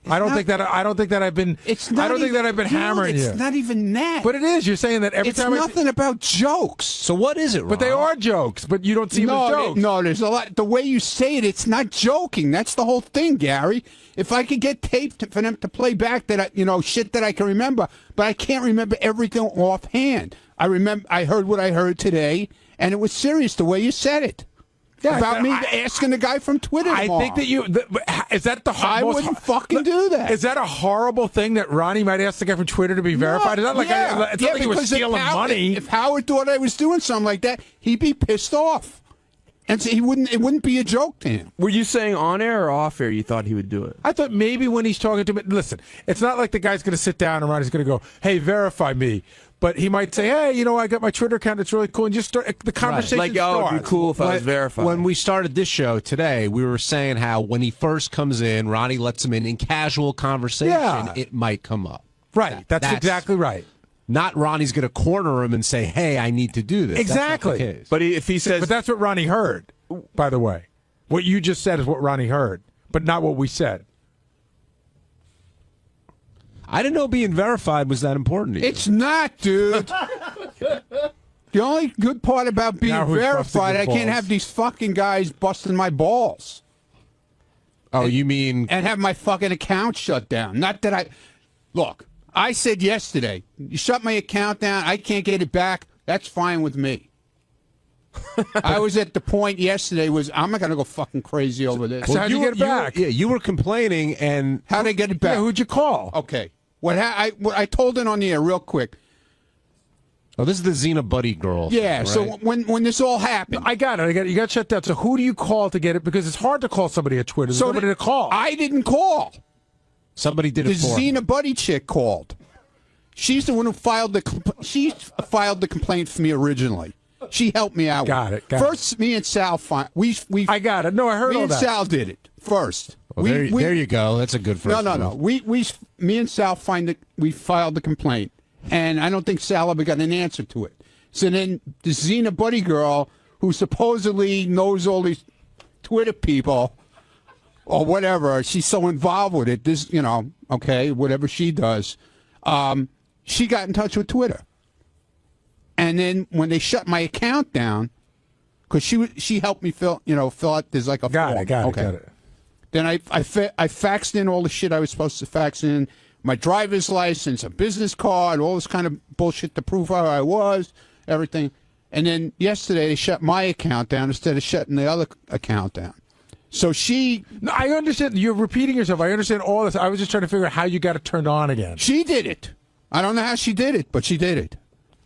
I don't think that I've been. I don't think that I've been hammering you. It's not even that. But it is. You're saying that every it's time. It's nothing about jokes. So what is it, Ron? But they are jokes. But you don't see them as jokes. No, there's a lot. The way you say it, it's not joking. That's the whole thing, Gary. If I could get tape for them to play back that shit that I can remember, but I can't remember everything offhand. I heard what I heard today, and it was serious the way you said it. Yeah, about me asking the guy from Twitter tomorrow. I think that is that the I wouldn't fucking do that. Is that a horrible thing that Ronnie might ask the guy from Twitter to be verified? Is that like it's not like he was stealing money? If Howard thought I was doing something like that, he'd be pissed off, and so it wouldn't be a joke to him. Were you saying on air or off air? You thought he would do it? I thought maybe when he's talking to me. Listen, it's not like the guy's going to sit down and Ronnie's going to go, "Hey, verify me." But he might say, "Hey, I got my Twitter account. It's really cool." And just start the conversation. Like, it'd be cool if I was verified. When we started this show today, we were saying how when he first comes in, Ronnie lets him in casual conversation. It might come up. Right. That's exactly right. Not Ronnie's going to corner him and say, "Hey, I need to do this." Exactly. That's not the case. But if he says, but that's what Ronnie heard. By the way, what you just said is what Ronnie heard, but not what we said. I didn't know being verified was that important to you. It's not, dude. The only good part about being verified, I can't have these fucking guys busting my balls. Oh, you mean... And have my fucking account shut down. Not that I... Look, I said yesterday, you shut my account down, I can't get it back, that's fine with me. I was at the point yesterday I'm not going to go fucking crazy over this. So how'd you get it back? You were complaining, and... How'd I get it back? Yeah, who'd you call? Okay. What I told it on the air real quick. Oh, this is the 𝗦𝗵cie𝗄𝗿𝗍 girl. Yeah, right? so when this all happened... I got it. You got shut down. So who do you call to get it? Because it's hard to call somebody at Twitter. There's nobody to call. I didn't call. Somebody did it for The 𝗦𝗵cie𝗄𝗿𝗍 called. She's the one who filed the complaint for me originally. She helped me out. Got it. First, me and Sal I got it. No, I heard all that. Me and Sal did it first. Well, there you go. That's a good first No. Me and Sal we filed the complaint, and I don't think Sal ever got an answer to it. So then the 𝗦𝗵cie𝗄𝗿𝗍 girl, who supposedly knows all these Twitter people or whatever, she's so involved with it. This, okay, whatever she does, she got in touch with Twitter, and then when they shut my account down, because she helped me fill out there's like a form. Got it. Then I faxed in all the shit I was supposed to fax in, my driver's license, a business card, all this kind of bullshit to prove how I was, everything. And then yesterday they shut my account down instead of shutting the other account down. So No, I understand. You're repeating yourself. I understand all this. I was just trying to figure out how you got it turned on again. She did it. I don't know how she did it, but she did it.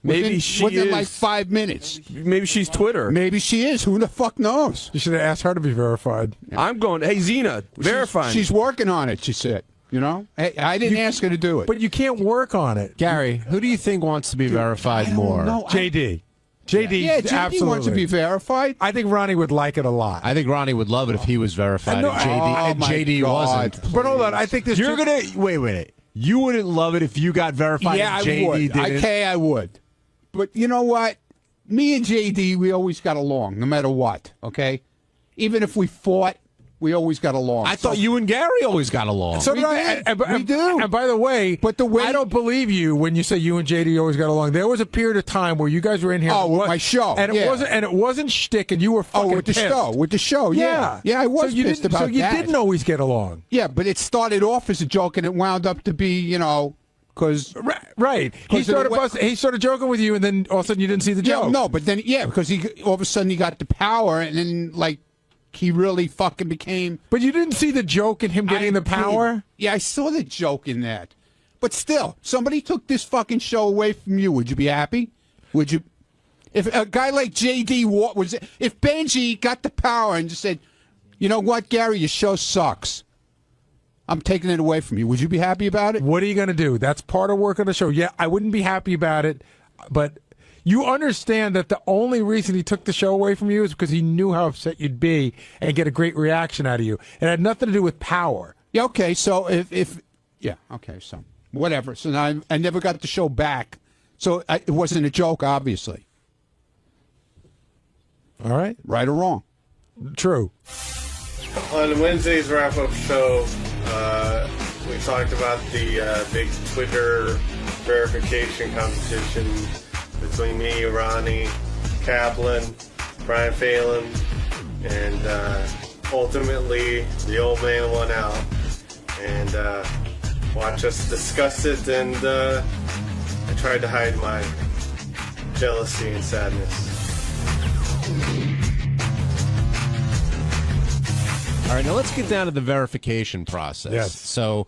Within like 5 minutes. Maybe she's Twitter. Maybe she is. Who the fuck knows? You should have asked her to be verified. I'm going, hey, Xena, verify. She's working on it, she said. I didn't ask her to do it. But you can't work on it. Gary, who do you think wants to be verified more? JD. JD, yeah, JD absolutely wants to be verified. I think Ronnie would like it a lot. I think Ronnie would love it if he was verified. And JD wasn't. But hold on, I think this. You're gonna wait. You wouldn't love it if you got verified. Yeah, and JD I would. didn't. Okay, I would. But you know what? Me and JD, we always got along, no matter what. Okay, even if we fought, we always got along. I thought you and Gary always got along. So we do. And by the way, I don't believe you when you say you and JD always got along. There was a period of time where you guys were in here. With my show, and it wasn't shtick, and you were fucking with the pissed. show, yeah, I was pissed about that. So you didn't always get along. Yeah, but it started off as a joke, and it wound up to be, because right. He started joking with you, and then all of a sudden you didn't see the joke. No, but then because all of a sudden he got the power, and then he really fucking became. But you didn't see the joke in him getting the power? Yeah, I saw the joke in that. But still, somebody took this fucking show away from you. Would you be happy? Would you? If a guy like JD if Benji got the power and just said, "You know what, Gary, your show sucks. I'm taking it away from you. Would you be happy about it? What are you going to do? That's part of work on the show. Yeah, I wouldn't be happy about it, but you understand that the only reason he took the show away from you is because he knew how upset you'd be and get a great reaction out of you. It had nothing to do with power. Yeah, okay, so so whatever. So now I never got the show back, so it wasn't a joke, obviously. All right. Right or wrong? True. On Wednesday's wrap-up show, we talked about the big Twitter verification competition between me, Ronnie, Kaplan, Brian Phelan, and ultimately the old man won out. And watch us discuss it, and I tried to hide my jealousy and sadness. All right, now let's get down to the verification process. Yes. So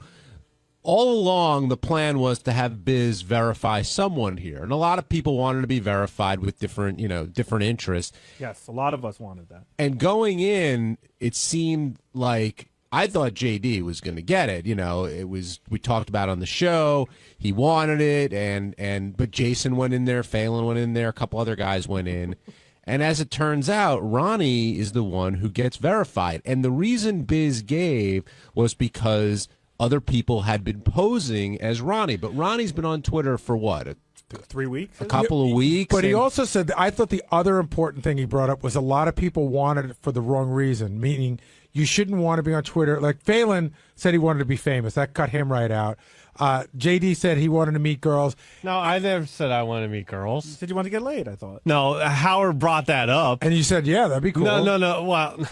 all along, the plan was to have Biz verify someone here, and a lot of people wanted to be verified with different interests. Yes, a lot of us wanted that. And going in, it seemed like I thought JD was going to get it. We talked about it on the show. He wanted it, but Jason went in there, Phelan went in there, a couple other guys went in. And as it turns out, Ronnie is the one who gets verified. And the reason Biz gave was because other people had been posing as Ronnie. But Ronnie's been on Twitter for what? 3 weeks? A couple of weeks. But he also said, that I thought the other important thing he brought up was a lot of people wanted it for the wrong reason, meaning you shouldn't want to be on Twitter. Like Phelan said he wanted to be famous. That cut him right out. JD said he wanted to meet girls. No, I never said I want to meet girls. You said you want to get laid, I thought. No, Howard brought that up. And you said, yeah, that'd be cool. No.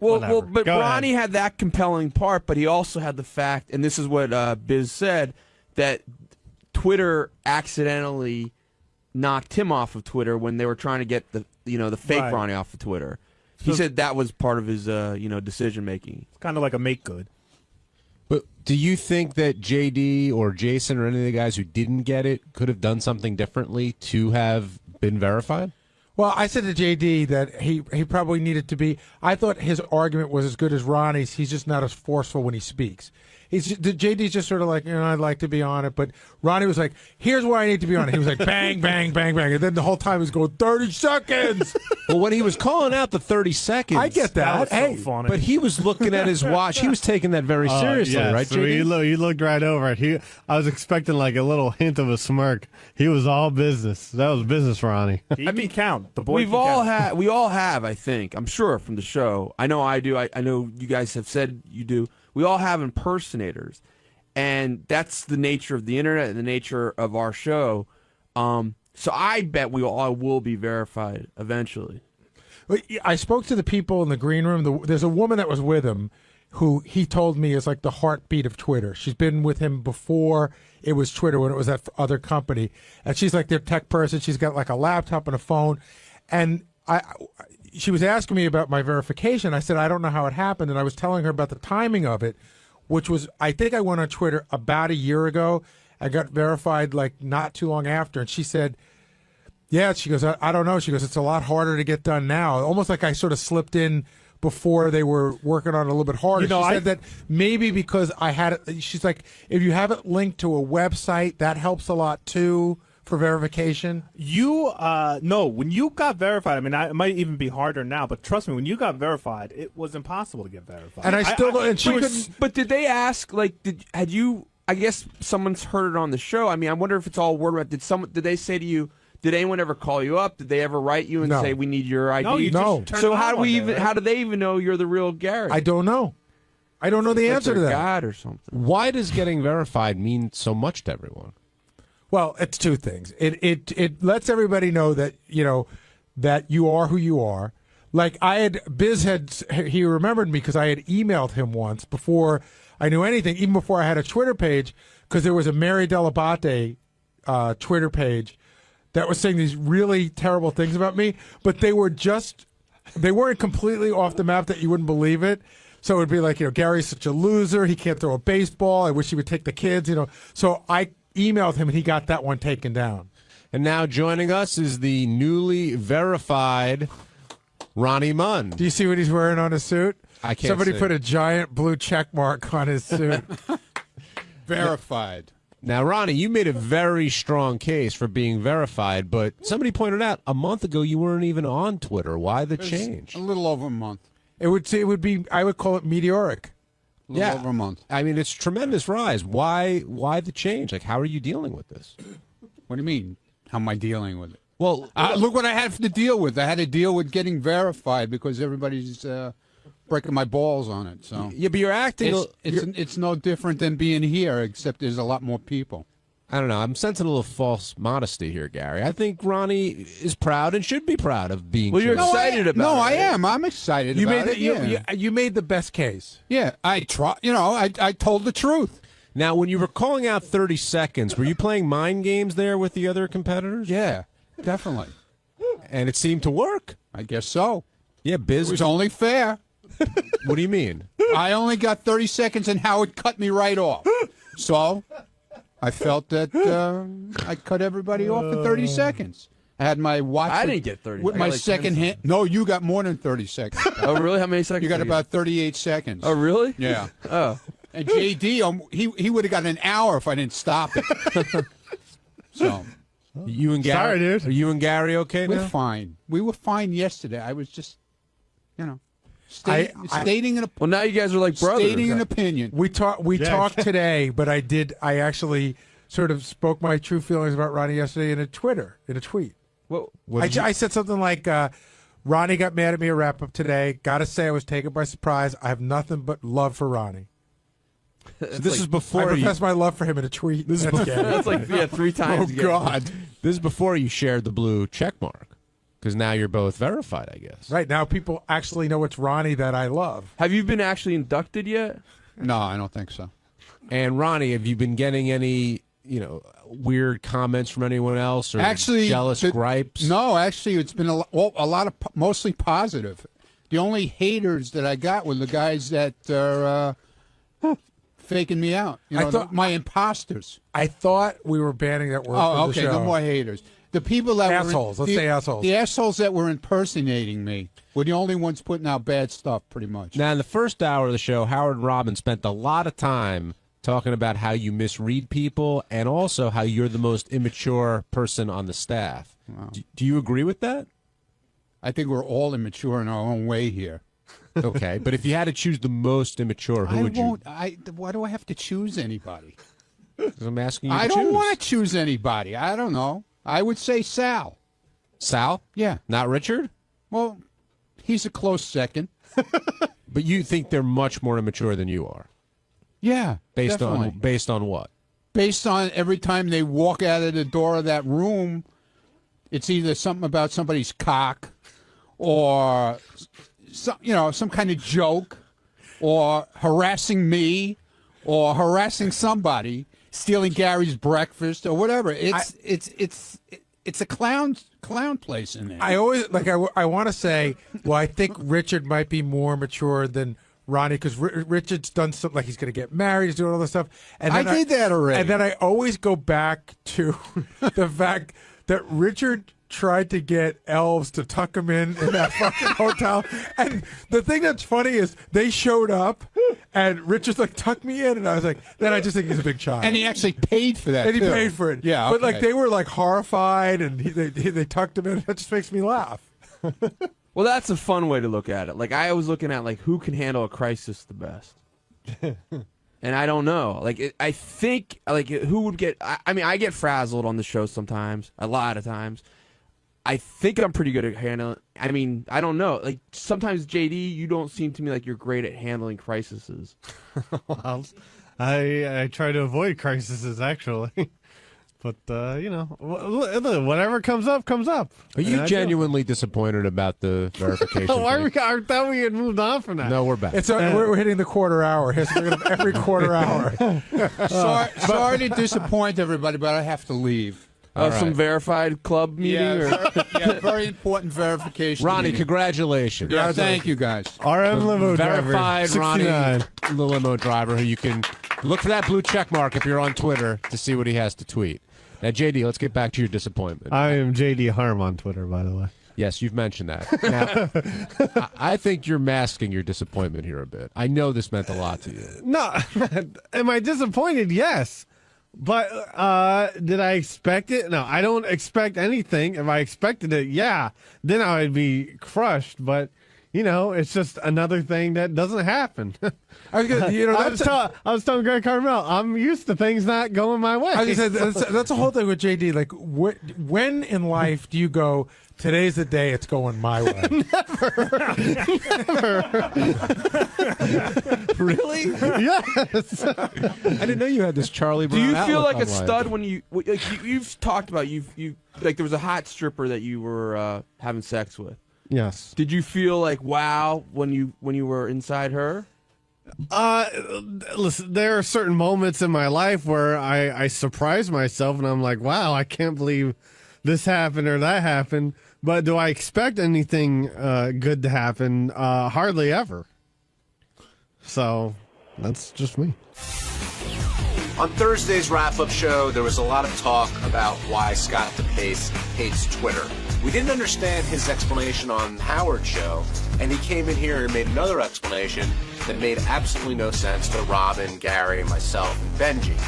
Well, but Go Ronnie ahead. had that compelling part, but he also had the fact, and this is what Biz said, that Twitter accidentally knocked him off of Twitter when they were trying to get the fake Right. Ronnie off of Twitter. He said that was part of his decision making. It's kind of like a make good. But do you think that JD or Jason or any of the guys who didn't get it could have done something differently to have been verified? Well, I said to JD that he probably needed to be. I thought his argument was as good as Ronnie's. He's just not as forceful when he speaks. JD's just sort of like, I'd like to be on it. But Ronnie was like, here's why I need to be on it. He was like, bang, bang, bang, bang. And then the whole time he was going, 30 seconds. Well, when he was calling out the 30 seconds. I get that. Hey, so funny. But he was looking at his watch. He was taking that very seriously, right, so JD? you looked right over it. I was expecting like a little hint of a smirk. He was all business. That was business, Ronnie. He can count. The boy We can all count. have, I think. I'm sure from the show. I know I do. I know you guys have said you do. We all have impersonators. And that's the nature of the internet and the nature of our show. So I bet we all will be verified eventually. I spoke to the people in the green room. There's a woman that was with him who he told me is like the heartbeat of Twitter. She's been with him before it was Twitter, when it was that other company. And she's like their tech person. She's got like a laptop and a phone. And she was asking me about my verification. I said, I don't know how it happened. And I was telling her about the timing of it, which was, I think I went on Twitter about a year ago. I got verified like not too long after. And she said, yeah, she goes, I don't know. She goes, it's a lot harder to get done now. Almost like I sort of slipped in before they were working on it a little bit harder. She said that maybe because I had it, she's like, if you have it linked to a website, that helps a lot too for verification. No, when you got verified, I mean, it might even be harder now, but trust me, when you got verified, it was impossible to get verified. And I still, and she couldn't. But did they ask, like, had you, I guess someone's heard it on the show. I mean, I wonder if it's all word about, did they say to you, did anyone ever call you up? Did they ever write you and No. say, we need your ID? No, you just turned So it how on do one day, right? how do they even know you're the real Gary? I don't know. I don't know the Like answer to they're that. God or something. Why does getting verified mean so much to everyone? Well, it's two things. It lets everybody know that, that you are who you are. Like he remembered me because I had emailed him once before I knew anything, even before I had a Twitter page, because there was a 𝗦𝗵cie Twitter page that was saying these really terrible things about me, but they weren't completely off the map that you wouldn't believe it. So it would be like, Gary's such a loser. He can't throw a baseball. I wish he would take the kids, So I emailed him and he got that one taken down. And now joining us is the newly verified Ronnie Munn. Do you see what he's wearing on his suit? I can't Somebody see. put a giant blue check mark on his suit. Verified. Now, Ronnie, you made a very strong case for being verified, but somebody pointed out a month ago you weren't even on Twitter. Why the change? A little over a month. It would be. I would call it meteoric. A little over a month. I mean, it's tremendous rise. Why the change? Like, how are you dealing with this? What do you mean? How am I dealing with it? Well, look what I had to deal with. I had to deal with getting verified because everybody's breaking my balls on it. So yeah, but you're acting. It's no different than being here, except there's a lot more people. I don't know. I'm sensing a little false modesty here, Gary. I think Ronnie is proud and should be proud of being. Well, you're chosen. excited about it. No, I am. I'm excited You about made it. you made the best case. Yeah, I told the truth. Now, when you were calling out 30 seconds, were you playing mind games there with the other competitors? Yeah, definitely. And it seemed to work. I guess so. Yeah, Biz. It was only fair. What do you mean? I only got 30 seconds, and Howard cut me right off. So I felt that I cut everybody off in 30 seconds. I had my watch. I didn't get 30. With I my got like second 10 hand. No, you got more than 30 seconds. Oh, really? How many seconds? You got did about 38 seconds. Oh, really? Yeah. Oh. And JD, he would have got an hour if I didn't stop it. So. You and Gary, Sorry, dude. Are you and Gary okay now? We're fine. We were fine yesterday. I was just, stating an Well, now you guys are like brothers. stating an opinion. We talked today, but I actually sort of spoke my true feelings about Ronnie yesterday in a tweet. What I said something like, Ronnie got mad at me at wrap-up today. Got to say I was taken by surprise. I have nothing but love for Ronnie. So this is before I professed my love for him in a tweet. This is That's like 3 times. Oh, God. This is before you shared the blue check mark, because now you're both verified, I guess. Right, now people actually know it's Ronnie that I love. Have you been actually inducted yet? No, I don't think so. And Ronnie, have you been getting any, weird comments from anyone else or Actually, jealous gripes? No, actually, it's been a lot of mostly positive. The only haters that I got were the guys that are faking me out. I thought my imposters. I thought we were banning that word. Oh, from okay. the show. No more haters. The people that assholes. Let's say assholes. The assholes that were impersonating me were the only ones putting out bad stuff, pretty much. Now, in the first hour of the show, Howard and Robin spent a lot of time talking about how you misread people and also how you're the most immature person on the staff. Wow. Do you agree with that? I think we're all immature in our own way here. Okay, but if you had to choose the most immature, who would you? Why do I have to choose anybody? 'Cause I'm asking you. I to don't choose. want to choose anybody. I don't know. I would say Sal. Sal? Yeah. Not Richard? Well, he's a close second. But you think they're much more immature than you are? Yeah, Based definitely. on what? Based on every time they walk out of the door of that room, it's either something about somebody's cock or some kind of joke or harassing me or harassing somebody, stealing Gary's breakfast or whatever. It's a clown place in there. I always I want to say, well, I think Richard might be more mature than Ronnie because Richard's done something like he's going to get married, he's doing all this stuff. And I then did that already. And then I always go back to the fact that Richard tried to get elves to tuck him in that fucking hotel. And the thing that's funny is they showed up and Richard's like, tuck me in. And I was like, then I just think he's a big child. And he actually paid for that, And he too. paid for it. Yeah, But like okay. they were like horrified and they tucked him in. That just makes me laugh. Well, that's a fun way to look at it. Like, I was looking at, like, who can handle a crisis the best? And I don't know. Like, I think, like, who would get... I mean, I get frazzled on the show sometimes, a lot of times. I think I'm pretty good at handling... I mean, I don't know. Like, sometimes, JD, you don't seem to me like you're great at handling crises. Well, I try to avoid crises, actually. But, whatever comes up, comes up. Are you genuinely disappointed about the verification? I thought we had moved on from that. No, we're back. We're hitting the quarter hour. Every quarter hour. Sorry to disappoint everybody, but I have to leave. Some verified club meeting? Very important verification. Ronnie, meeting. congratulations. Yeah, thank you, guys. RM limo driver, Verified 69. Ronnie, the limo driver, who you can look for that blue check mark if you're on Twitter to see what he has to tweet. Now, JD, let's get back to your disappointment. I am JD Harm on Twitter, by the way. Yes, you've mentioned that. Now, I think you're masking your disappointment here a bit. I know this meant a lot to you. No, am I disappointed? Yes. But did I expect it? No, I don't expect anything. If I expected it, yeah, then I would be crushed. But, it's just another thing that doesn't happen. I was telling Greg Carmel, I'm used to things not going my way. I was gonna say, that's the whole thing with JD. Like, when in life do you go, today's the day it's going my way? Never. Really? Yes. I didn't know you had this Charlie Brown. Do you feel like a stud when you've talked about you like there was a hot stripper that you were having sex with? Yes. Did you feel like wow when you were inside her? Listen, there are certain moments in my life where I surprise myself and I'm like, wow, I can't believe this happened or that happened. But do I expect anything good to happen? Hardly ever. So that's just me. On Thursday's wrap-up show, there was a lot of talk about why Scott DePace hates Twitter. We didn't understand his explanation on Howard's show, and he came in here and made another explanation that made absolutely no sense to Robin, Gary, myself, and Benji.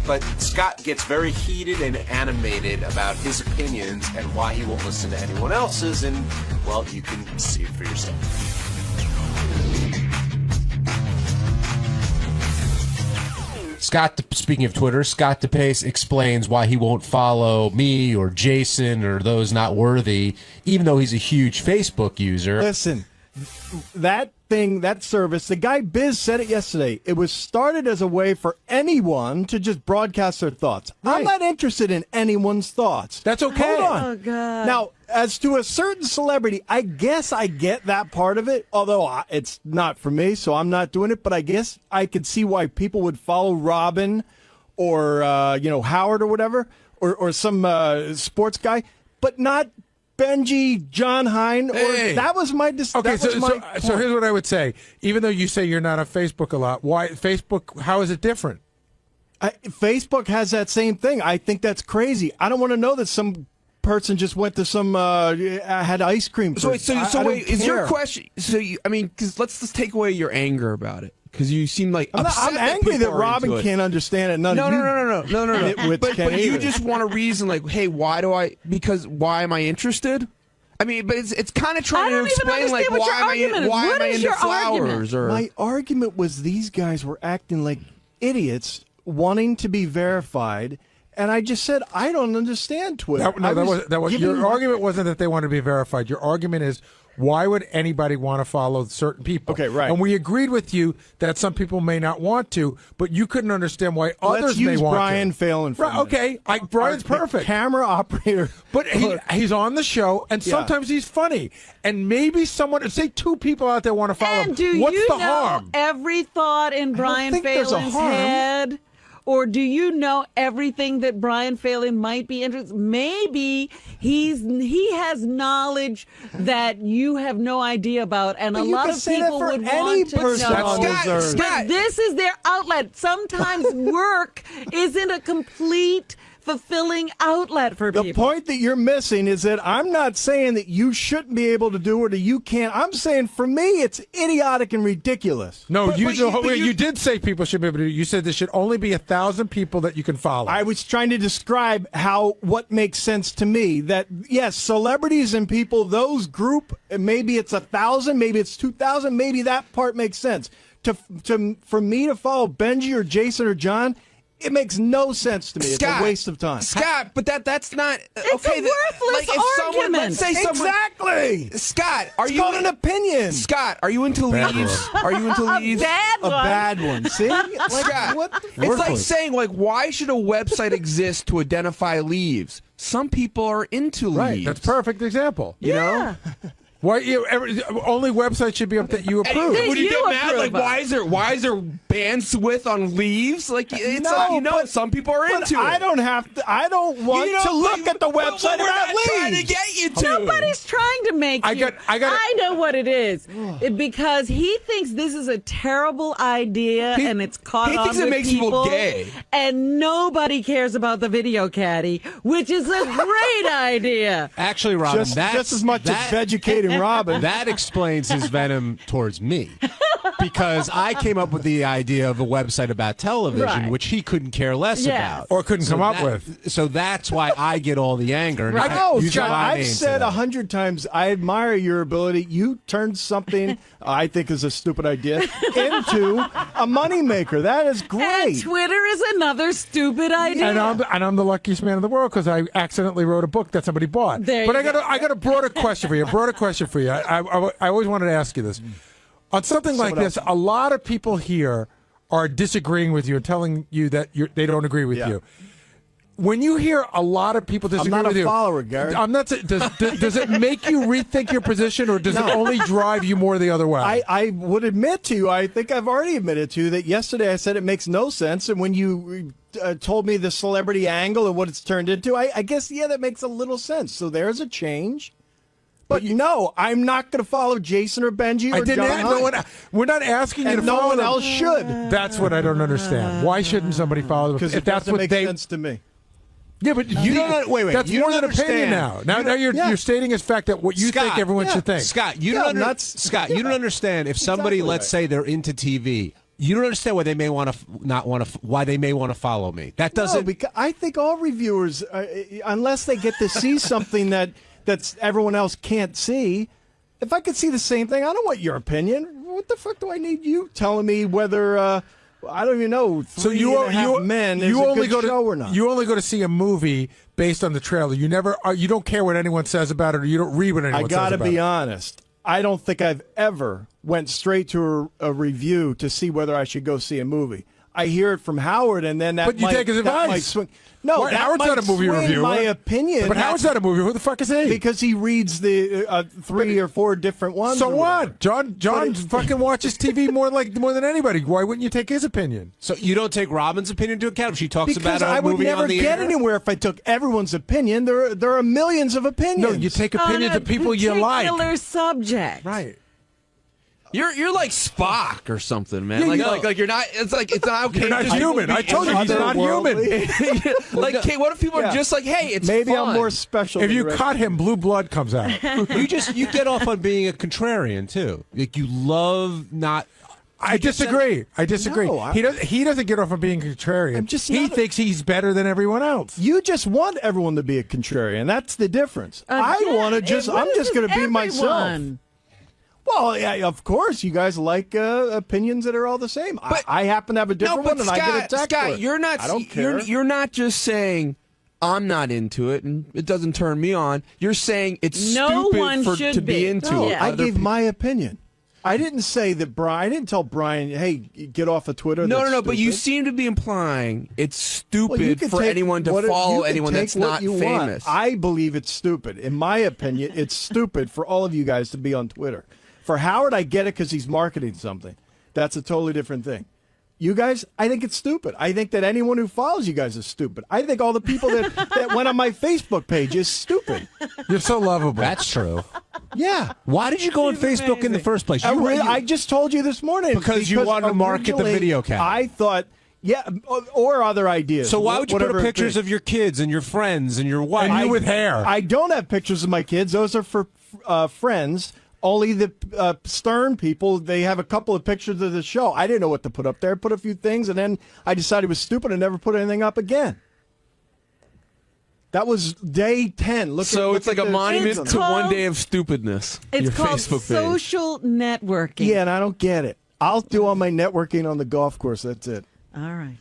But Scott gets very heated and animated about his opinions and why he won't listen to anyone else's, and, well, you can see it for yourself. Speaking of Twitter, Scott DePace explains why he won't follow me or Jason or those not worthy, even though he's a huge Facebook user. Listen, that service, the guy Biz said it yesterday, it was started as a way for anyone to just broadcast their thoughts. Right. I'm not interested in anyone's thoughts. That's okay. Hold on. Oh, God. Now, as to a certain celebrity, I guess I get that part of it, although it's not for me, so I'm not doing it. But I guess I could see why people would follow Robin or, Howard or whatever, or some sports guy, but not Benji, John Hein, or that was my okay. So here's what I would say. Even though you say you're not on Facebook a lot, why Facebook? How is it different? Facebook has that same thing. I think that's crazy. I don't want to know that some person just went to some had ice cream. So wait, is your question? Because let's just take away your anger about it. Because you seem like I'm angry that Robin can't understand it. No. But you either. just want a reason, like, hey, why am I interested? I mean, but it's kind of trying to explain, like, why am I into flowers? Or my argument was these guys were acting like idiots, wanting to be verified. And I just said, I don't understand Twitter. Your argument wasn't that they want to be verified. Your argument is, why would anybody want to follow certain people? Okay, right. And we agreed with you that some people may not want to, but you couldn't understand why others may want Brian to. Phelan. Right, okay, Brian's perfect. Camera operator. But he's on the show, and sometimes he's funny. And maybe say two people out there want to follow him. What's the harm? Every thought in Brian Phelan's head? Or do you know everything that Brian Phelan might be interested in? Maybe he has knowledge that you have no idea about, and a lot of people would want to know. But this is their outlet. Sometimes work isn't a complete, fulfilling outlet for people. The point that you're missing is that I'm not saying that you shouldn't be able to do it or you can't. I'm saying for me it's idiotic and ridiculous. No, you did say people should be able to do it. You said there should only be 1,000 people that you can follow. I was trying to describe what makes sense to me. That, yes, celebrities and people, those group, maybe it's 1,000, maybe it's 2,000, maybe that part makes sense. For me to follow Benji or Jason or John, it makes no sense to me. Scott, it's a waste of time. Scott, but that's not it's okay. A worthless argument. Let's say exactly. Scott, it's called an opinion. Scott, are you into leaves? Are you into leaves? A bad one. See, Scott, it's like saying, like, why should a website exist to identify leaves? Some people are into leaves. Right. That's a perfect example. You know. Why only websites should be up that you approve? Would you get mad? Like, why is there bandwidth on leaves? Like, it's like, some people are into it. I don't have to. I don't want to look at the website about leaves. Trying to get you to. Nobody's trying to make you. I know what it is. Because he thinks this is a terrible idea and it's caught on with people. He thinks it makes people gay. And nobody cares about the video caddy, which is a great idea. Actually, Robin, just as much as educating Robin. That explains his venom towards me. Because I came up with the idea of a website about television, which he couldn't care less about. Or couldn't come up with. So that's why I get all the anger. And I've said 100 times, I admire your ability. You turned something I think is a stupid idea into a moneymaker. That is great. And Twitter is another stupid idea. And I'm the luckiest man in the world because I accidentally wrote a book that somebody bought. But I got a broader question for you. I always wanted to ask you this. On something like this, a lot of people here are disagreeing with you and telling you that they don't agree with you. When you hear a lot of people disagree with you, I'm not a follower, Gary. I'm not. Does it make you rethink your position, or does it only drive you more the other way? I would admit to you, I think I've already admitted to you that yesterday I said it makes no sense, and when you told me the celebrity angle and what it's turned into, I guess that makes a little sense. So there's a change. But no, I'm not going to follow Jason or Benji or John. We're not asking you to follow no one them. else should. That's what I don't understand. Why shouldn't somebody follow them? Because it doesn't make sense to me. Yeah, but you don't. Wait. That's more than opinion now. Now you're stating as fact that what you think everyone should think. Scott, you don't understand if somebody, let's say, they're into TV. You don't understand why they may want to why they may want to follow me. That doesn't. No, because I think all reviewers, unless they get to see something that's everyone else can't see. If I could see the same thing, I don't want your opinion. What the fuck do I need you telling me whether I don't even know. So you only go to see a movie based on the trailer. You never you don't care what anyone says about it, or you don't read what anyone says about it. I got to be honest. I don't think I've ever went straight to a review to see whether I should go see a movie. I hear it from Howard, and then you take his advice. Swing. No, Howard's not a movie reviewer. My opinion. But Howard's not a movie. Who the fuck is he? Because he reads the 3 or 4 different ones. So what? John fucking watches TV more than anybody. Why wouldn't you take his opinion? So you don't take Robin's opinion into account? She talks because about a movie on the I would never get anywhere if I took everyone's opinion. There are millions of opinions. No, you take opinions of people you like. On a particular subject. Right. You're like Spock or something, man. Like you're not. It's not okay. You're not human. I told you he's not human. What if people are just like, hey, it's maybe fun. I'm more special. If you cut him, blue blood comes out. you get off on being a contrarian too. Like you love not. I disagree. No, he doesn't get off on being contrarian. He thinks he's better than everyone else. You just want everyone to be a contrarian. That's the difference. I'm just going to be myself. Well, yeah, of course, you guys like opinions that are all the same. But I happen to have a different one, and Scott, I get attacked for it. You're not. I don't care. You're not just saying I'm not into it, and it doesn't turn me on. You're saying it's stupid to be into it. I gave my opinion. I didn't say that Brian. I didn't tell Brian, "Hey, get off of Twitter." No. But you seem to be implying it's stupid for anyone to follow anyone that's not famous. I believe it's stupid. In my opinion, it's stupid for all of you guys to be on Twitter. For Howard, I get it because he's marketing something. That's a totally different thing. You guys, I think it's stupid. I think that anyone who follows you guys is stupid. I think all the people that went on my Facebook page is stupid. You're so lovable. That's true. Yeah. Why did you go on Facebook in the first place? I just told you this morning. Because you wanted to market the video camera. I thought, or other ideas. So why would you put pictures of your kids and your friends and your wife? And you with hair. I don't have pictures of my kids. Those are for friends. Only the Stern people, they have a couple of pictures of the show. I didn't know what to put up there. Put a few things, and then I decided it was stupid and never put anything up again. That was day 10. So it's like a monument to one day of stupidness. It's called social networking. Yeah, and I don't get it. I'll do all my networking on the golf course. That's it. All right.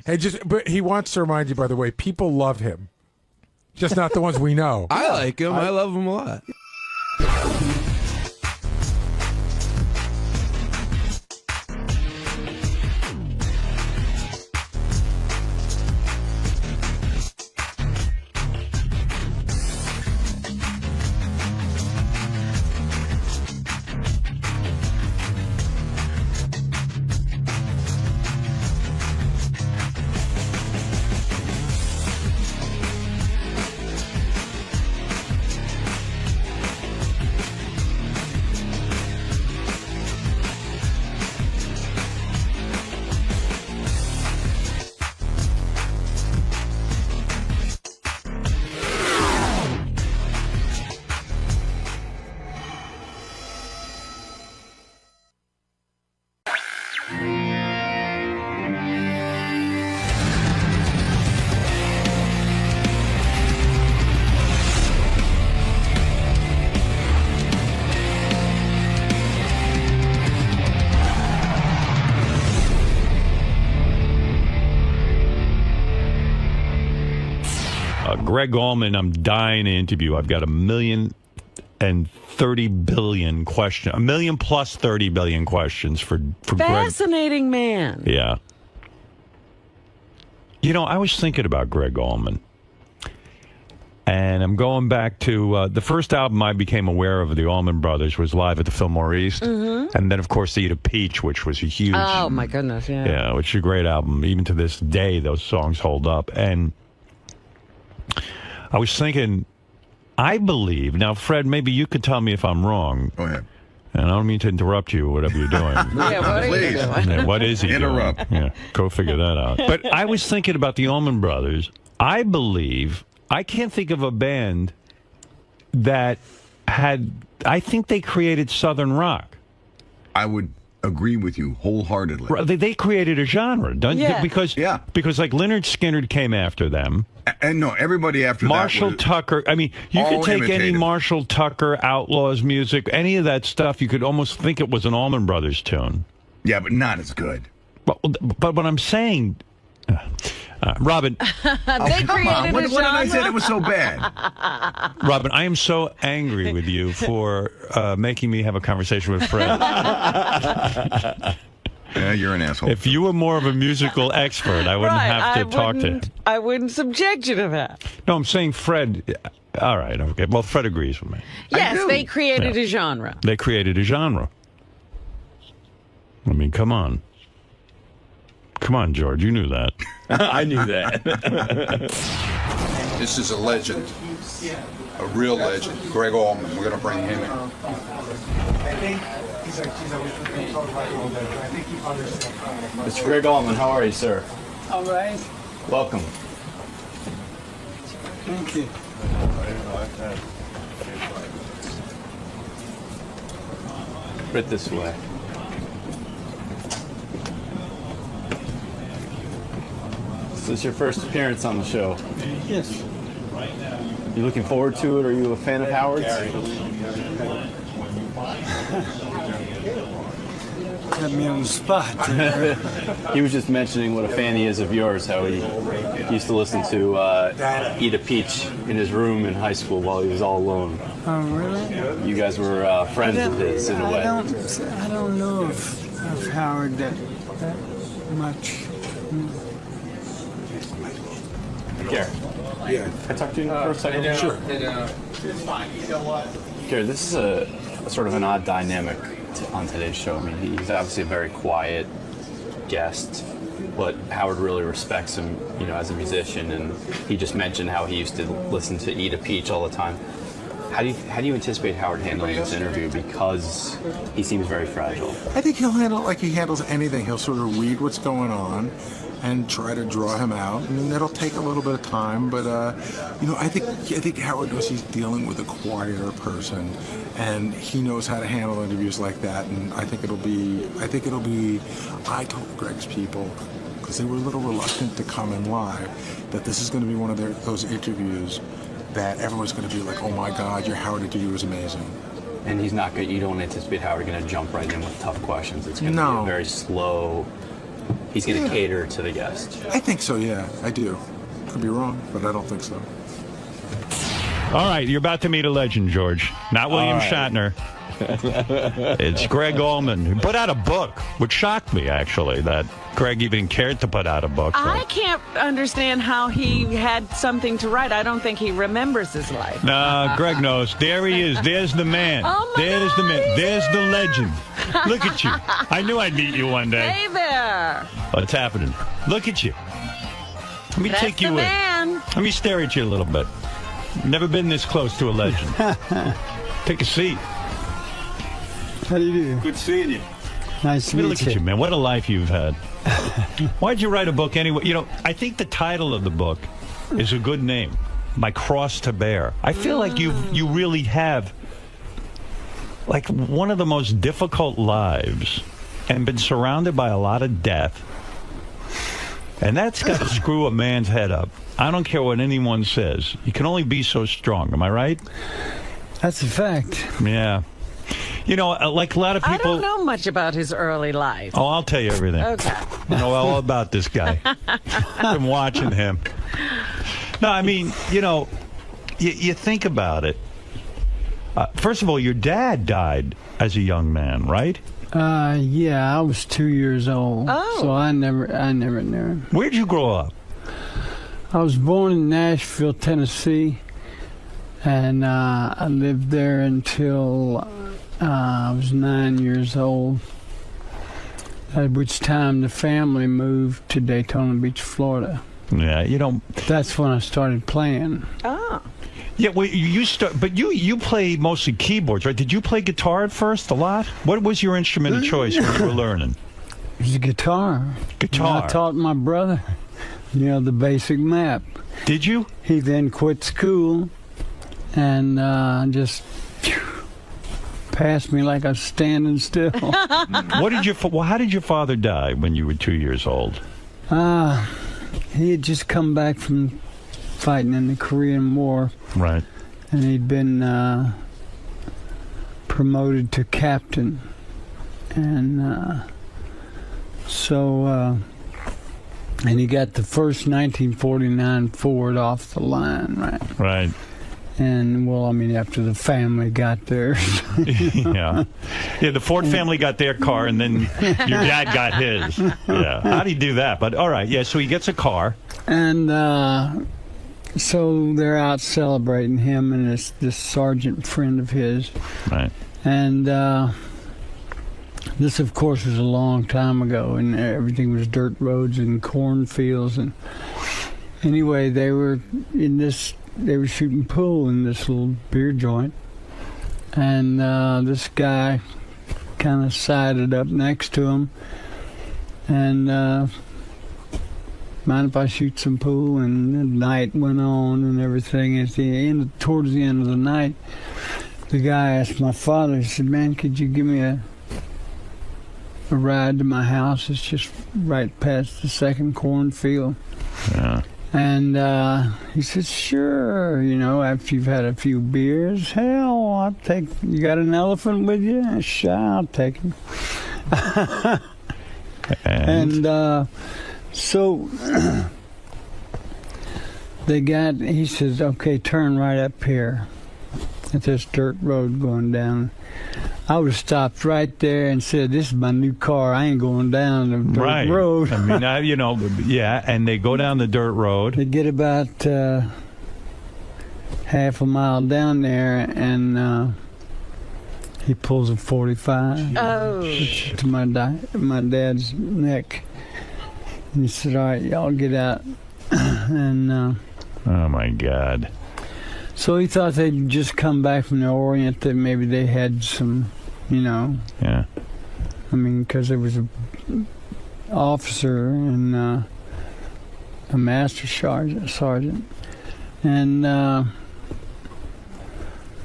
Hey, but he wants to remind you, by the way, people love him. Just not the ones we know. I like him. I love him a lot. Greg Allman, I'm dying to interview. I've got 1,030,000,000,000 questions. 1,000,000 plus 30 billion questions for Greg. Fascinating man. Yeah. You know, I was thinking about Greg Allman. And I'm going back to the first album I became aware of the Allman Brothers was Live at the Fillmore East. Mm-hmm. And then, of course, Eat a Peach, which was a huge... Oh, my goodness, yeah. Yeah, which is a great album. Even to this day, those songs hold up. And I was thinking, I believe... Now, Fred, maybe you could tell me if I'm wrong. Go ahead. And I don't mean to interrupt you, whatever you're doing. Yeah, what are you doing? Yeah, what is he Interrupt. doing? Yeah, go figure that out. But I was thinking about the Allman Brothers. I believe... I can't think of a band that had... I think they created Southern rock. I would agree with you wholeheartedly. They created a genre, don't you? Because like Lynyrd Skynyrd came after them. And no, everybody after Marshall that Tucker. I mean, you could take any imitative. Marshall Tucker, Outlaws music, any of that stuff, you could almost think it was an Allman Brothers tune. Yeah, but not as good. But what I'm saying... Robin. They come on. created a What did I say genre? that was so bad? Robin, I am so angry with you for making me have a conversation with Fred. Yeah, you're an asshole. If you were more of a musical expert, I wouldn't have to talk to him. I wouldn't subject you to that. No, I'm saying Fred. All right, okay. Well, Fred agrees with me. Yes, they created a genre. They created a genre. I mean, come on. Come on, George, you knew that. I knew that. This is a legend. A real legend. Greg Allman. We're going to bring him in. I think he's always looking to talk about all that. I think he understands. Mr. Greg Allman, how are you, sir? All right. Welcome. Thank you. Right this way. This is your first appearance on the show. Yes. You looking forward to it? Are you a fan of Howard's? Got me on the spot. He was just mentioning what a fan he is of yours, how he used to listen to Eat a Peach in his room in high school while he was all alone. Oh, really? You guys were friends of his in a way. I don't know of Howard that much. Gary. Yeah. Can I talk to you for a second? Sure. It's fine. You know what? Gary, this is a sort of an odd dynamic on today's show. I mean, he's obviously a very quiet guest, but Howard really respects him, you know, as a musician, and he just mentioned how he used to listen to Eat a Peach all the time. How do you anticipate Howard handling this interview, because he seems very fragile? I think he'll handle it like he handles anything. He'll sort of read what's going on and try to draw him out, and that'll take a little bit of time. But you know, I think Howard knows he's dealing with a quieter person, and he knows how to handle interviews like that. And I think it'll be. I told Greg's people, because they were a little reluctant to come in live, that this is going to be one of those interviews that everyone's going to be like, "Oh my God, your Howard interview was amazing." And he's not good. You don't anticipate Howard going to jump right in with tough questions. It's going to be a very slow. He's going to cater to the guest. I think so, yeah. I do. Could be wrong, but I don't think so. All right, you're about to meet a legend, George. Not William Shatner. It's Greg Allman, who put out a book, which shocked me, actually, that Greg even cared to put out a book. I can't understand how he had something to write. I don't think he remembers his life. Nah, Greg knows. There he is. There's the man. Oh my There's the man. There's the legend. Look at you. I knew I'd meet you one day. Hey there. What's happening? Look at you. Let me That's take you the in. man. Let me stare at you a little bit. Never been this close to a legend. Take a seat. How do you do? Good seeing you. Nice to meet you. Look at you, man. What a life you've had. Why'd you write a book anyway? You know, I think the title of the book is a good name. My Cross to Bear. I feel like you really have like one of the most difficult lives and been surrounded by a lot of death. And that's got to screw a man's head up. I don't care what anyone says. You can only be so strong. Am I right? That's a fact. Yeah. You know, like a lot of people... I don't know much about his early life. Oh, I'll tell you everything. Okay. I know all about this guy. I've been watching him. No, I mean, you think about it. First of all, your dad died as a young man, right? Yeah, I was 2 years old. Oh. So I never knew him. Where'd you grow up? I was born in Nashville, Tennessee, and I lived there until I was 9 years old, at which time the family moved to Daytona Beach, Florida. Yeah, That's when I started playing. Ah. Yeah, well, but you play mostly keyboards, right? Did you play guitar at first a lot? What was your instrument of choice when you were learning? It was guitar. Guitar. I taught my brother, the basic map. Did you? He then quit school and just passed me like I was standing still. How did your father die when you were 2 years old? He had just come back from fighting in the Korean War. Right. And he'd been promoted to captain. And and he got the first 1949 Ford off the line, right? Right. And, after the family got theirs. Yeah, the Ford family got their car, and then your dad got his. Yeah. How'd he do that? But, all right, yeah, so he gets a car. And so they're out celebrating him and this sergeant friend of his. Right. And this, of course, was a long time ago, and everything was dirt roads and cornfields. And anyway, they were shooting pool in this little beer joint, and this guy kind of sided up next to him, and mind if I shoot some pool? And the night went on and everything. Towards the end of the night, the guy asked my father, he said, "Man, could you give me a ride to my house? It's just right past the second cornfield." Yeah. And he said, "Sure, after you've had a few beers, hell, I'll take, you got an elephant with you? Sure, I'll take him." And so he says, "Okay, turn right up here at this dirt road going down." I would have stopped right there and said, "This is my new car. I ain't going down the dirt road." I mean, yeah, and they go down the dirt road. They get about half a mile down there, and he pulls a 45 to my dad's neck. And he said, "All right, y'all get out." And oh, my God. So he thought they'd just come back from the Orient, that maybe they had some, Yeah. I mean, because there was a officer and a master sergeant. And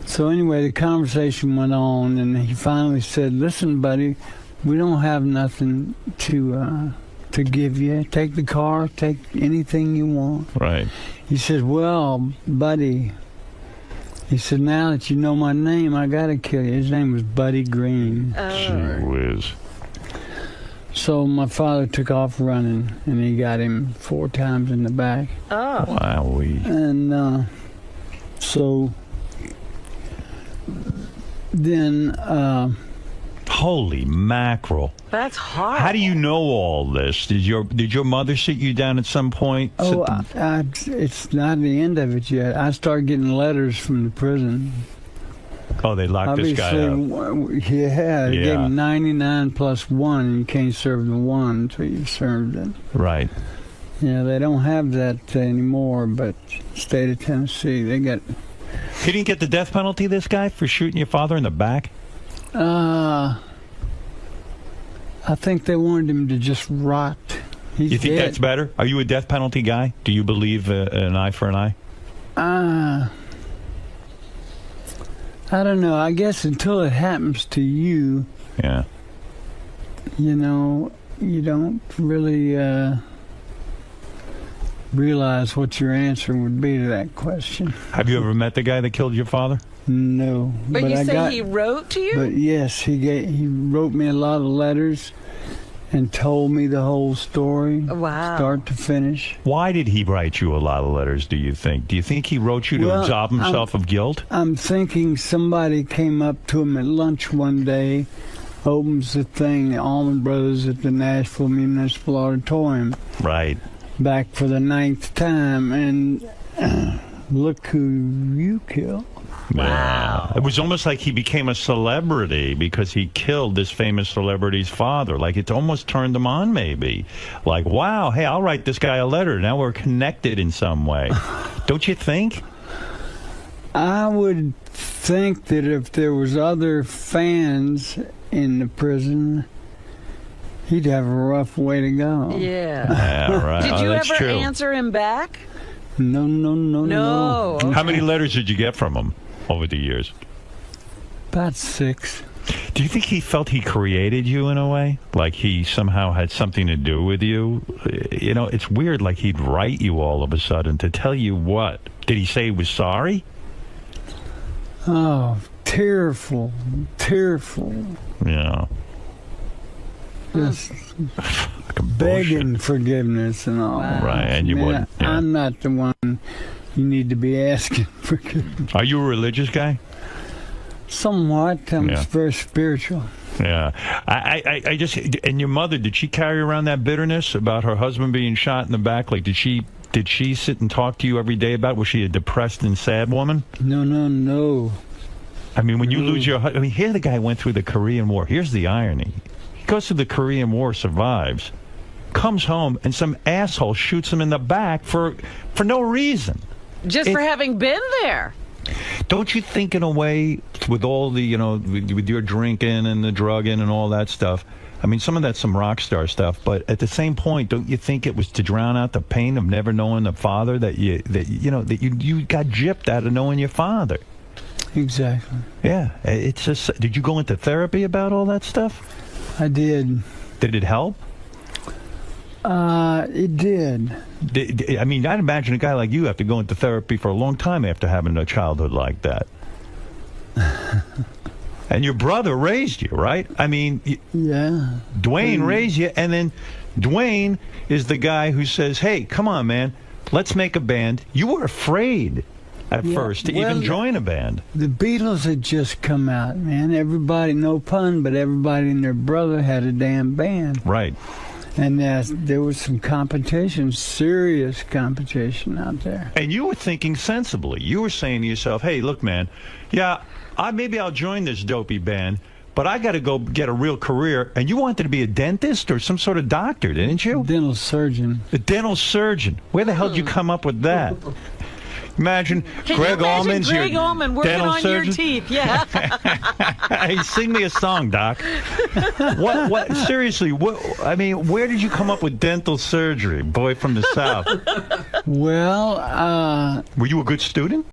so anyway, the conversation went on, and he finally said, "Listen, buddy, we don't have nothing to give you. Take the car, take anything you want." Right. He said, "Well, buddy," he said, "now that you know my name, I gotta kill you." His name was Buddy Green. Gee whiz. So my father took off running, and he got him 4 times in the back. Oh. Wowee. And so then... Holy mackerel. That's hard. How do you know all this? Did your mother sit you down at some point? Oh, it's not the end of it yet. I started getting letters from the prison. Oh, they locked this guy up. Yeah, they gave him 99 plus 1, and you can't serve the 1 until you've served it. Right. Yeah, they don't have that anymore, but state of Tennessee, they got... He didn't get the death penalty, this guy, for shooting your father in the back? I think they wanted him to just rot. He's you think dead. that's better? Are you a death penalty guy? Do you believe an eye for an eye? I don't know. I guess until it happens to you, yeah, you don't really realize what your answer would be to that question. Have you ever met the guy that killed your father? No. But you say he wrote to you? But yes, he wrote me a lot of letters, and told me the whole story. Wow. Start to finish. Why did he write you a lot of letters, do you think? Do you think he wrote you to absolve himself of guilt? I'm thinking somebody came up to him at lunch one day, opens the thing, the Allman Brothers at the Nashville Municipal Auditorium. Right. Back for the 9th time, and look who you killed. Wow. It was almost like he became a celebrity because he killed this famous celebrity's father. Like, it almost turned him on, maybe. Like, wow, hey, I'll write this guy a letter. Now we're connected in some way. Don't you think? I would think that if there was other fans in the prison, he'd have a rough way to go. Yeah. Right. Did you that's ever true. answer him back? No. How many letters did you get from him over the years? About 6. Do you think he felt he created you in a way? Like he somehow had something to do with you? You know, it's weird, like he'd write you all of a sudden to tell you what? Did he say he was sorry? Oh, tearful. Yeah. Just begging forgiveness and all. Right, and you wouldn't. Yeah. I'm not the one you need to be asking forgiveness. Are you a religious guy? Somewhat. I'm very spiritual. Yeah. I just, and your mother, did she carry around that bitterness about her husband being shot in the back? Like, did she sit and talk to you every day about it? Was she a depressed and sad woman? No. I mean, when you lose your husband, here the guy went through the Korean War. Here's the irony. He goes through the Korean War, survives, comes home, and some asshole shoots him in the back for no reason. Just for having been there. Don't you think, in a way, with all the, with your drinking and the drugging and all that stuff, I mean, some of that's some rock star stuff, but at the same point, don't you think it was to drown out the pain of never knowing the father that you got gypped out of knowing your father? Exactly. Yeah. It's just, did you go into therapy about all that stuff? I did. Did it help? It did. I mean, I'd imagine a guy like you have to go into therapy for a long time after having a childhood like that. And your brother raised you, right? I mean, yeah. Dwayne raised you, and then Dwayne is the guy who says, hey, come on, man, let's make a band. You were afraid at first to even join a band. The Beatles had just come out, man. Everybody, no pun, but everybody and their brother had a damn band. Right. And there was some competition, serious competition out there. And you were thinking sensibly. You were saying to yourself, hey, look, man, maybe I'll join this dopey band, but I got to go get a real career. And you wanted to be a dentist or some sort of doctor, didn't you? Dental surgeon. A dental surgeon. Where the hell did you come up with that? Imagine Greg Allman's your Allman working dental on surgeon? your teeth. Yeah. Hey, sing me a song, Doc. What? Seriously, I mean, where did you come up with dental surgery, boy from the South? Well, were you a good student?